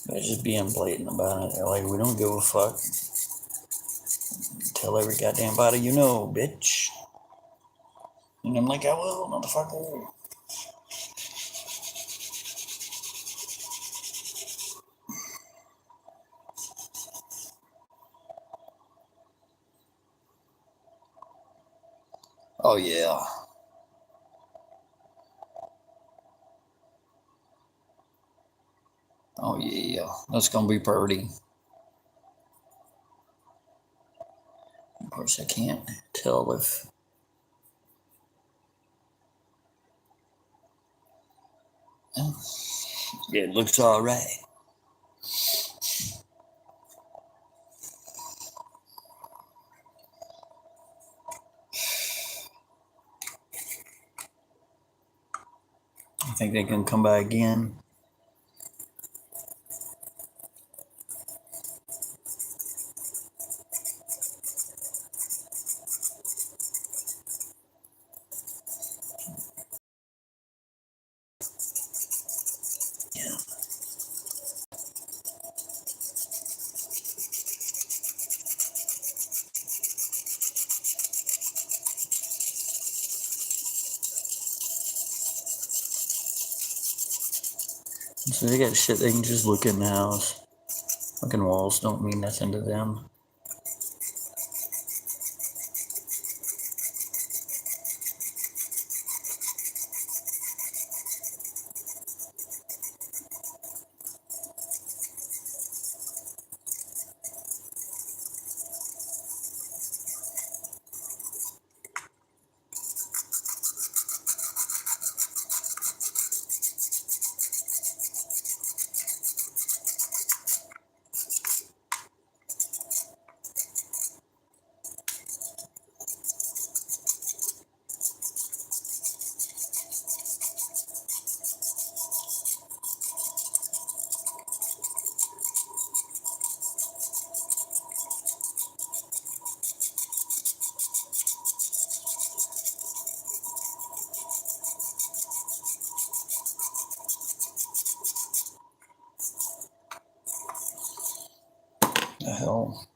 They're just being blatant about it. They're like, we don't give a fuck. Tell every goddamn body you know, bitch. And I'm like, I will, motherfucker. Oh, yeah. Oh, yeah. That's going to be pretty. Of course, I can't tell if... Yeah, it looks all right. think they can come by again? Yeah. So they got shit they can just look in the house. Fucking walls don't mean nothing to them. The hell?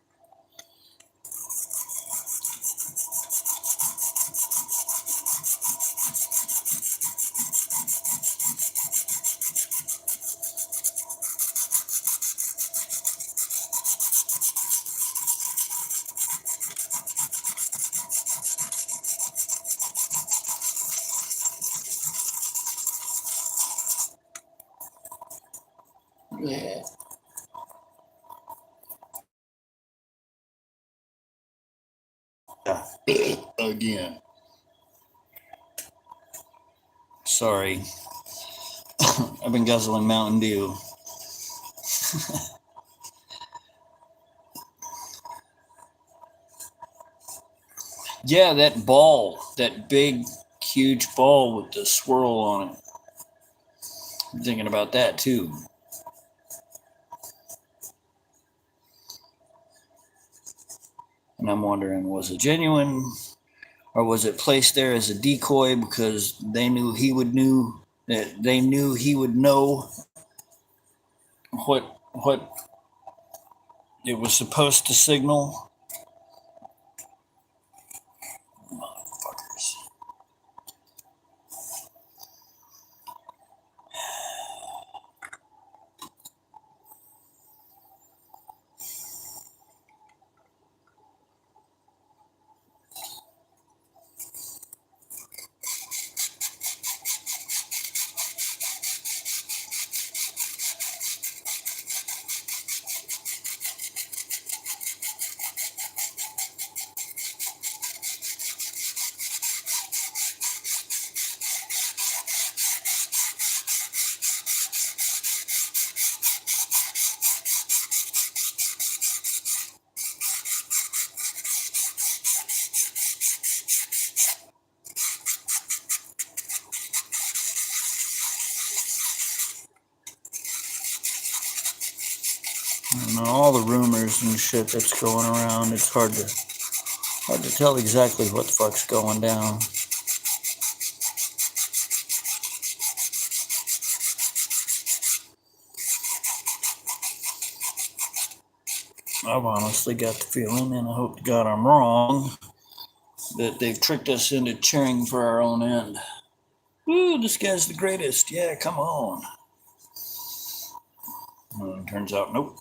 Yeah. Again. Sorry. I've been guzzling Mountain Dew. Yeah, that ball, that big, huge ball with the swirl on it. I'm thinking about that too. And I'm wondering, was it genuine or was it placed there as a decoy because they knew he would know what it was supposed to signal? Motherfuckers. And all the rumors and shit that's going around, it's hard to tell exactly what the fuck's going down. I've honestly got the feeling, and I hope to God I'm wrong, that they've tricked us into cheering for our own end. Ooh, this guy's the greatest. Yeah, come on. And it turns out, nope.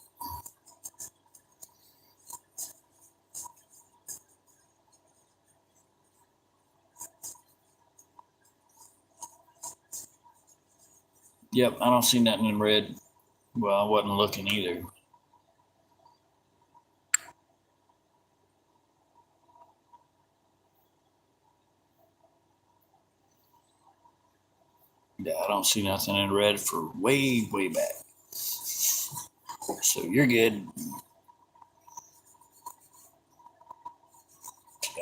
Yep, I don't see nothing in red. Well, I wasn't looking either. Yeah, I don't see nothing in red for way, way back. So you're good.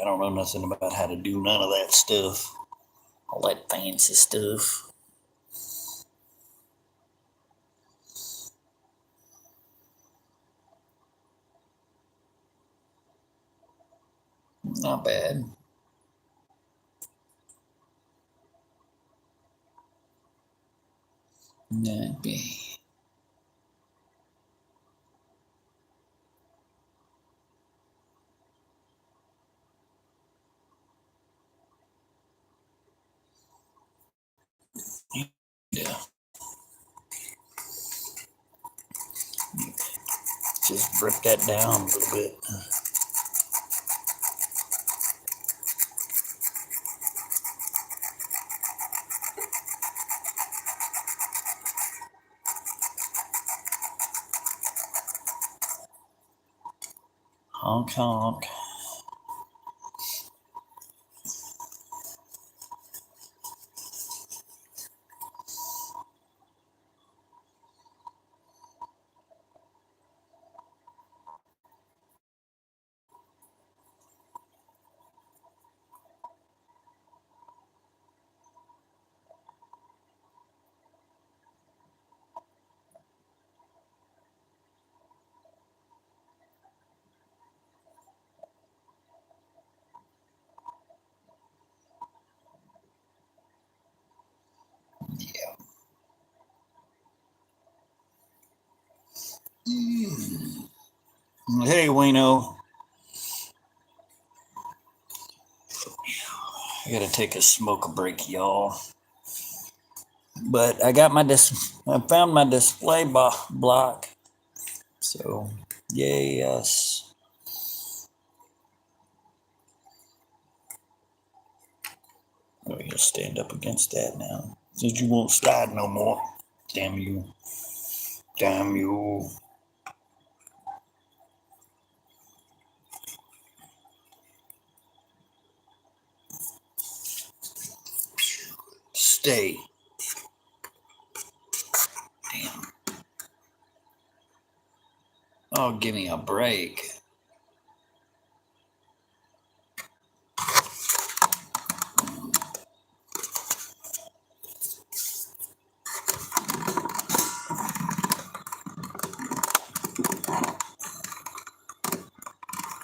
I don't know nothing about how to do none of that stuff. All that fancy stuff. Not bad. Not bad. Yeah. Just break that down a little bit. Honk, honk. Yeah. Hey, Wayno. I gotta take a smoke break, y'all. But I got I found my display block. So, yay, yes. Oh, you'll stand up against that now. Since you won't slide no more. Damn you. Damn you. Stay. Damn. Oh, give me a break.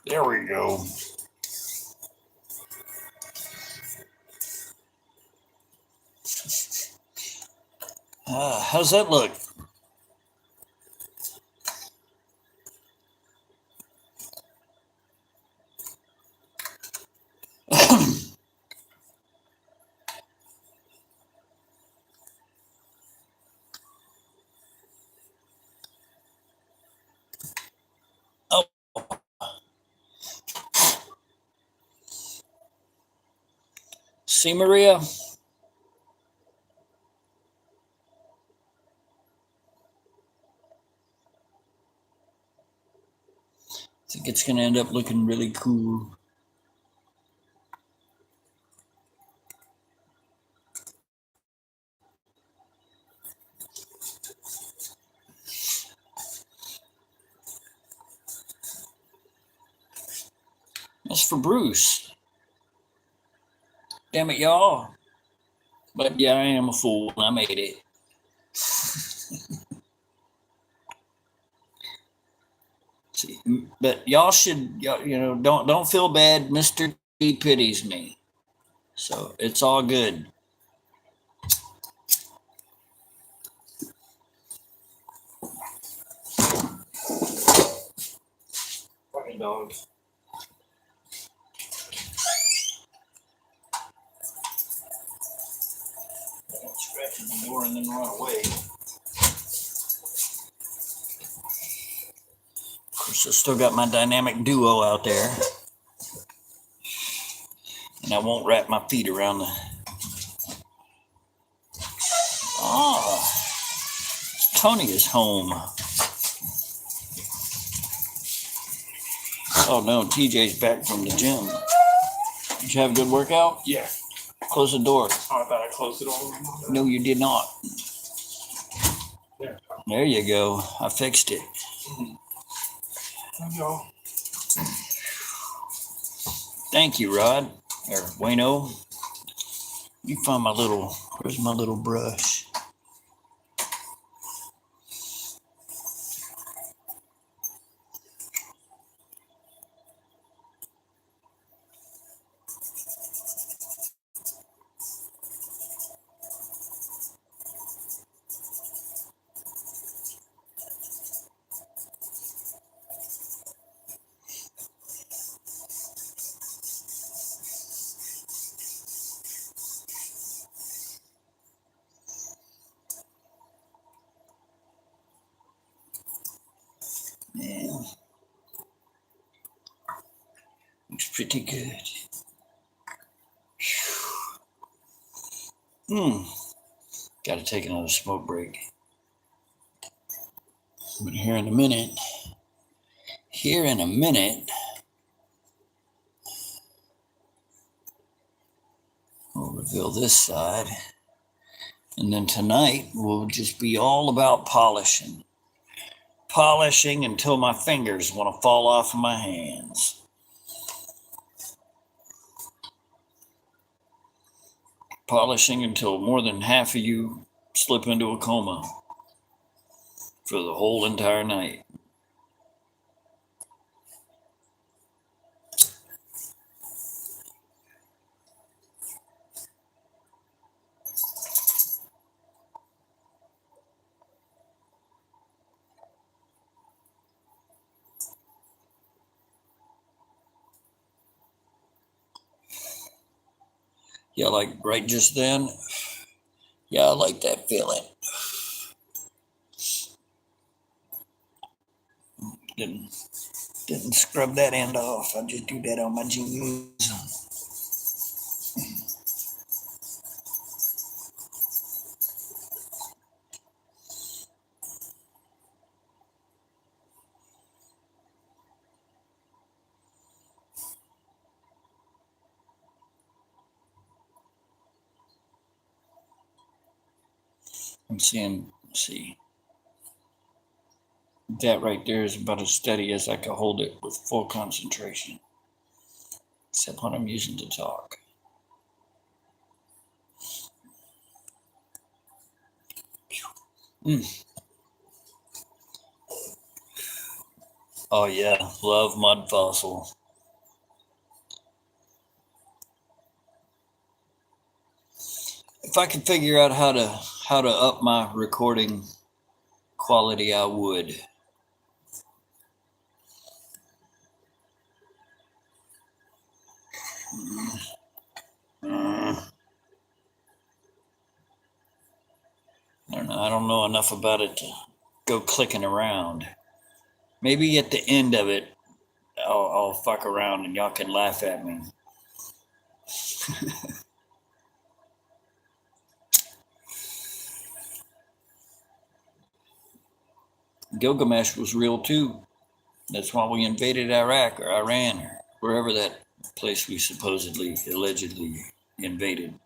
There we go. How's that look? Oh, see, Maria? I think it's going to end up looking really cool. That's for Bruce. Damn it, y'all. But yeah, I am a fool. I made it. See, but y'all should, don't feel bad. Mr. D pities me. So it's all good. Fucking dogs. Scratching the door and then run away. Of course, I still got my dynamic duo out there. And I won't wrap my feet around the. Oh, Tony is home. Oh no, TJ's back from the gym. Did you have a good workout? Yeah. Close the door. Oh, I thought I closed it all. No, you did not. Yeah. There you go. I fixed it. There you go. Thank you, Rod. Or Wayno. You find my little, where's my little brush? Looks pretty good. Got to take another smoke break. But here in a minute, we'll reveal this side. And then tonight will just be all about polishing. Polishing until my fingers want to fall off of my hands. Polishing until more than half of you slip into a coma for the whole entire night. Yeah, like right just then. Yeah, I like that feeling. Didn't scrub that end off. I just do that on my jeans. Let's see. That right there is about as steady as I can hold it with full concentration. Except when I'm using to talk. Oh yeah, love mud fossil. If I could figure out how to up my recording quality, I would. I don't know enough about it to go clicking around. Maybe at the end of it, I'll fuck around and y'all can laugh at me. Gilgamesh was real too. That's why we invaded Iraq or Iran or wherever that place we supposedly, allegedly invaded.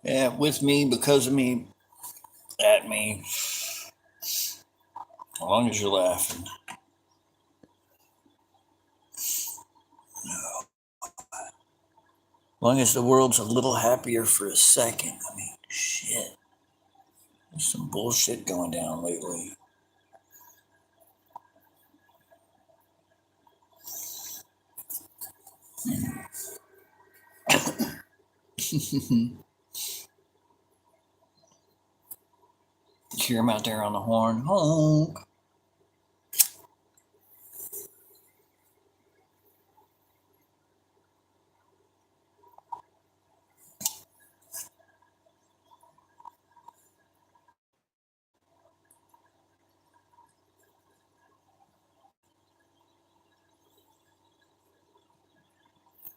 Yeah, with me, because of me, at me. As long as you're laughing. As long as the world's a little happier for a second. I mean, shit. There's some bullshit going down lately. Hear him out there on the horn. Honk.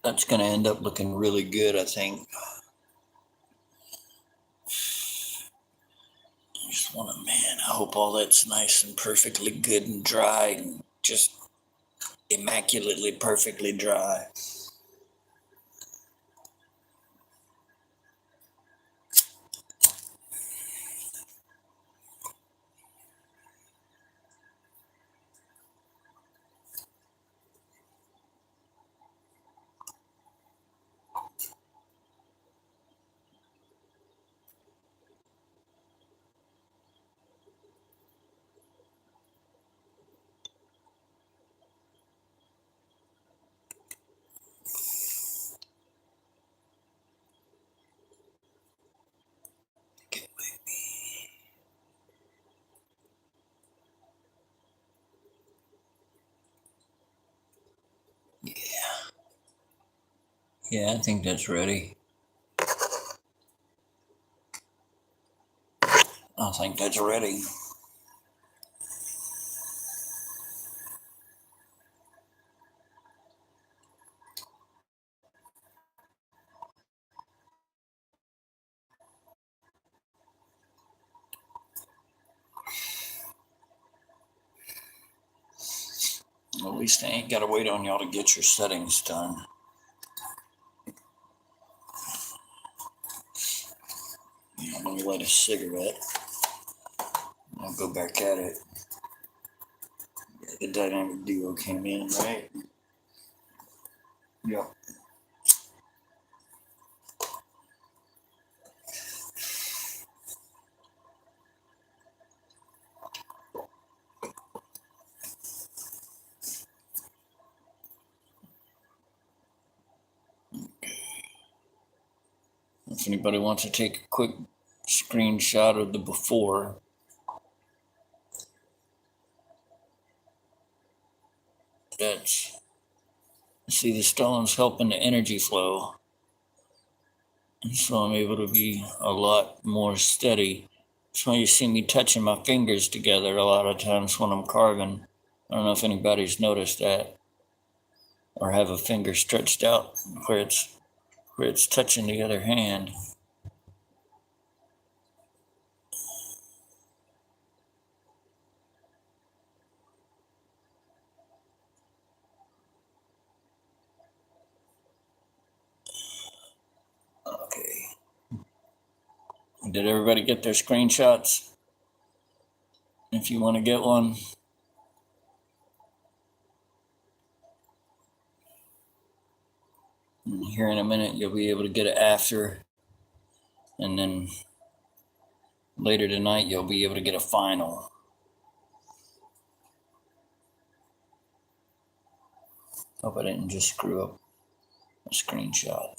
That's going to end up looking really good, I think. I just want to, man, I hope all that's nice and perfectly good and dry and just immaculately perfectly dry. Yeah, I think that's ready. I think that's ready. At least I ain't got to wait on y'all to get your settings done. Yeah, let me light a cigarette. I'll go back at it. The dynamic duo came in, right? Yep. If anybody wants to take a quick screenshot of the before, that's, see, the stone's helping the energy flow. And so I'm able to be a lot more steady. That's why you see me touching my fingers together a lot of times when I'm carving. I don't know if anybody's noticed that, or have a finger stretched out where it's touching the other hand. Okay. Did everybody get their screenshots? If you want to get one. Here in a minute, you'll be able to get it after. And then later tonight, you'll be able to get a final. Hope I didn't just screw up a screenshot.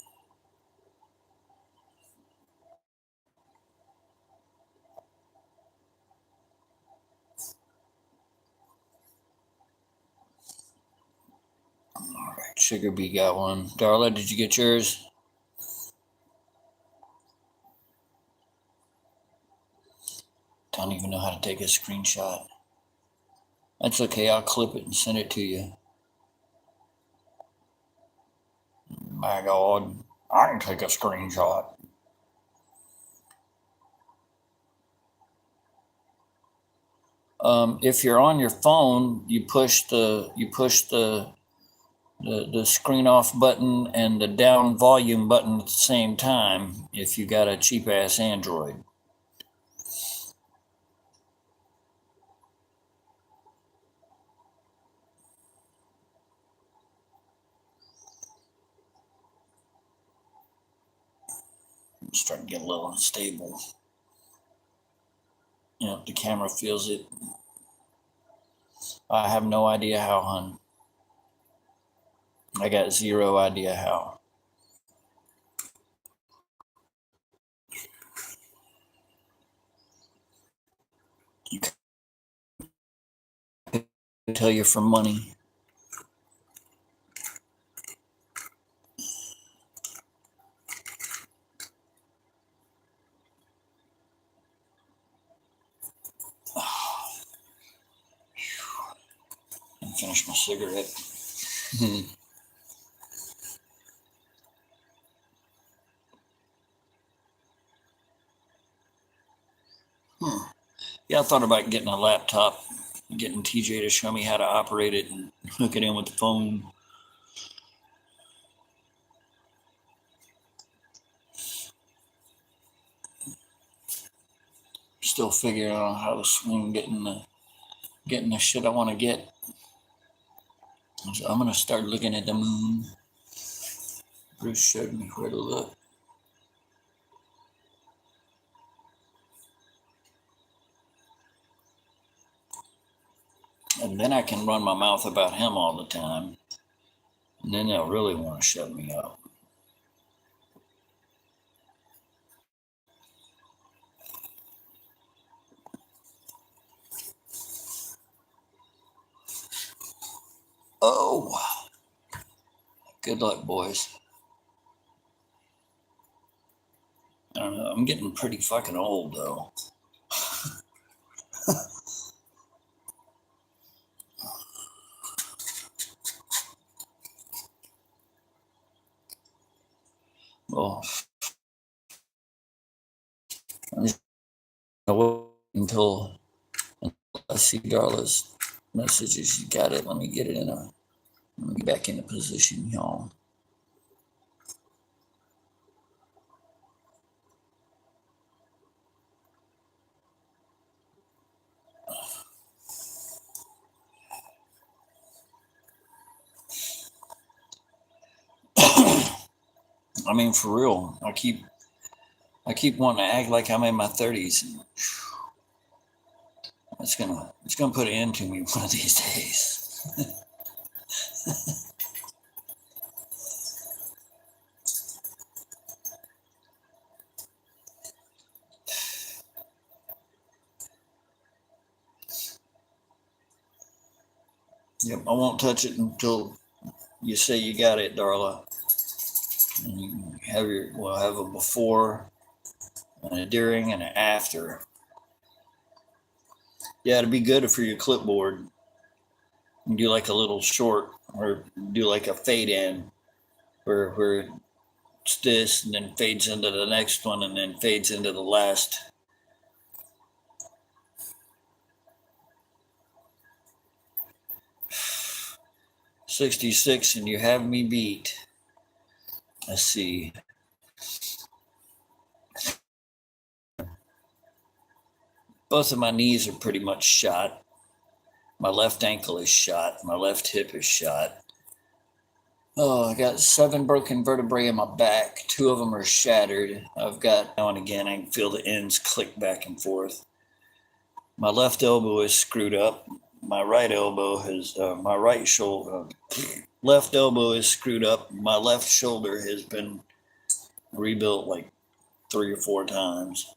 All right, Sugar Bee got one. Darla, did you get yours? Don't even know how to take a screenshot. That's okay, I'll clip it and send it to you. My God, I can take a screenshot. If you're on your phone, you push the screen off button and the down volume button at the same time if you got a cheap ass Android. I'm starting to get a little unstable. You know, the camera feels it. I have no idea how, hon. I got zero idea how. You can tell you for money. And finish my cigarette. Yeah, I thought about getting a laptop, getting TJ to show me how to operate it and hook it in with the phone. Still figuring out how to swing getting the shit I want to get. So I'm gonna start looking at the moon. Bruce showed me where to look. And then I can run my mouth about him all the time. And then they'll really want to shut me up. Oh, good luck, boys. I don't know. I'm getting pretty fucking old, though. I'm just gonna wait until I see Darla's messages. You got it. Let me get it in a. Let me get back into position, y'all. I mean, for real. I keep wanting to act like I'm in my 30s. It's gonna put an end to me one of these days. Yep, I won't touch it until you say you got it, Darla. And you we'll have a before and a during and an after. Yeah, it'd be good for your clipboard. You do like a little short or do like a fade in where it's this and then fades into the next one and then fades into the last. $66 and you have me beat. Let's see. Both of my knees are pretty much shot. My left ankle is shot. My left hip is shot. Oh, I got 7 broken vertebrae in my back. 2 of them are shattered. I've got, now and again, I can feel the ends click back and forth. My left elbow is screwed up. My right elbow has, my right shoulder, left elbow is screwed up. My left shoulder has been rebuilt like 3 or 4 times.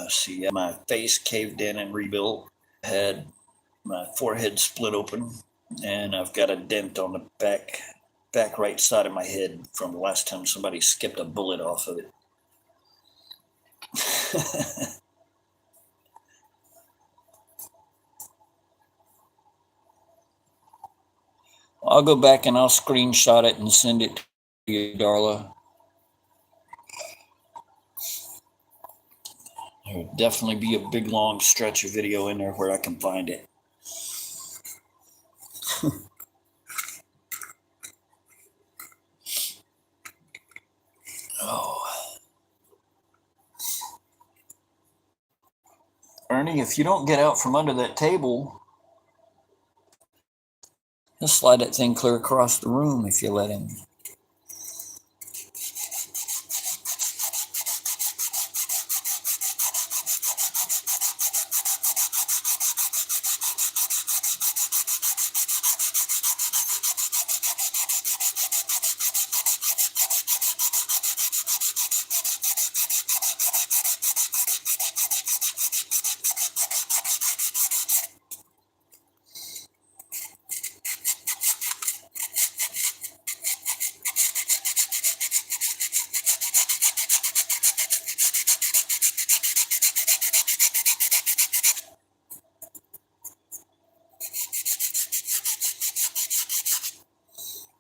See, my face caved in and rebuilt. Had my forehead split open, and I've got a dent on the back right side of my head from the last time somebody skipped a bullet off of it. I'll go back and I'll screenshot it and send it to you, Darla. There'll definitely be a big long stretch of video in there where I can find it. Oh, Ernie, if you don't get out from under that table, he'll slide that thing clear across the room if you let him.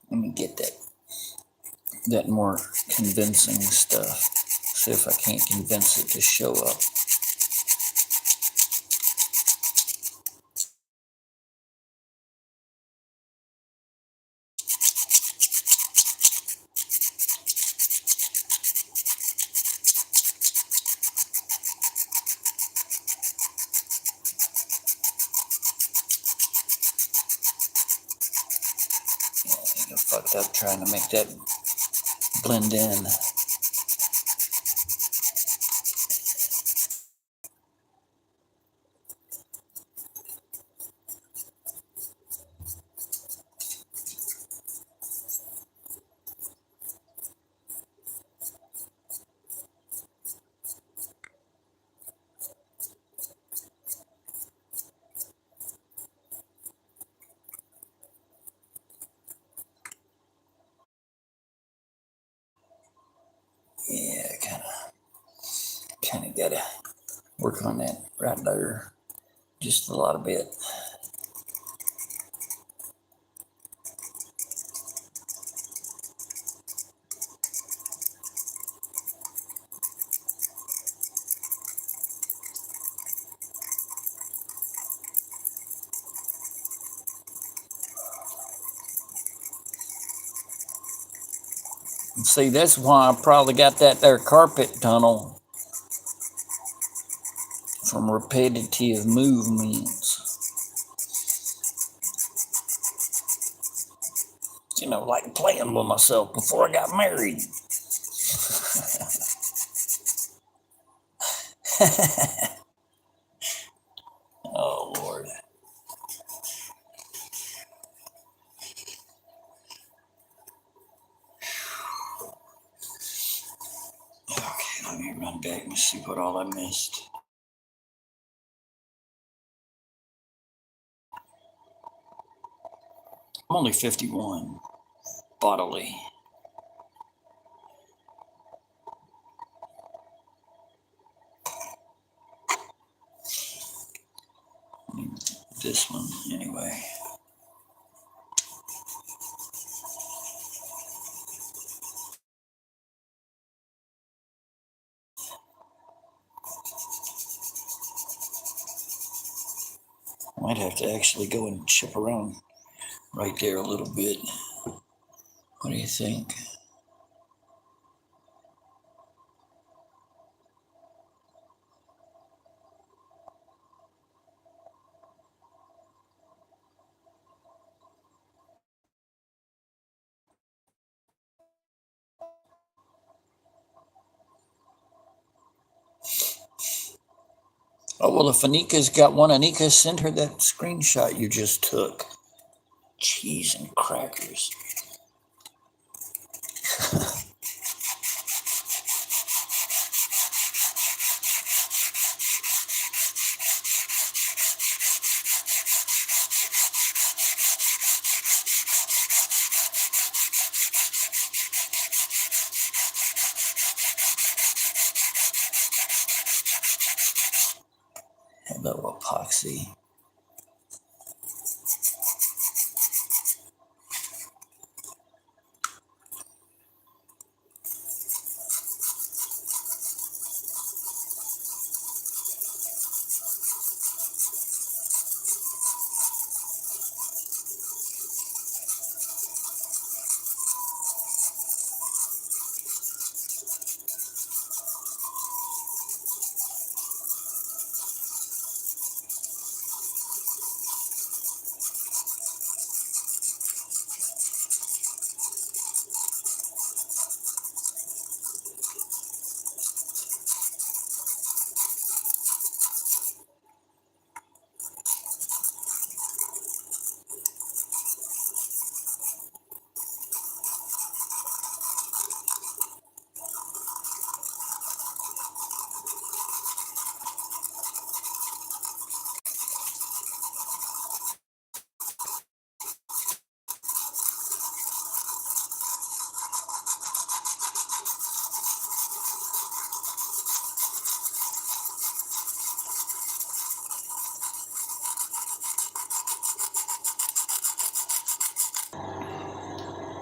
Let me get that more convincing stuff. See if I can't convince it to show up. I fucked up trying to make that blend in. Yeah, kind of gotta work on that right there just a little bit. See, that's why I probably got that there carpet tunnel from repetitive movements. You know, like playing with myself before I got married. Oh, Lord. Okay, let me run back and see what all I missed. I'm only 51 bodily. This one, anyway. Might have to actually go and chip around right there a little bit. What do you think? Oh, well, if Anika's got one, Anika, send her that screenshot you just took. Cheese and crackers. Hello, epoxy.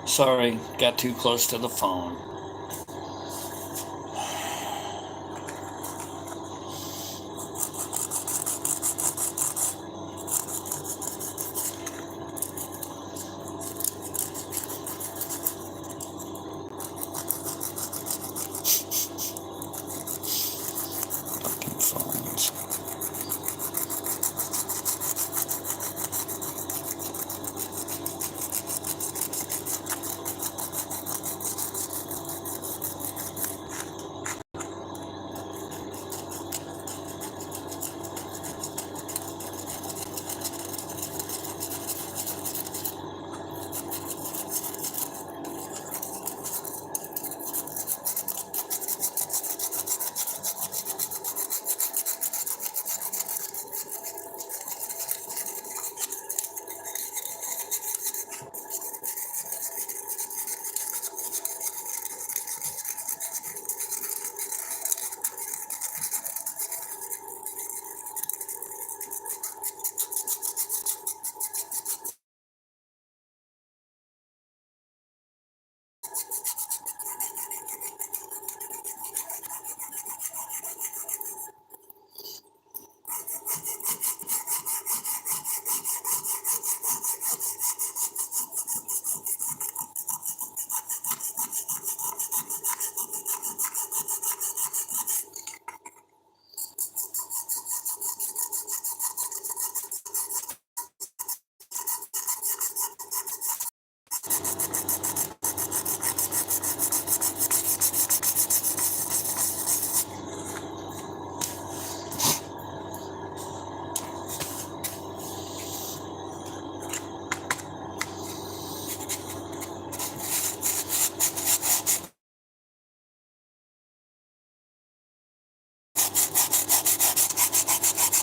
Sorry, got too close to the phone. Fucking phones.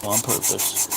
on purpose.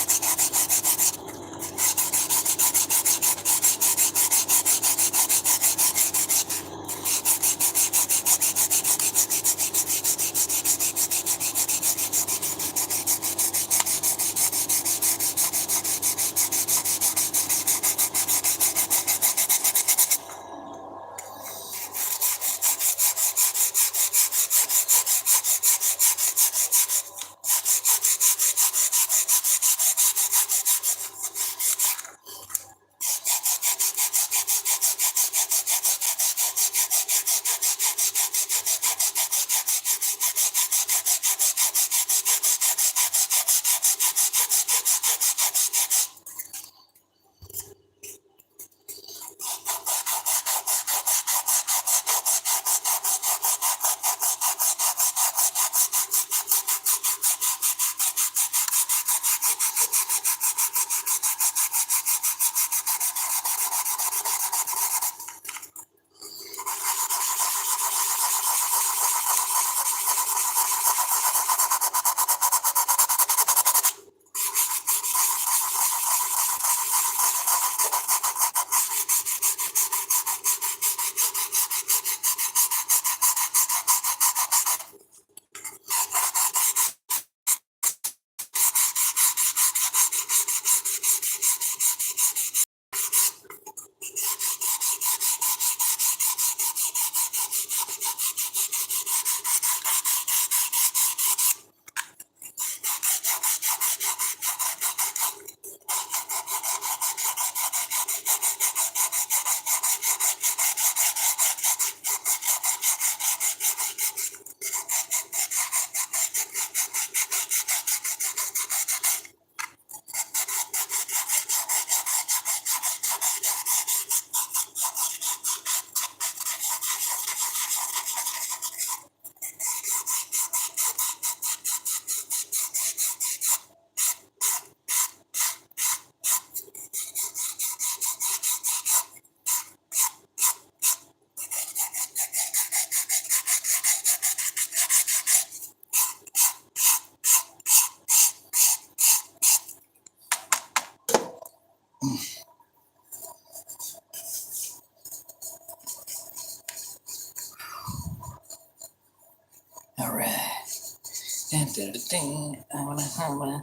All right.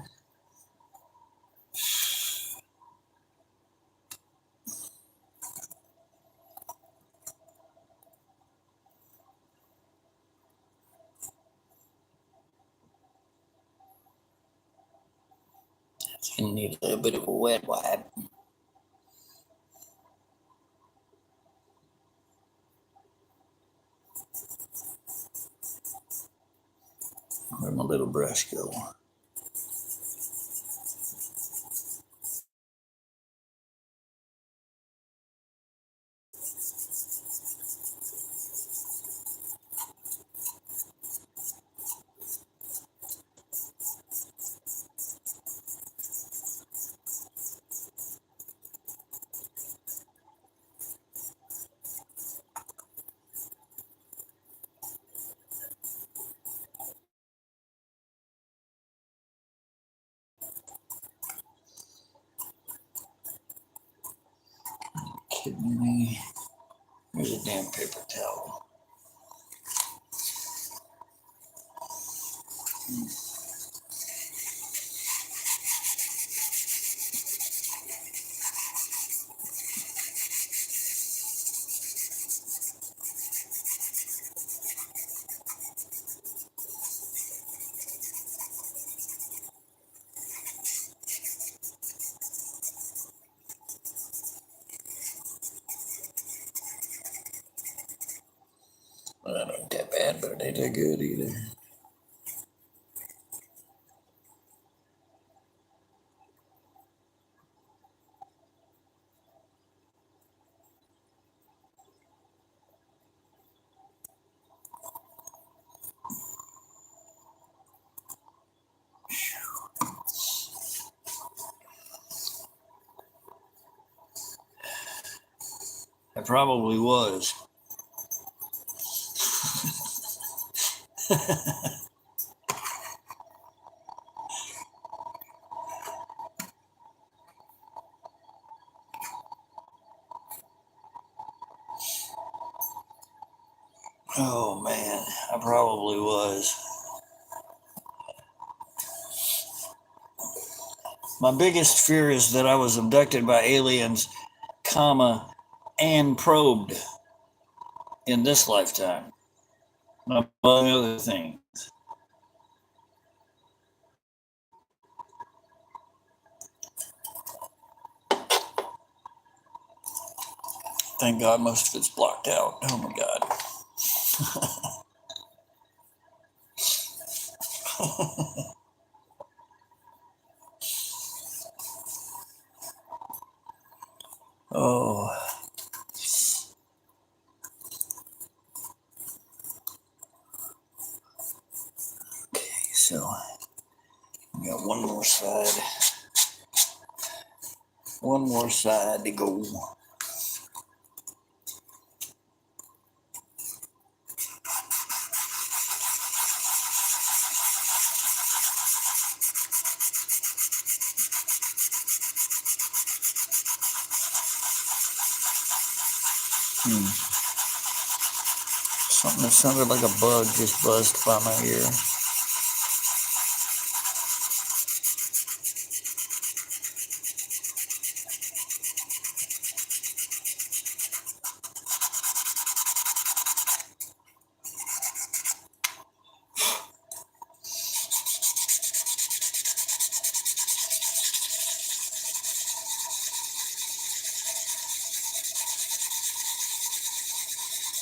You need a little bit of a wet wipe. Where'd my little brush go? Kidding me? Here's a damn paper towel. Well, that ain't that bad, but it ain't that good either. It probably was. Oh man, I probably was. My biggest fear is that I was abducted by aliens, comma, and probed in this lifetime, among other things. Thank God most of it's blocked out. Oh my God. Oh, okay, so we got one more side to go. Something that sounded like a bug just buzzed by my ear.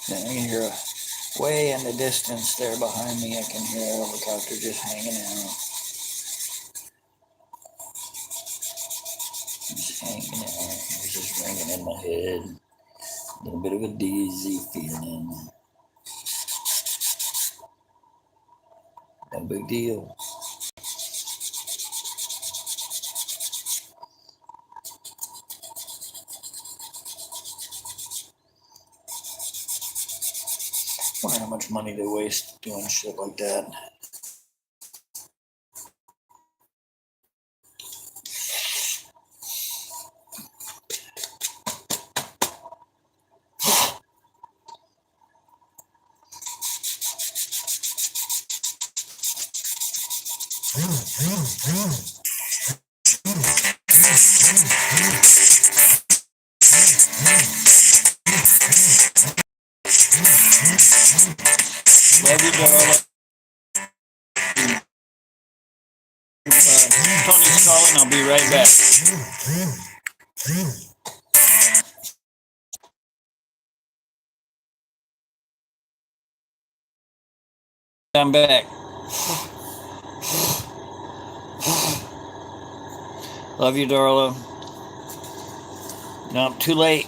Yeah, I can hear way in the distance there behind me. I can hear a helicopter just hanging out. Just hanging out. It's just ringing in my head. A little bit of a dizzy feeling. No big deal. I wonder how much money they waste doing shit like that. Love you, darling. Tony's calling. I'll be right back. I'm back. Love you, Darla. No, too late.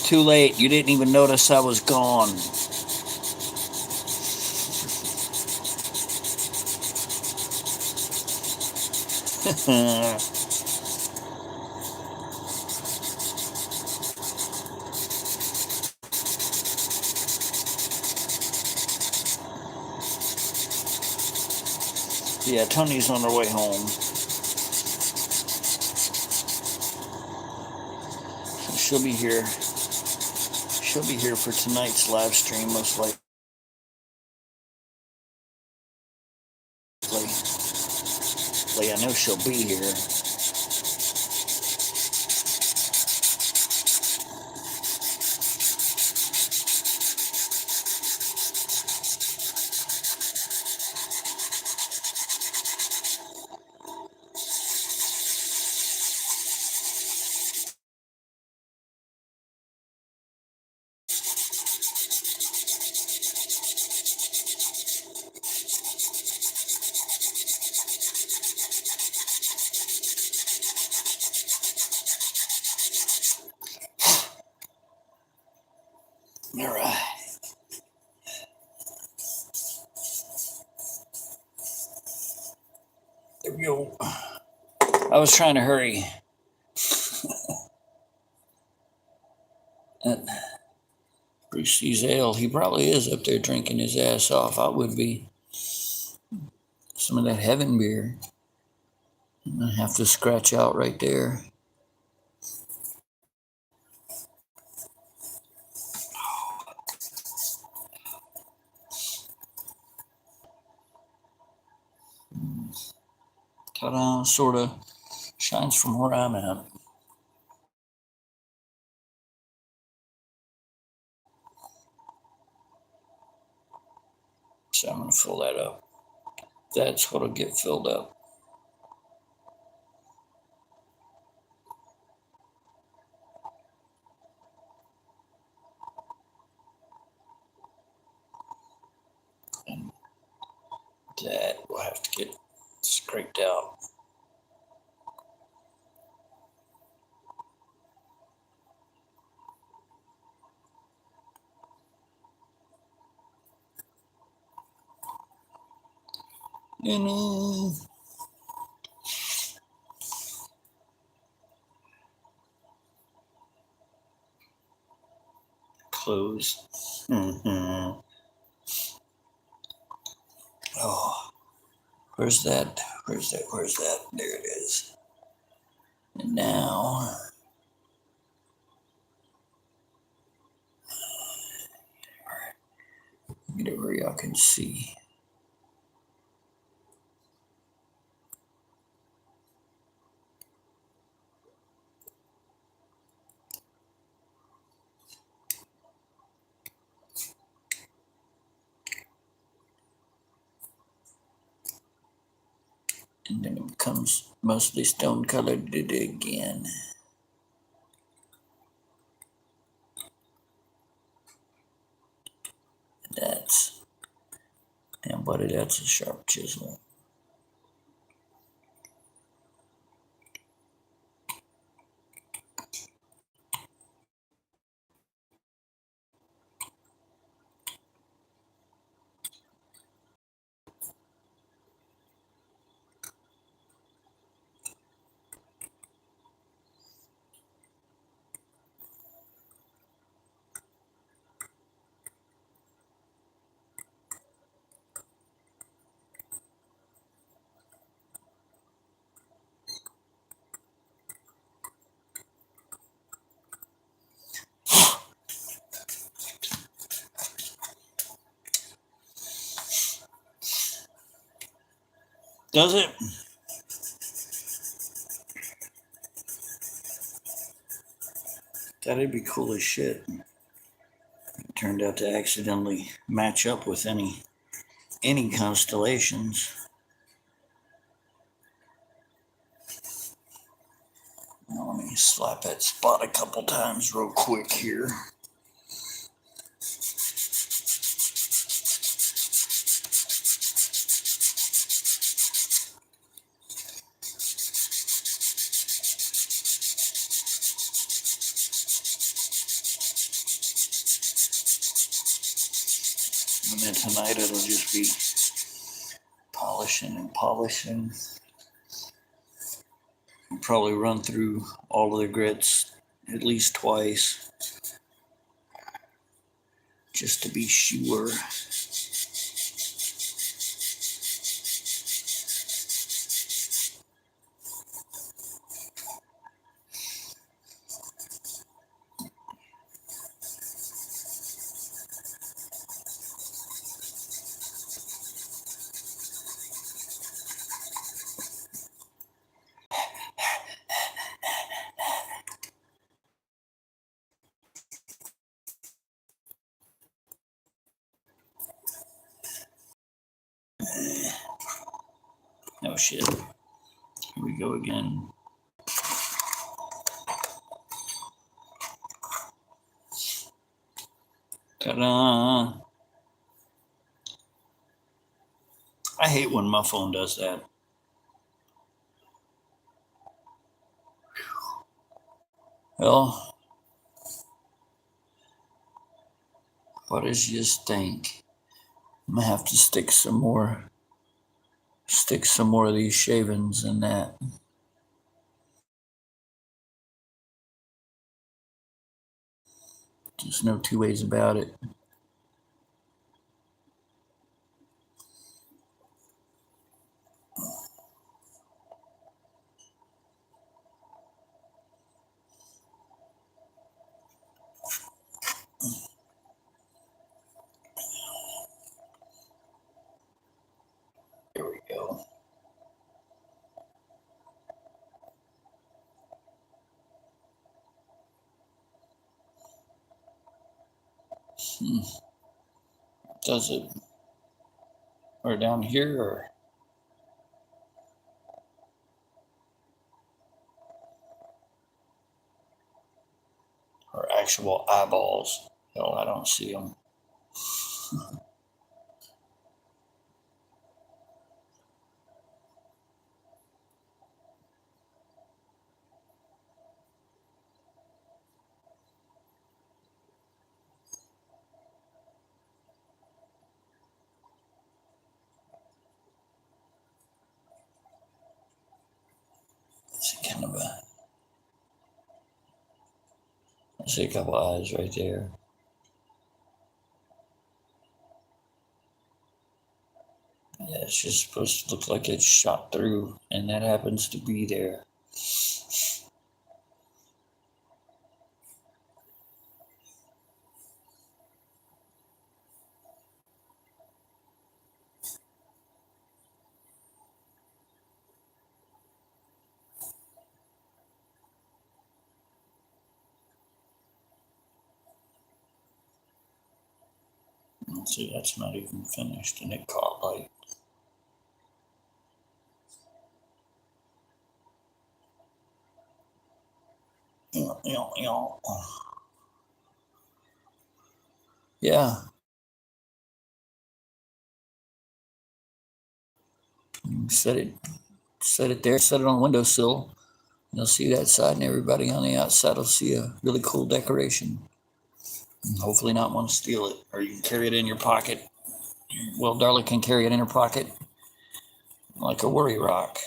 Too late. You didn't even notice I was gone. Yeah, Tony's on her way home. So she'll be here. She'll be here for tonight's live stream, most likely. I know she'll be here. All right. There we go. I was trying to hurry. Bruce sees ale. He probably is up there drinking his ass off. I would be. Some of that heaven beer. I have to scratch out right there. Ta-da, sort of shines from where I'm at. So I'm going to fill that up. That's what'll get filled up. And that will have to get scraped out. And close. Mm-hmm. Oh, where's that? Where's that? Where's that? There it is. And now, get it where y'all can see. And then it becomes mostly stone colored again. That's, damn buddy, that's a sharp chisel. Does it? That'd be cool as shit. It turned out to accidentally match up with any constellations. Now let me slap that spot a couple times real quick here. And then tonight it'll just be polishing and polishing. I'll probably run through all of the grits at least twice just to be sure. Oh shit. Here we go again. Ta-da! I hate when my phone does that. Well, what does you think? I'm gonna have to stick some more of these shavings in that. There's no two ways about it. There we go. Does it? Or down here, or actual eyeballs? Hell, I don't see them. I see a couple eyes right there. Yeah, it's just supposed to look like it's shot through, and that happens to be there. See, that's not even finished, and it caught light. Yeah. Set it there, set it on the windowsill. You'll see that side, and everybody on the outside will see a really cool decoration. And hopefully not want to steal it, or you can carry it in your pocket. Well, Darla can carry it in her pocket like a worry rock.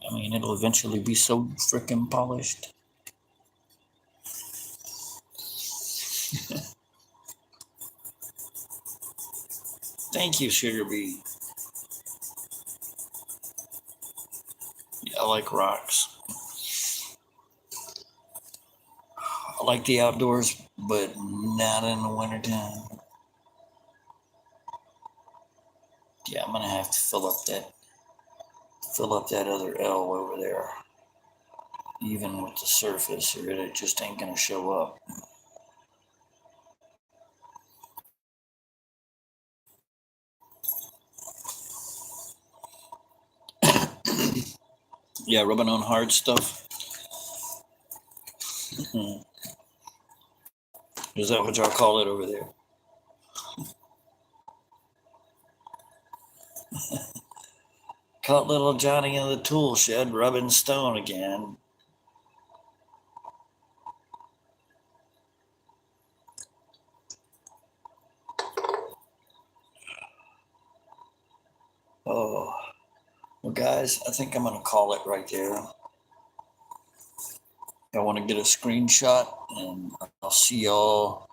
I mean, it'll eventually be so freaking polished. Thank you, Sugar Bee. Yeah, I like rocks. I like the outdoors, but not in the wintertime. Yeah, I'm gonna have to fill up that other L over there, even with the surface, or it just ain't gonna show up. Yeah, rubbing on hard stuff. Is that what y'all call it over there? Caught little Johnny in the tool shed rubbing stone again. Oh, well, guys, I think I'm going to call it right there. I want to get a screenshot, and I'll see y'all.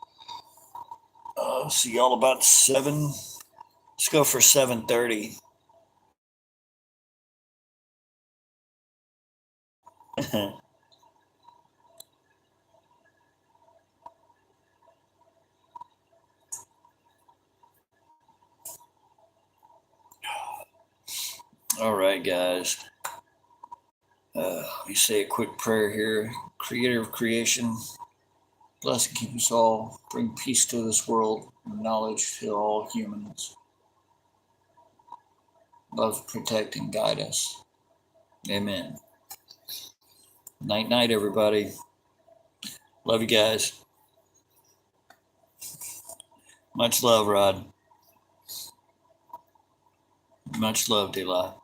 See y'all about 7. Let's go for 7:30. All right, guys. Let me say a quick prayer here. Creator of creation, bless and keep us all. Bring peace to this world, knowledge to all humans. Love, protect, and guide us. Amen. Night, night, everybody. Love you guys. Much love, Rod. Much love, Deli.